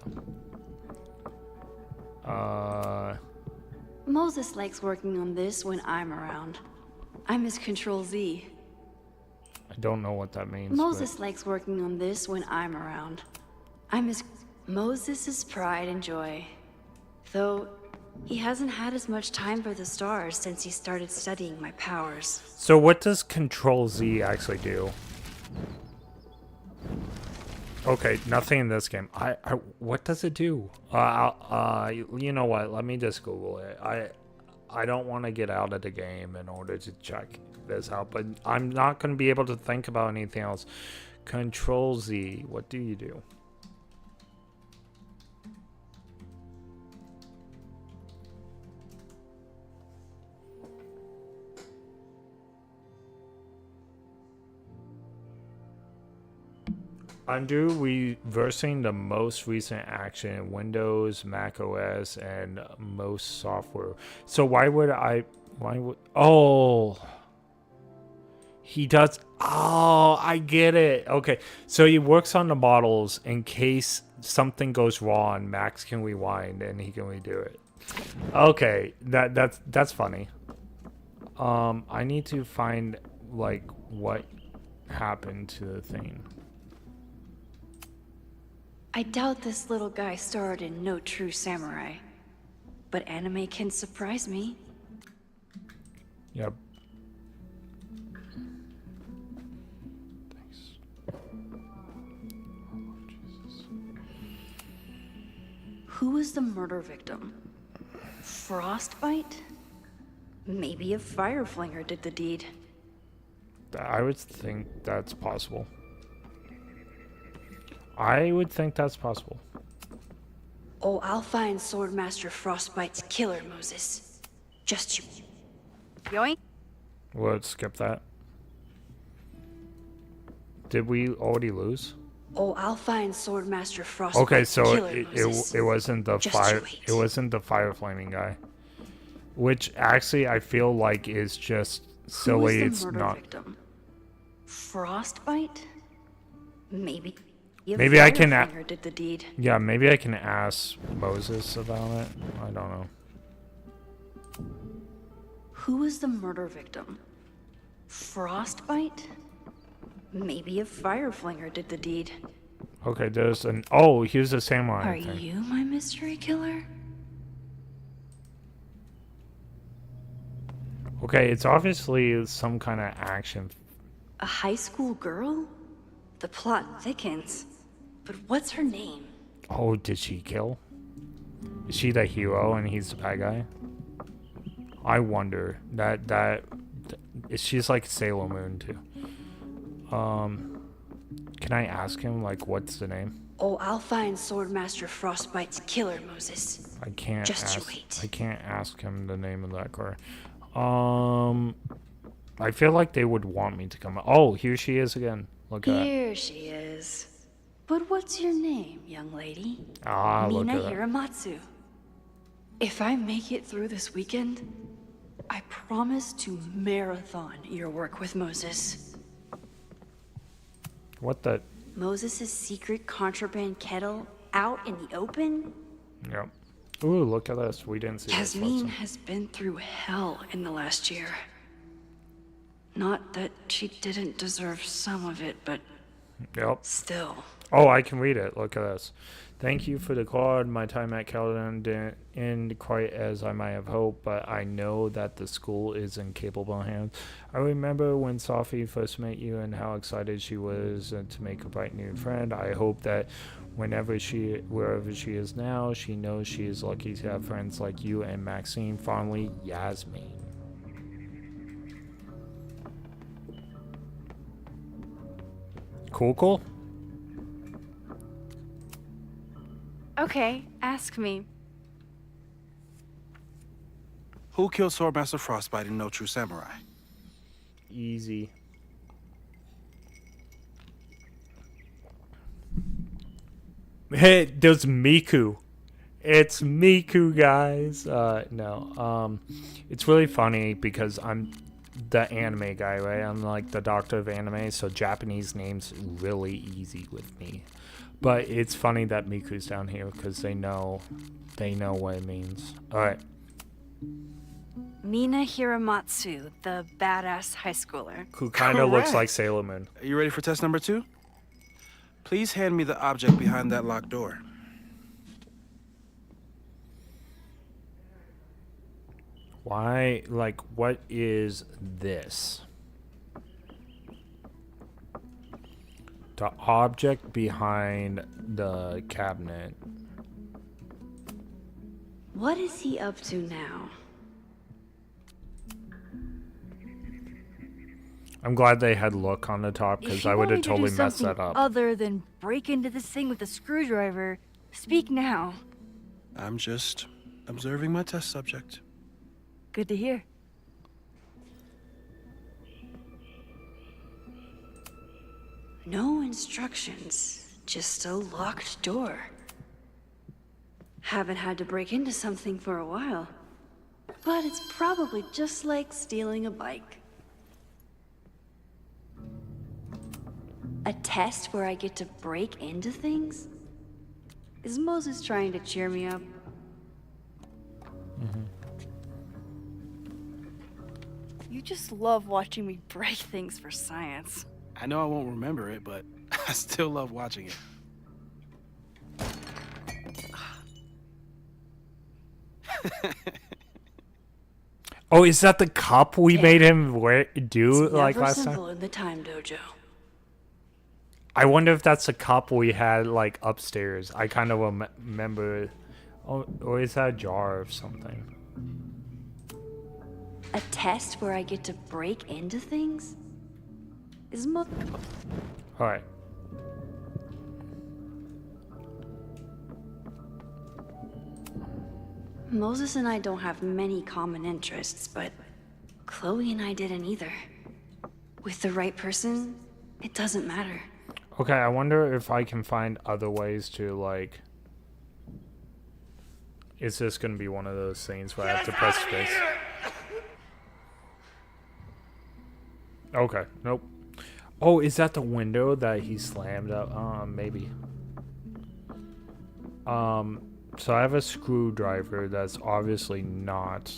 Speaker 17: Moses likes working on this when I'm around. I'm his Control Z.
Speaker 2: I don't know what that means.
Speaker 17: Moses likes working on this when I'm around. I'm his... Moses' pride and joy. Though, he hasn't had as much time for the stars since he started studying my powers.
Speaker 2: So what does Control Z actually do? Okay, nothing in this game. What does it do? You know what? Let me just Google it. I don't want to get out of the game in order to check this out, but I'm not going to be able to think about anything else. Control Z. What do you do? Undo reversing the most recent action in Windows, Mac OS, and most software. So why would oh, he does. Oh, I get it. Okay, so he works on the models in case something goes wrong. Max can rewind and he can redo it. Okay, that's funny. I need to find like what happened to the thing.
Speaker 17: I doubt this little guy starred in No True Samurai. But anime can surprise me.
Speaker 2: Yep.
Speaker 17: Who was the murder victim? Frostbite? Maybe a fire flinger did the deed.
Speaker 2: I would think that's possible. I would think that's possible.
Speaker 17: Oh, I'll find Swordmaster Frostbite's killer, Moses. Just you.
Speaker 10: Yoink.
Speaker 2: Let's skip that. Did we already lose?
Speaker 17: Oh, I'll find Swordmaster Frostbite's
Speaker 2: okay, so
Speaker 17: killer, Moses.
Speaker 2: it wasn't the
Speaker 17: Just
Speaker 2: fire. It wasn't the fire flaming guy. Which actually I feel like is just silly.
Speaker 17: Who was the
Speaker 2: It's
Speaker 17: murder
Speaker 2: not.
Speaker 17: victim? Frostbite? Maybe.
Speaker 2: Maybe I can.
Speaker 17: Fireflinger did the deed.
Speaker 2: Yeah, maybe I can ask Moses about it. I don't know.
Speaker 17: Who was the murder victim? Frostbite? Maybe a fire flinger did the deed.
Speaker 2: Okay, there's an. Oh, here's the samurai.
Speaker 17: Are you my mystery killer?
Speaker 2: Okay, it's obviously some kind of action.
Speaker 17: A high school girl? The plot thickens. But what's her name?
Speaker 2: Oh, did she kill? Is she the hero and he's the bad guy? I wonder. She's like Sailor Moon too. Can I ask him like what's the name?
Speaker 17: Oh, I'll find Swordmaster Frostbite's killer, Moses.
Speaker 2: I can't
Speaker 17: Just you
Speaker 2: ask.
Speaker 17: wait.
Speaker 2: I can't ask him the name of that car. I feel like they would want me to come. Oh, here she is again. Look at that.
Speaker 17: Here she is. But what's your name, young lady?
Speaker 2: Ah, look
Speaker 17: Mina
Speaker 2: at that.
Speaker 17: Hiramatsu. If I make it through this weekend, I promise to marathon your work with Moses.
Speaker 2: What the?
Speaker 17: Moses' secret contraband kettle out in the open?
Speaker 2: Yep. Ooh, look at this. We didn't see this.
Speaker 17: Yasmin has been through hell in the last year. Not that she didn't deserve some of it, but
Speaker 2: Yep.
Speaker 17: still.
Speaker 2: Oh, I can read it. Look at this. Thank you for the card. My time at Caledon didn't end quite as I might have hoped, but I know that the school is in capable hands. I remember when Sophie first met you and how excited she was to make a bright new friend. I hope that wherever she is now, she knows she is lucky to have friends like you and Maxine. Fondly, Yasmin. Cool.
Speaker 10: Okay, ask me.
Speaker 16: Who killed Swordmaster Frostbite in No True Samurai?
Speaker 2: Easy. Hey, there's Miku. It's Miku, guys. No. It's really funny because I'm the anime guy, right? I'm like the doctor of anime, so Japanese names really easy with me. But it's funny that Miku's down here because they know what it means. All right.
Speaker 10: Mina Hiramatsu, the badass high schooler.
Speaker 2: Who kind of looks
Speaker 16: Correct.
Speaker 2: like Sailor Moon.
Speaker 16: Are you ready for test number 2? Please hand me the object behind that locked door.
Speaker 2: Why, like, what is this? The object behind the cabinet.
Speaker 17: What is he up to now?
Speaker 2: I'm glad they had look on the top because I would have totally messed that up.
Speaker 10: Other than break into this thing with a screwdriver, speak now.
Speaker 16: I'm just observing my test subject.
Speaker 10: Good to hear.
Speaker 17: No instructions, just a locked door. Haven't had to break into something for a while. But it's probably just like stealing a bike. A test where I get to break into things? Is Moses trying to cheer me up?
Speaker 10: You just love watching me break things for science.
Speaker 16: I know I won't remember it, but I still love watching it.
Speaker 2: Oh, is that the cup we made him do
Speaker 17: It's
Speaker 2: like
Speaker 17: never
Speaker 2: last
Speaker 17: simple
Speaker 2: time?
Speaker 17: in the time dojo.
Speaker 2: I wonder if that's the cup we had like upstairs. I kind of remember. Oh, or is that a jar of something?
Speaker 17: A test where I get to break into things? Is
Speaker 2: All right.
Speaker 17: Moses and I don't have many common interests, but Chloe and I didn't either. With the right person, it doesn't matter.
Speaker 2: Okay, I wonder if I can find other ways to like. Is this gonna be one of those things where I have to press space? Okay, nope. Oh, is that the window that he slammed up? Maybe. So I have a screwdriver that's obviously not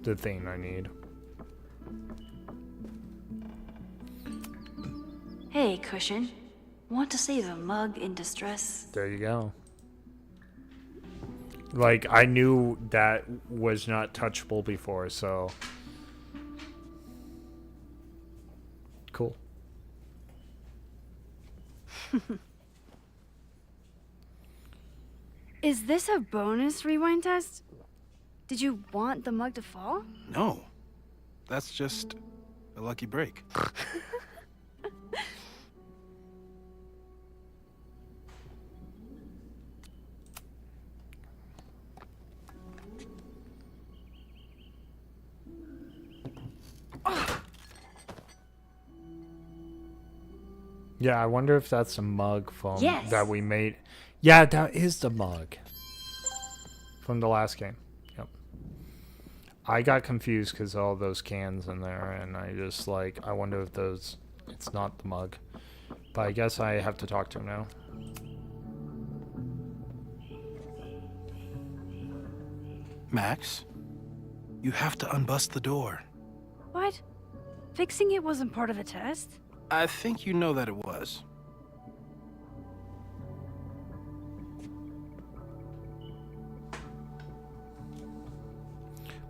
Speaker 2: the thing I need.
Speaker 17: Hey, Cushion. Want to save a mug in distress?
Speaker 2: There you go. Like, I knew that was not touchable before, so... Cool.
Speaker 10: Is this a bonus rewind test? Did you want the mug to fall?
Speaker 16: No. That's just a lucky break.
Speaker 2: Yeah, I wonder if that's a mug from
Speaker 17: Yes.
Speaker 2: that we made. Yeah, that is the mug from the last game. Yep. I got confused because all those cans in there, and I just like, I wonder if those, it's not the mug. But I guess I have to talk to him now.
Speaker 16: Max, you have to unbust the door.
Speaker 10: What? Fixing it wasn't part of the test?
Speaker 16: I think you know that it was.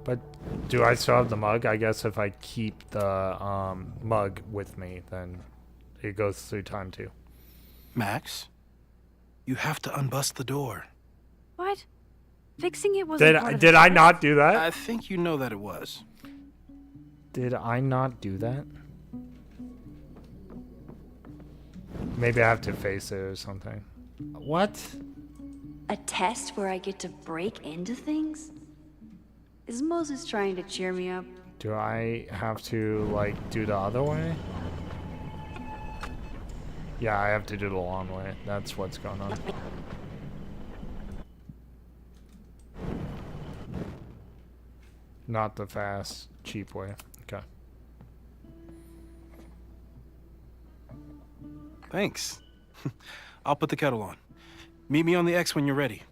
Speaker 2: But do I still have the mug? I guess if I keep the mug with me, then it goes through time too.
Speaker 16: Max, you have to unbust the door.
Speaker 10: What? Fixing it wasn't part of the
Speaker 2: Did I
Speaker 10: test?
Speaker 2: not do that?
Speaker 16: I think you know that it was.
Speaker 2: Did I not do that? Maybe I have to face it or something. What?
Speaker 17: A test where I get to break into things? Is Moses trying to cheer me up?
Speaker 2: Do I have to, like, do the other way? Yeah, I have to do the long way. That's what's going on. Not the fast, cheap way. Okay.
Speaker 16: Thanks. I'll put the kettle on. Meet me on the X when you're ready.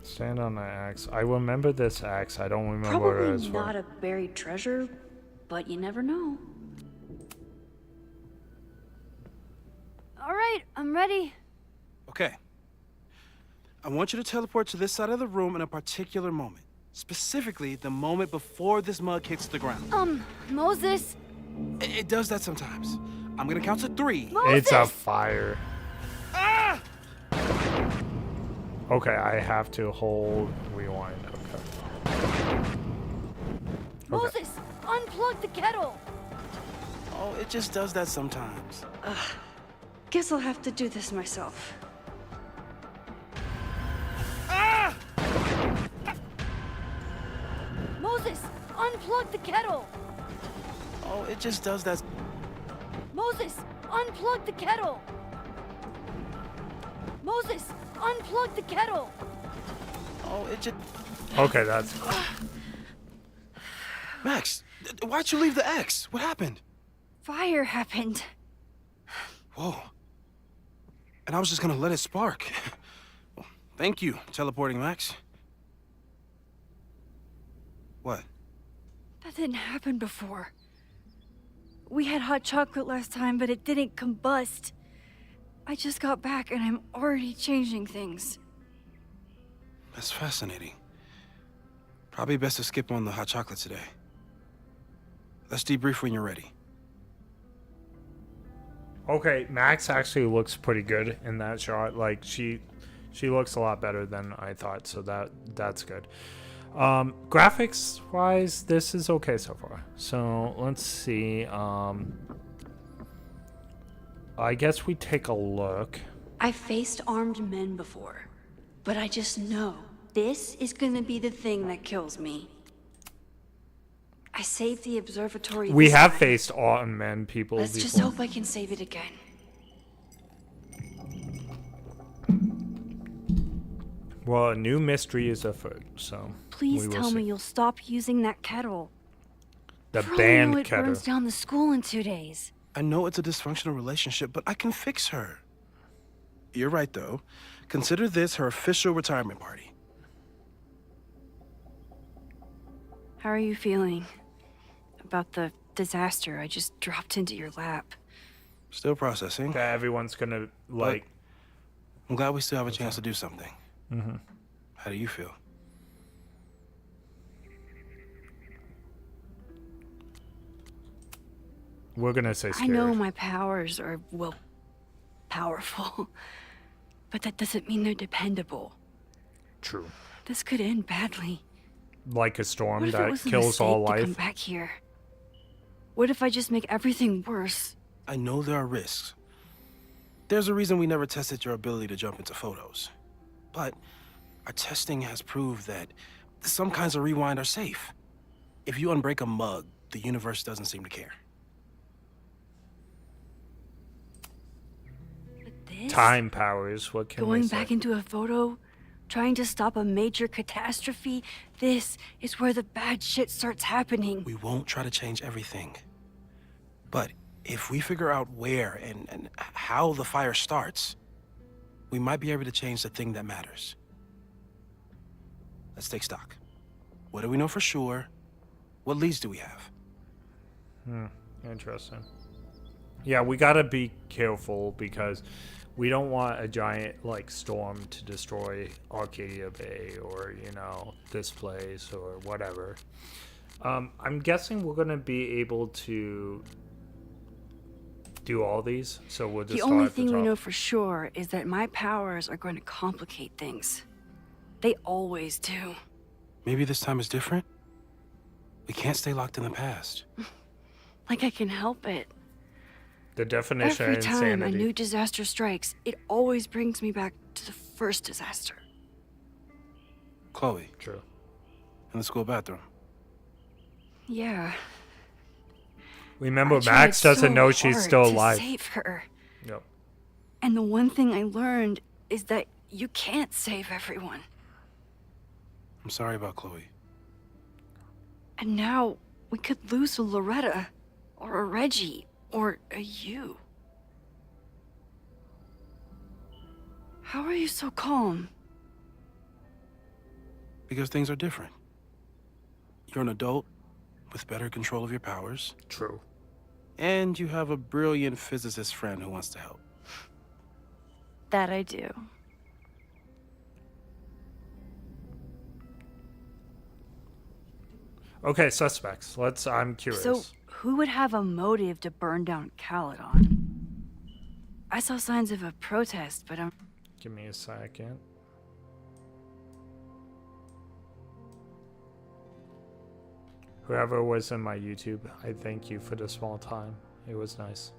Speaker 2: Stand on the axe. I remember this axe. I don't remember what it is
Speaker 17: Probably
Speaker 2: for.
Speaker 17: not a buried treasure, but you never know.
Speaker 10: All right, I'm ready.
Speaker 16: Okay. I want you to teleport to this side of the room in a particular moment. Specifically, the moment before this mug hits the ground.
Speaker 10: Moses.
Speaker 16: It does that sometimes. I'm gonna count to 3.
Speaker 2: It's a fire.
Speaker 16: Ah!
Speaker 2: Okay, I have to hold rewind. Okay.
Speaker 10: Moses, unplug the kettle.
Speaker 16: Oh, it just does that sometimes.
Speaker 17: Guess I'll have to do this myself.
Speaker 16: Ah!
Speaker 10: Moses, unplug the kettle.
Speaker 16: Oh, it just does that.
Speaker 10: Moses, unplug the kettle. Moses, unplug the kettle.
Speaker 16: Oh, it just.
Speaker 2: Okay, that's.
Speaker 16: Max, why'd you leave the X? What happened?
Speaker 10: Fire happened.
Speaker 16: Whoa. And I was just gonna let it spark. Well, thank you, teleporting Max. What?
Speaker 10: That didn't happen before. We had hot chocolate last time, but it didn't combust. I just got back and I'm already changing things.
Speaker 16: That's fascinating. Probably best to skip on the hot chocolate today. Let's debrief when you're ready.
Speaker 2: Okay, Max actually looks pretty good in that shot. Like she looks a lot better than I thought, so that's good. Graphics wise, this is okay so far. So let's see. I guess we take a look.
Speaker 17: I've faced armed men before, but I just know this is gonna be the thing that kills me. I saved the observatory.
Speaker 2: We
Speaker 17: this
Speaker 2: have
Speaker 17: time.
Speaker 2: faced armed men people
Speaker 17: Let's
Speaker 2: before.
Speaker 17: just hope I can save it again.
Speaker 2: Well, a new mystery is afoot, so
Speaker 10: Please
Speaker 2: we will
Speaker 10: tell
Speaker 2: see.
Speaker 10: me you'll stop using that kettle.
Speaker 2: The
Speaker 10: For all I know,
Speaker 2: band
Speaker 10: it
Speaker 2: kettle.
Speaker 10: burns down the school in 2 days.
Speaker 16: I know it's a dysfunctional relationship, but I can fix her. You're right, though. Consider this her official retirement party.
Speaker 10: How are you feeling about the disaster I just dropped into your lap?
Speaker 16: Still processing.
Speaker 2: Okay, everyone's gonna like.
Speaker 16: I'm glad we still have a chance to do something.
Speaker 2: Mm-hmm.
Speaker 16: How do you feel?
Speaker 2: We're gonna say
Speaker 10: I
Speaker 2: scared.
Speaker 10: know my powers are, well, powerful. But that doesn't mean they're dependable.
Speaker 2: True.
Speaker 10: This could end badly.
Speaker 2: Like a storm
Speaker 10: What if it
Speaker 2: that
Speaker 10: was a
Speaker 2: kills all
Speaker 10: mistake to come
Speaker 2: life.
Speaker 10: back here? What if I just make everything worse?
Speaker 16: I know there are risks. There's a reason we never tested your ability to jump into photos. But our testing has proved that some kinds of rewind are safe. If you unbreak a mug, the universe doesn't seem to care.
Speaker 10: This?
Speaker 2: Time powers. What can
Speaker 10: Going
Speaker 2: we say?
Speaker 10: back into a photo? Trying to stop a major catastrophe? This is where the bad shit starts happening.
Speaker 16: We won't try to change everything. But if we figure out where and how the fire starts, we might be able to change the thing that matters. Let's take stock. What do we know for sure? What leads do we have?
Speaker 2: Interesting. Yeah, we gotta be careful because we don't want a giant like storm to destroy Arcadia Bay or this place or whatever. I'm guessing we're gonna be able to do all these, so we'll just
Speaker 10: The
Speaker 2: start
Speaker 10: only
Speaker 2: at the
Speaker 10: thing we
Speaker 2: top.
Speaker 10: know for sure is that my powers are going to complicate things. They always do.
Speaker 16: Maybe this time is different? We can't stay locked in the past.
Speaker 10: Like I can help it.
Speaker 2: The definition
Speaker 10: Every
Speaker 2: of
Speaker 10: time a
Speaker 2: insanity.
Speaker 10: new disaster strikes, it always brings me back to the first disaster.
Speaker 16: Chloe.
Speaker 2: True.
Speaker 16: In the school bathroom.
Speaker 10: Yeah.
Speaker 2: Remember,
Speaker 10: I tried
Speaker 2: Max doesn't
Speaker 10: so
Speaker 2: know she's
Speaker 10: hard
Speaker 2: still
Speaker 10: to
Speaker 2: alive.
Speaker 10: save her.
Speaker 2: Yep.
Speaker 10: And the one thing I learned is that you can't save everyone.
Speaker 16: I'm sorry about Chloe.
Speaker 10: And now we could lose a Loretta, or a Reggie, or a you. How are you so calm?
Speaker 16: Because things are different. You're an adult with better control of your powers.
Speaker 2: True.
Speaker 16: And you have a brilliant physicist friend who wants to help.
Speaker 10: That I do.
Speaker 2: Okay, suspects. I'm curious.
Speaker 10: So, who would have a motive to burn down Caledon? I saw signs of a protest, but I'm...
Speaker 2: Give me a second. Whoever was in my YouTube, I thank you for the small time. It was nice.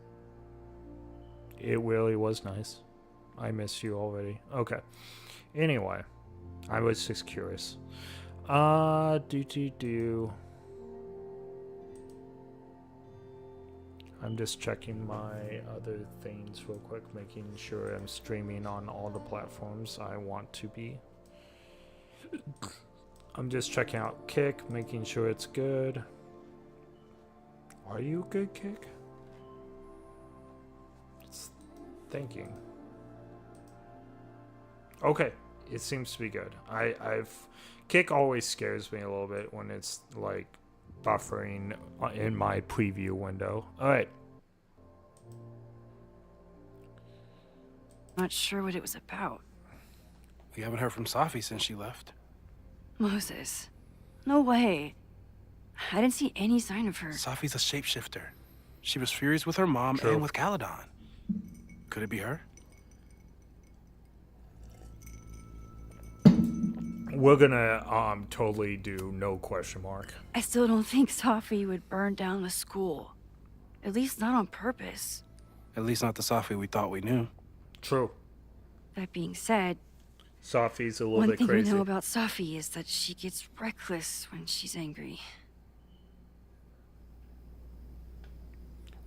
Speaker 2: It really was nice. I miss you already. Okay. Anyway, I was just curious. I'm just checking my other things real quick, making sure I'm streaming on all the platforms I want to be. I'm just checking out Kick, making sure it's good. Are you good, Kick? It's thinking. Okay, it seems to be good. Kick always scares me a little bit when it's like buffering in my preview window. Alright.
Speaker 10: not sure what it was about.
Speaker 16: We haven't heard from Safi since she left.
Speaker 10: Moses. No way. I didn't see any sign of her.
Speaker 16: Safi's a shapeshifter. She was furious with her mom and with Caledon. Could it be her?
Speaker 2: We're gonna totally do no question mark.
Speaker 10: I still don't think Safi would burn down the school. At least not on purpose.
Speaker 16: At least not the Safi we thought we knew.
Speaker 2: True.
Speaker 10: That being said,
Speaker 2: Safi's a little
Speaker 10: one
Speaker 2: bit
Speaker 10: thing
Speaker 2: crazy.
Speaker 10: we know about Safi is that she gets reckless when she's angry.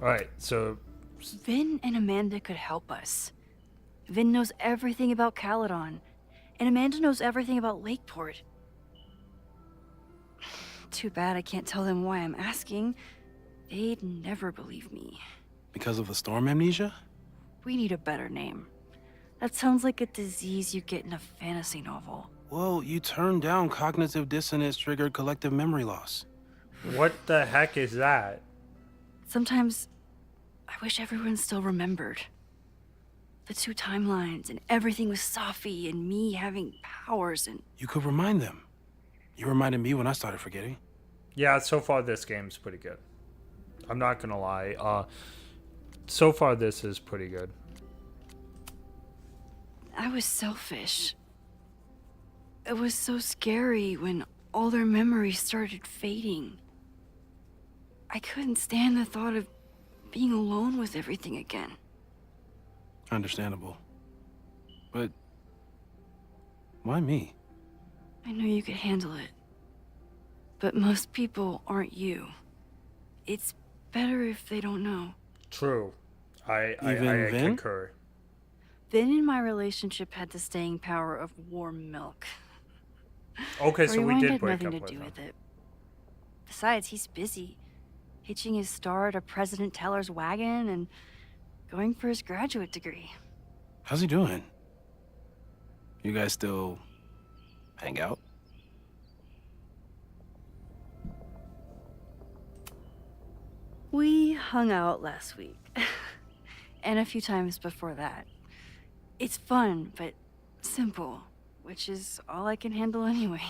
Speaker 2: Alright, so...
Speaker 10: Vin and Amanda could help us. Vin knows everything about Caledon, and Amanda knows everything about Lakeport. Too bad I can't tell them why I'm asking. They'd never believe me.
Speaker 16: Because of the storm amnesia?
Speaker 10: We need a better name. That sounds like a disease you get in a fantasy novel.
Speaker 16: Well, you turned down cognitive dissonance triggered collective memory loss.
Speaker 2: What the heck is that?
Speaker 10: Sometimes I wish everyone still remembered. The two timelines and everything with Safi and me having powers and...
Speaker 16: You could remind them. You reminded me when I started forgetting.
Speaker 2: Yeah, so far this game's pretty good. I'm not gonna lie. So far this is pretty good.
Speaker 10: I was selfish. It was so scary when all their memories started fading. I couldn't stand the thought of being alone with everything again.
Speaker 16: Understandable. But why me?
Speaker 10: I knew you could handle it. But most people aren't you. It's better if they don't know.
Speaker 2: True. I
Speaker 16: Vin?
Speaker 2: concur.
Speaker 10: Vin in my relationship had the staying power of warm milk.
Speaker 2: Okay, so we
Speaker 10: Rewind
Speaker 2: did
Speaker 10: had
Speaker 2: break
Speaker 10: nothing
Speaker 2: up
Speaker 10: to
Speaker 2: with
Speaker 10: do
Speaker 2: him.
Speaker 10: with it. Besides, he's busy. Hitching his star to President Teller's wagon and going for his graduate degree.
Speaker 16: How's he doing? You guys still hang out?
Speaker 10: We hung out last week. And a few times before that. It's fun, but simple, which is all I can handle anyway.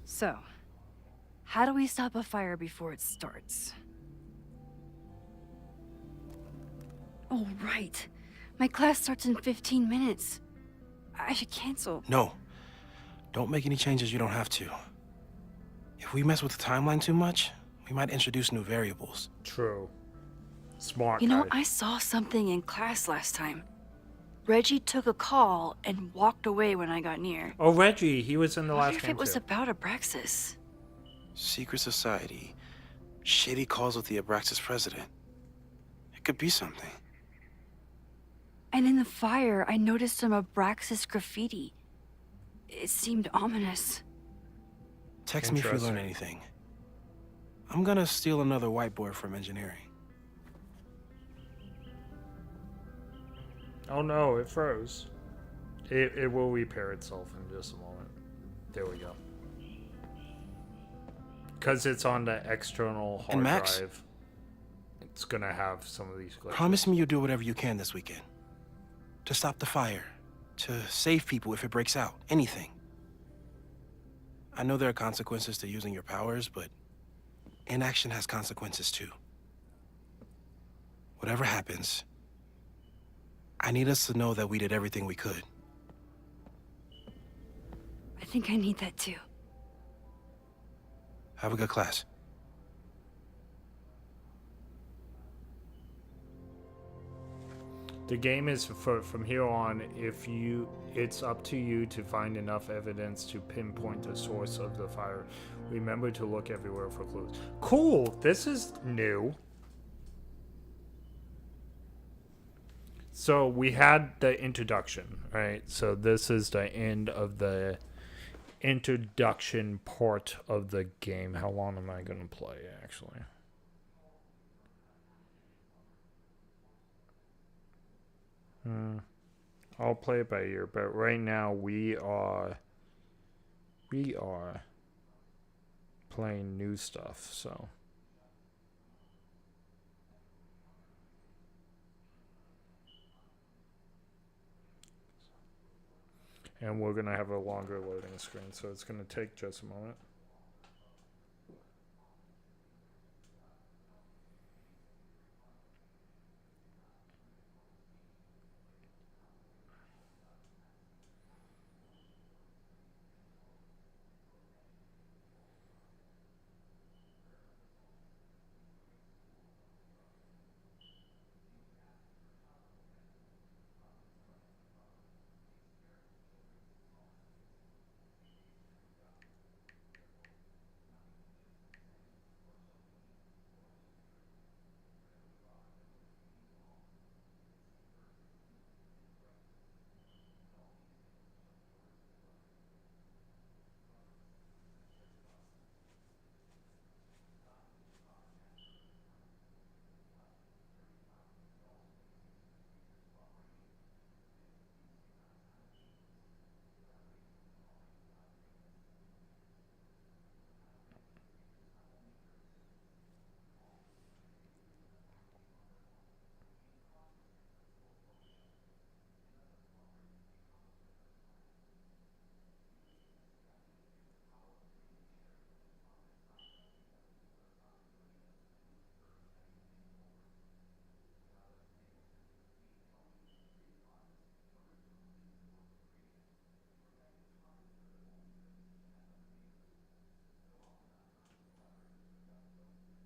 Speaker 10: So, how do we stop a fire before it starts? Oh, right. My class starts in 15 minutes. I should cancel.
Speaker 16: No. Don't make any changes you don't have to. If we mess with the timeline too much, we might introduce new variables.
Speaker 2: True. Smart.
Speaker 10: You know,
Speaker 2: guy.
Speaker 10: I saw something in class last time. Reggie took a call and walked away when I got near.
Speaker 2: Oh, Reggie, he was in the
Speaker 10: I
Speaker 2: last
Speaker 10: wonder if
Speaker 2: game
Speaker 10: it was
Speaker 2: too.
Speaker 10: about Abraxas.
Speaker 16: Secret society. Shady calls with the Abraxas president. It could be something.
Speaker 10: And in the fire, I noticed some Abraxas graffiti. It seemed ominous.
Speaker 16: Text me if you learn anything. I'm gonna steal another whiteboard from engineering.
Speaker 2: Oh no, it froze. It will repair itself in just a moment. There we go. Because it's on the external hard
Speaker 16: And Max,
Speaker 2: drive, it's gonna have some of these glitches.
Speaker 16: Promise me you'll do whatever you can this weekend. To stop the fire. To save people if it breaks out. Anything. I know there are consequences to using your powers, but inaction has consequences too. Whatever happens, I need us to know that we did everything we could.
Speaker 10: I think I need that too.
Speaker 16: Have a good class.
Speaker 2: The game is from here on, it's up to you to find enough evidence to pinpoint the source of the fire. Remember to look everywhere for clues. Cool, this is new. So we had the introduction, right? So this is the end of the introduction part of the game. How long am I going to play, actually? I'll play it by ear, but right now we are playing new stuff, so and we're gonna have a longer loading screen, so it's gonna take just a moment.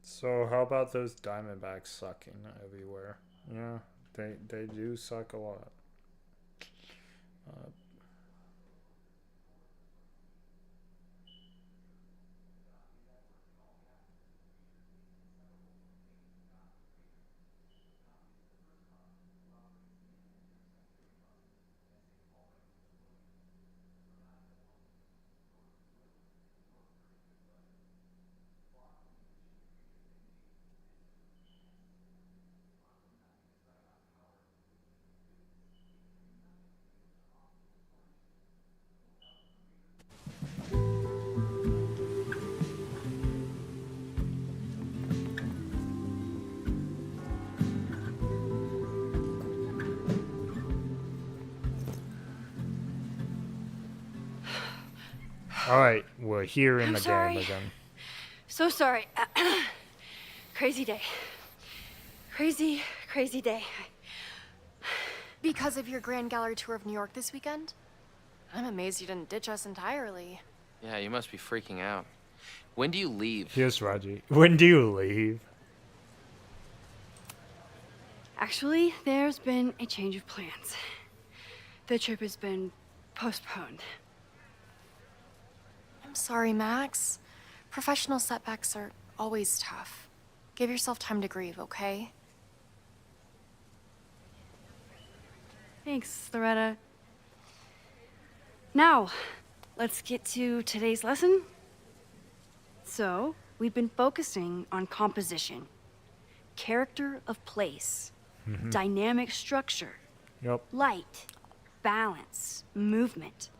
Speaker 2: So how about those Diamondbacks sucking everywhere? Yeah, they do suck a lot. All right, we're here in the game again.
Speaker 10: So sorry. Crazy day. Crazy day.
Speaker 14: Because of your Grand Gallery tour of New York this weekend? I'm amazed you didn't ditch us entirely.
Speaker 18: Yeah, you must be freaking out. When do you leave?
Speaker 2: Here's Raji. When do you leave?
Speaker 10: Actually, there's been a change of plans. The trip has been postponed.
Speaker 14: I'm sorry, Max. Professional setbacks are always tough. Give yourself time to grieve, okay?
Speaker 10: Thanks, Loretta. Now, let's get to today's lesson. So, we've been focusing on composition, character of place, dynamic structure, light, balance, movement,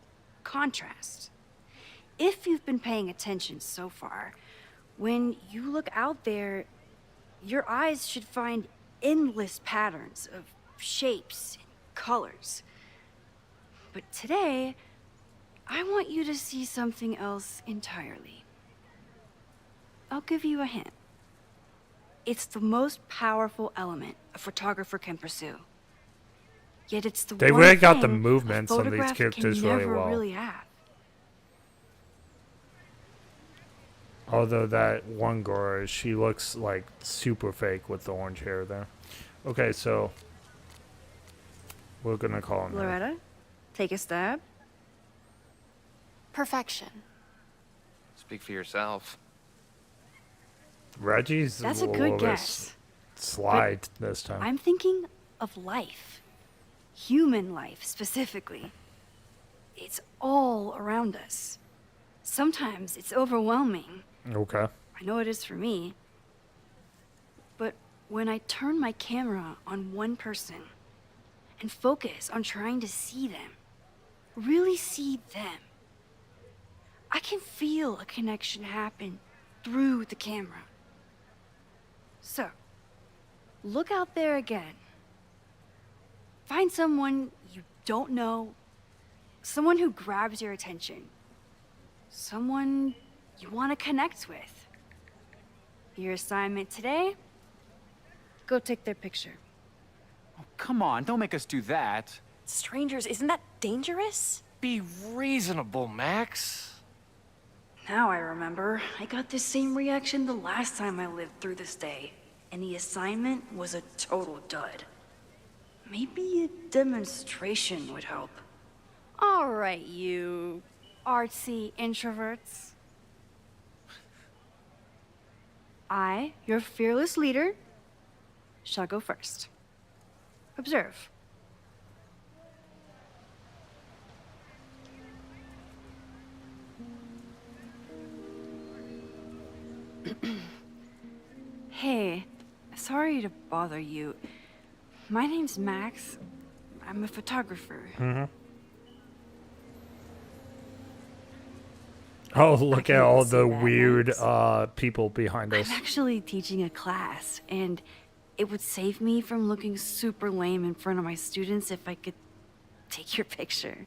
Speaker 10: contrast. If you've been paying attention so far, when you look out there, your eyes should find endless patterns of shapes and colors. But today, I want you to see something else entirely. I'll give you a hint. It's the most powerful element a photographer can pursue. Yet it's the
Speaker 2: They
Speaker 10: one
Speaker 2: really got the
Speaker 10: thing
Speaker 2: movements
Speaker 10: a
Speaker 2: on these
Speaker 10: photograph
Speaker 2: characters
Speaker 10: can
Speaker 2: really
Speaker 10: never
Speaker 2: well.
Speaker 10: really have.
Speaker 2: Although that one girl, she looks like super fake with the orange hair there. Okay, so we're gonna call him her.
Speaker 10: Loretta, take a stab.
Speaker 6: Perfection.
Speaker 18: Speak for yourself.
Speaker 2: Reggie's
Speaker 10: That's a
Speaker 2: little
Speaker 10: good
Speaker 2: bit
Speaker 10: guess.
Speaker 2: Slide this time.
Speaker 10: I'm thinking of life. Human life, specifically. It's all around us. Sometimes it's overwhelming.
Speaker 2: Okay.
Speaker 10: I know it is for me. But when I turn my camera on one person and focus on trying to see them, really see them, I can feel a connection happen through the camera. So, look out there again. Find someone you don't know, someone who grabs your attention, someone you want to connect with. Your assignment today? Go take their picture.
Speaker 11: Oh, come on, don't make us do that.
Speaker 6: Strangers, isn't that dangerous?
Speaker 11: Be reasonable, Max.
Speaker 17: Now I remember. I got the same reaction the last time I lived through this day. And the assignment was a total dud. Maybe a demonstration would help.
Speaker 10: All right, you artsy introverts. I, your fearless leader, shall go first. Observe. Hey, sorry to bother you. My name's Max. I'm a photographer.
Speaker 2: Oh, look at all the weird people behind us.
Speaker 10: I'm actually teaching a class, and it would save me from looking super lame in front of my students if I could take your picture.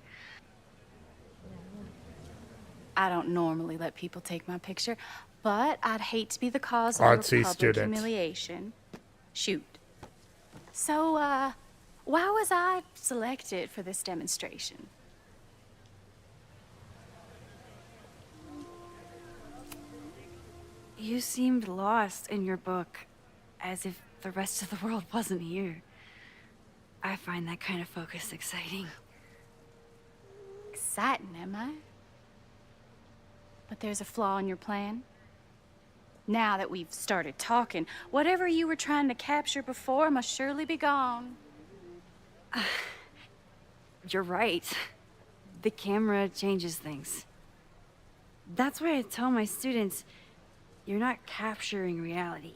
Speaker 19: I don't normally let people take my picture, but I'd hate to be the cause of
Speaker 2: Artsy
Speaker 19: a public
Speaker 2: student.
Speaker 19: humiliation. Shoot. So, why was I selected for this demonstration?
Speaker 10: You seemed lost in your book, as if the rest of the world wasn't here. I find that kind of focus exciting.
Speaker 19: Exciting, am I? But there's a flaw in your plan. Now that we've started talking, whatever you were trying to capture before must surely be gone.
Speaker 10: You're right. The camera changes things. That's why I tell my students, you're not capturing reality.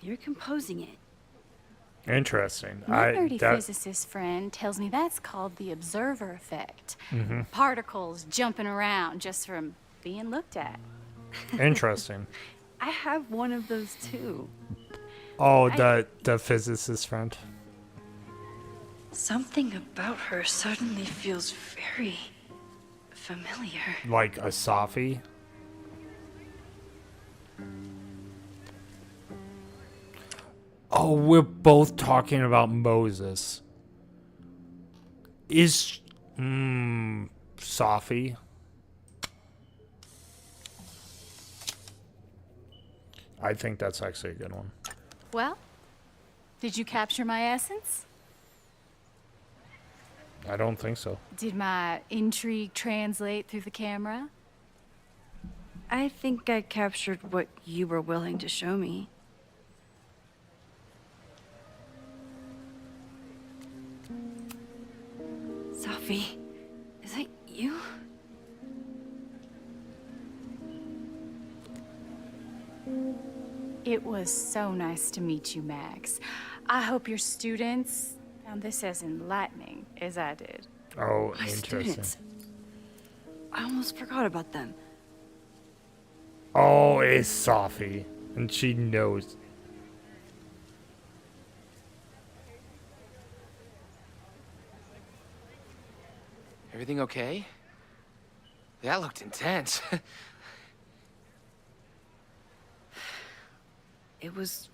Speaker 10: You're composing it.
Speaker 2: Interesting.
Speaker 19: My nerdy physicist friend tells me that's called the observer effect. Particles jumping around just from being looked at.
Speaker 2: Interesting.
Speaker 10: I have one of those too.
Speaker 2: Oh, the physicist friend.
Speaker 17: Something about her suddenly feels very familiar.
Speaker 2: Like a Safi. Oh, we're both talking about Moses. Is Safi? I think that's actually a good one.
Speaker 19: Well, did you capture my essence?
Speaker 2: I don't think so.
Speaker 19: Did my intrigue translate through the camera?
Speaker 10: I think I captured what you were willing to show me. Sophie, is that you?
Speaker 19: It was so nice to meet you, Max. I hope your students found this as enlightening as I did.
Speaker 2: Oh,
Speaker 10: My
Speaker 2: interesting.
Speaker 10: students. I almost forgot about them.
Speaker 2: Oh, it's Sophie. And she knows.
Speaker 18: Everything okay? That looked intense.
Speaker 10: It was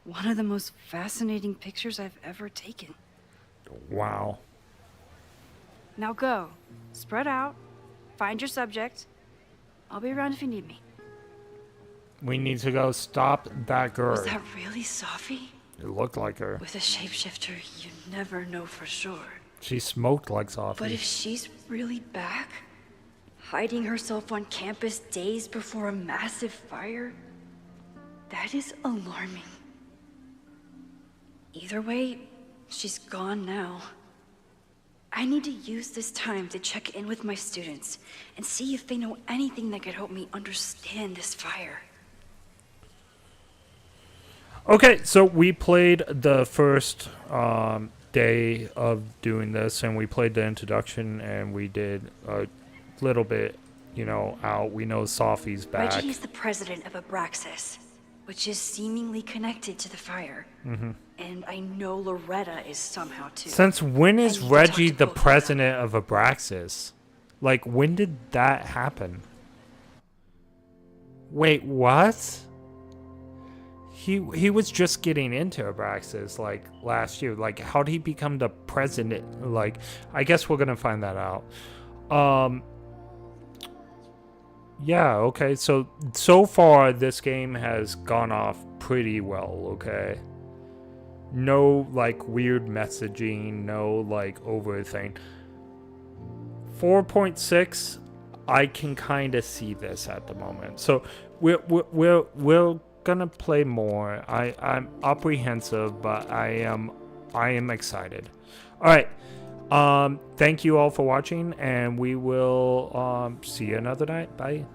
Speaker 10: one of the most fascinating pictures I've ever taken.
Speaker 2: Wow.
Speaker 10: Now go. Spread out. Find your subject. I'll be around if you need me.
Speaker 2: We need to go stop that girl.
Speaker 10: Was that really Sophie?
Speaker 2: It looked like her.
Speaker 10: With a shapeshifter, you never know for sure.
Speaker 2: She smoked like Sophie.
Speaker 10: But if she's really back, hiding herself on campus days before a massive fire, that is alarming. Either way, she's gone now. I need to use this time to check in with my students and see if they know anything that could help me understand this fire.
Speaker 2: Okay, so we played the first day of doing this, and we played the introduction, and we did a little bit, you know, out. We know Sophie's back.
Speaker 17: Reggie is the president of Abraxas, which is seemingly connected to the fire.
Speaker 2: Mm-hmm.
Speaker 17: And I know Loretta is somehow too.
Speaker 2: Since when is Reggie the president of Abraxas? Like, when did that happen? Wait, what? He was just getting into Abraxas, like, last year. Like, how did he become the president? Like, I guess we're gonna find that out. Yeah, okay, so far, this game has gone off pretty well, okay? No, like, weird messaging, no, like, overthink. 4.6, I can kind of see this at the moment. So, we're gonna play more. I'm apprehensive, but I am excited. Alright, thank you all for watching, and we will see you another night. Bye.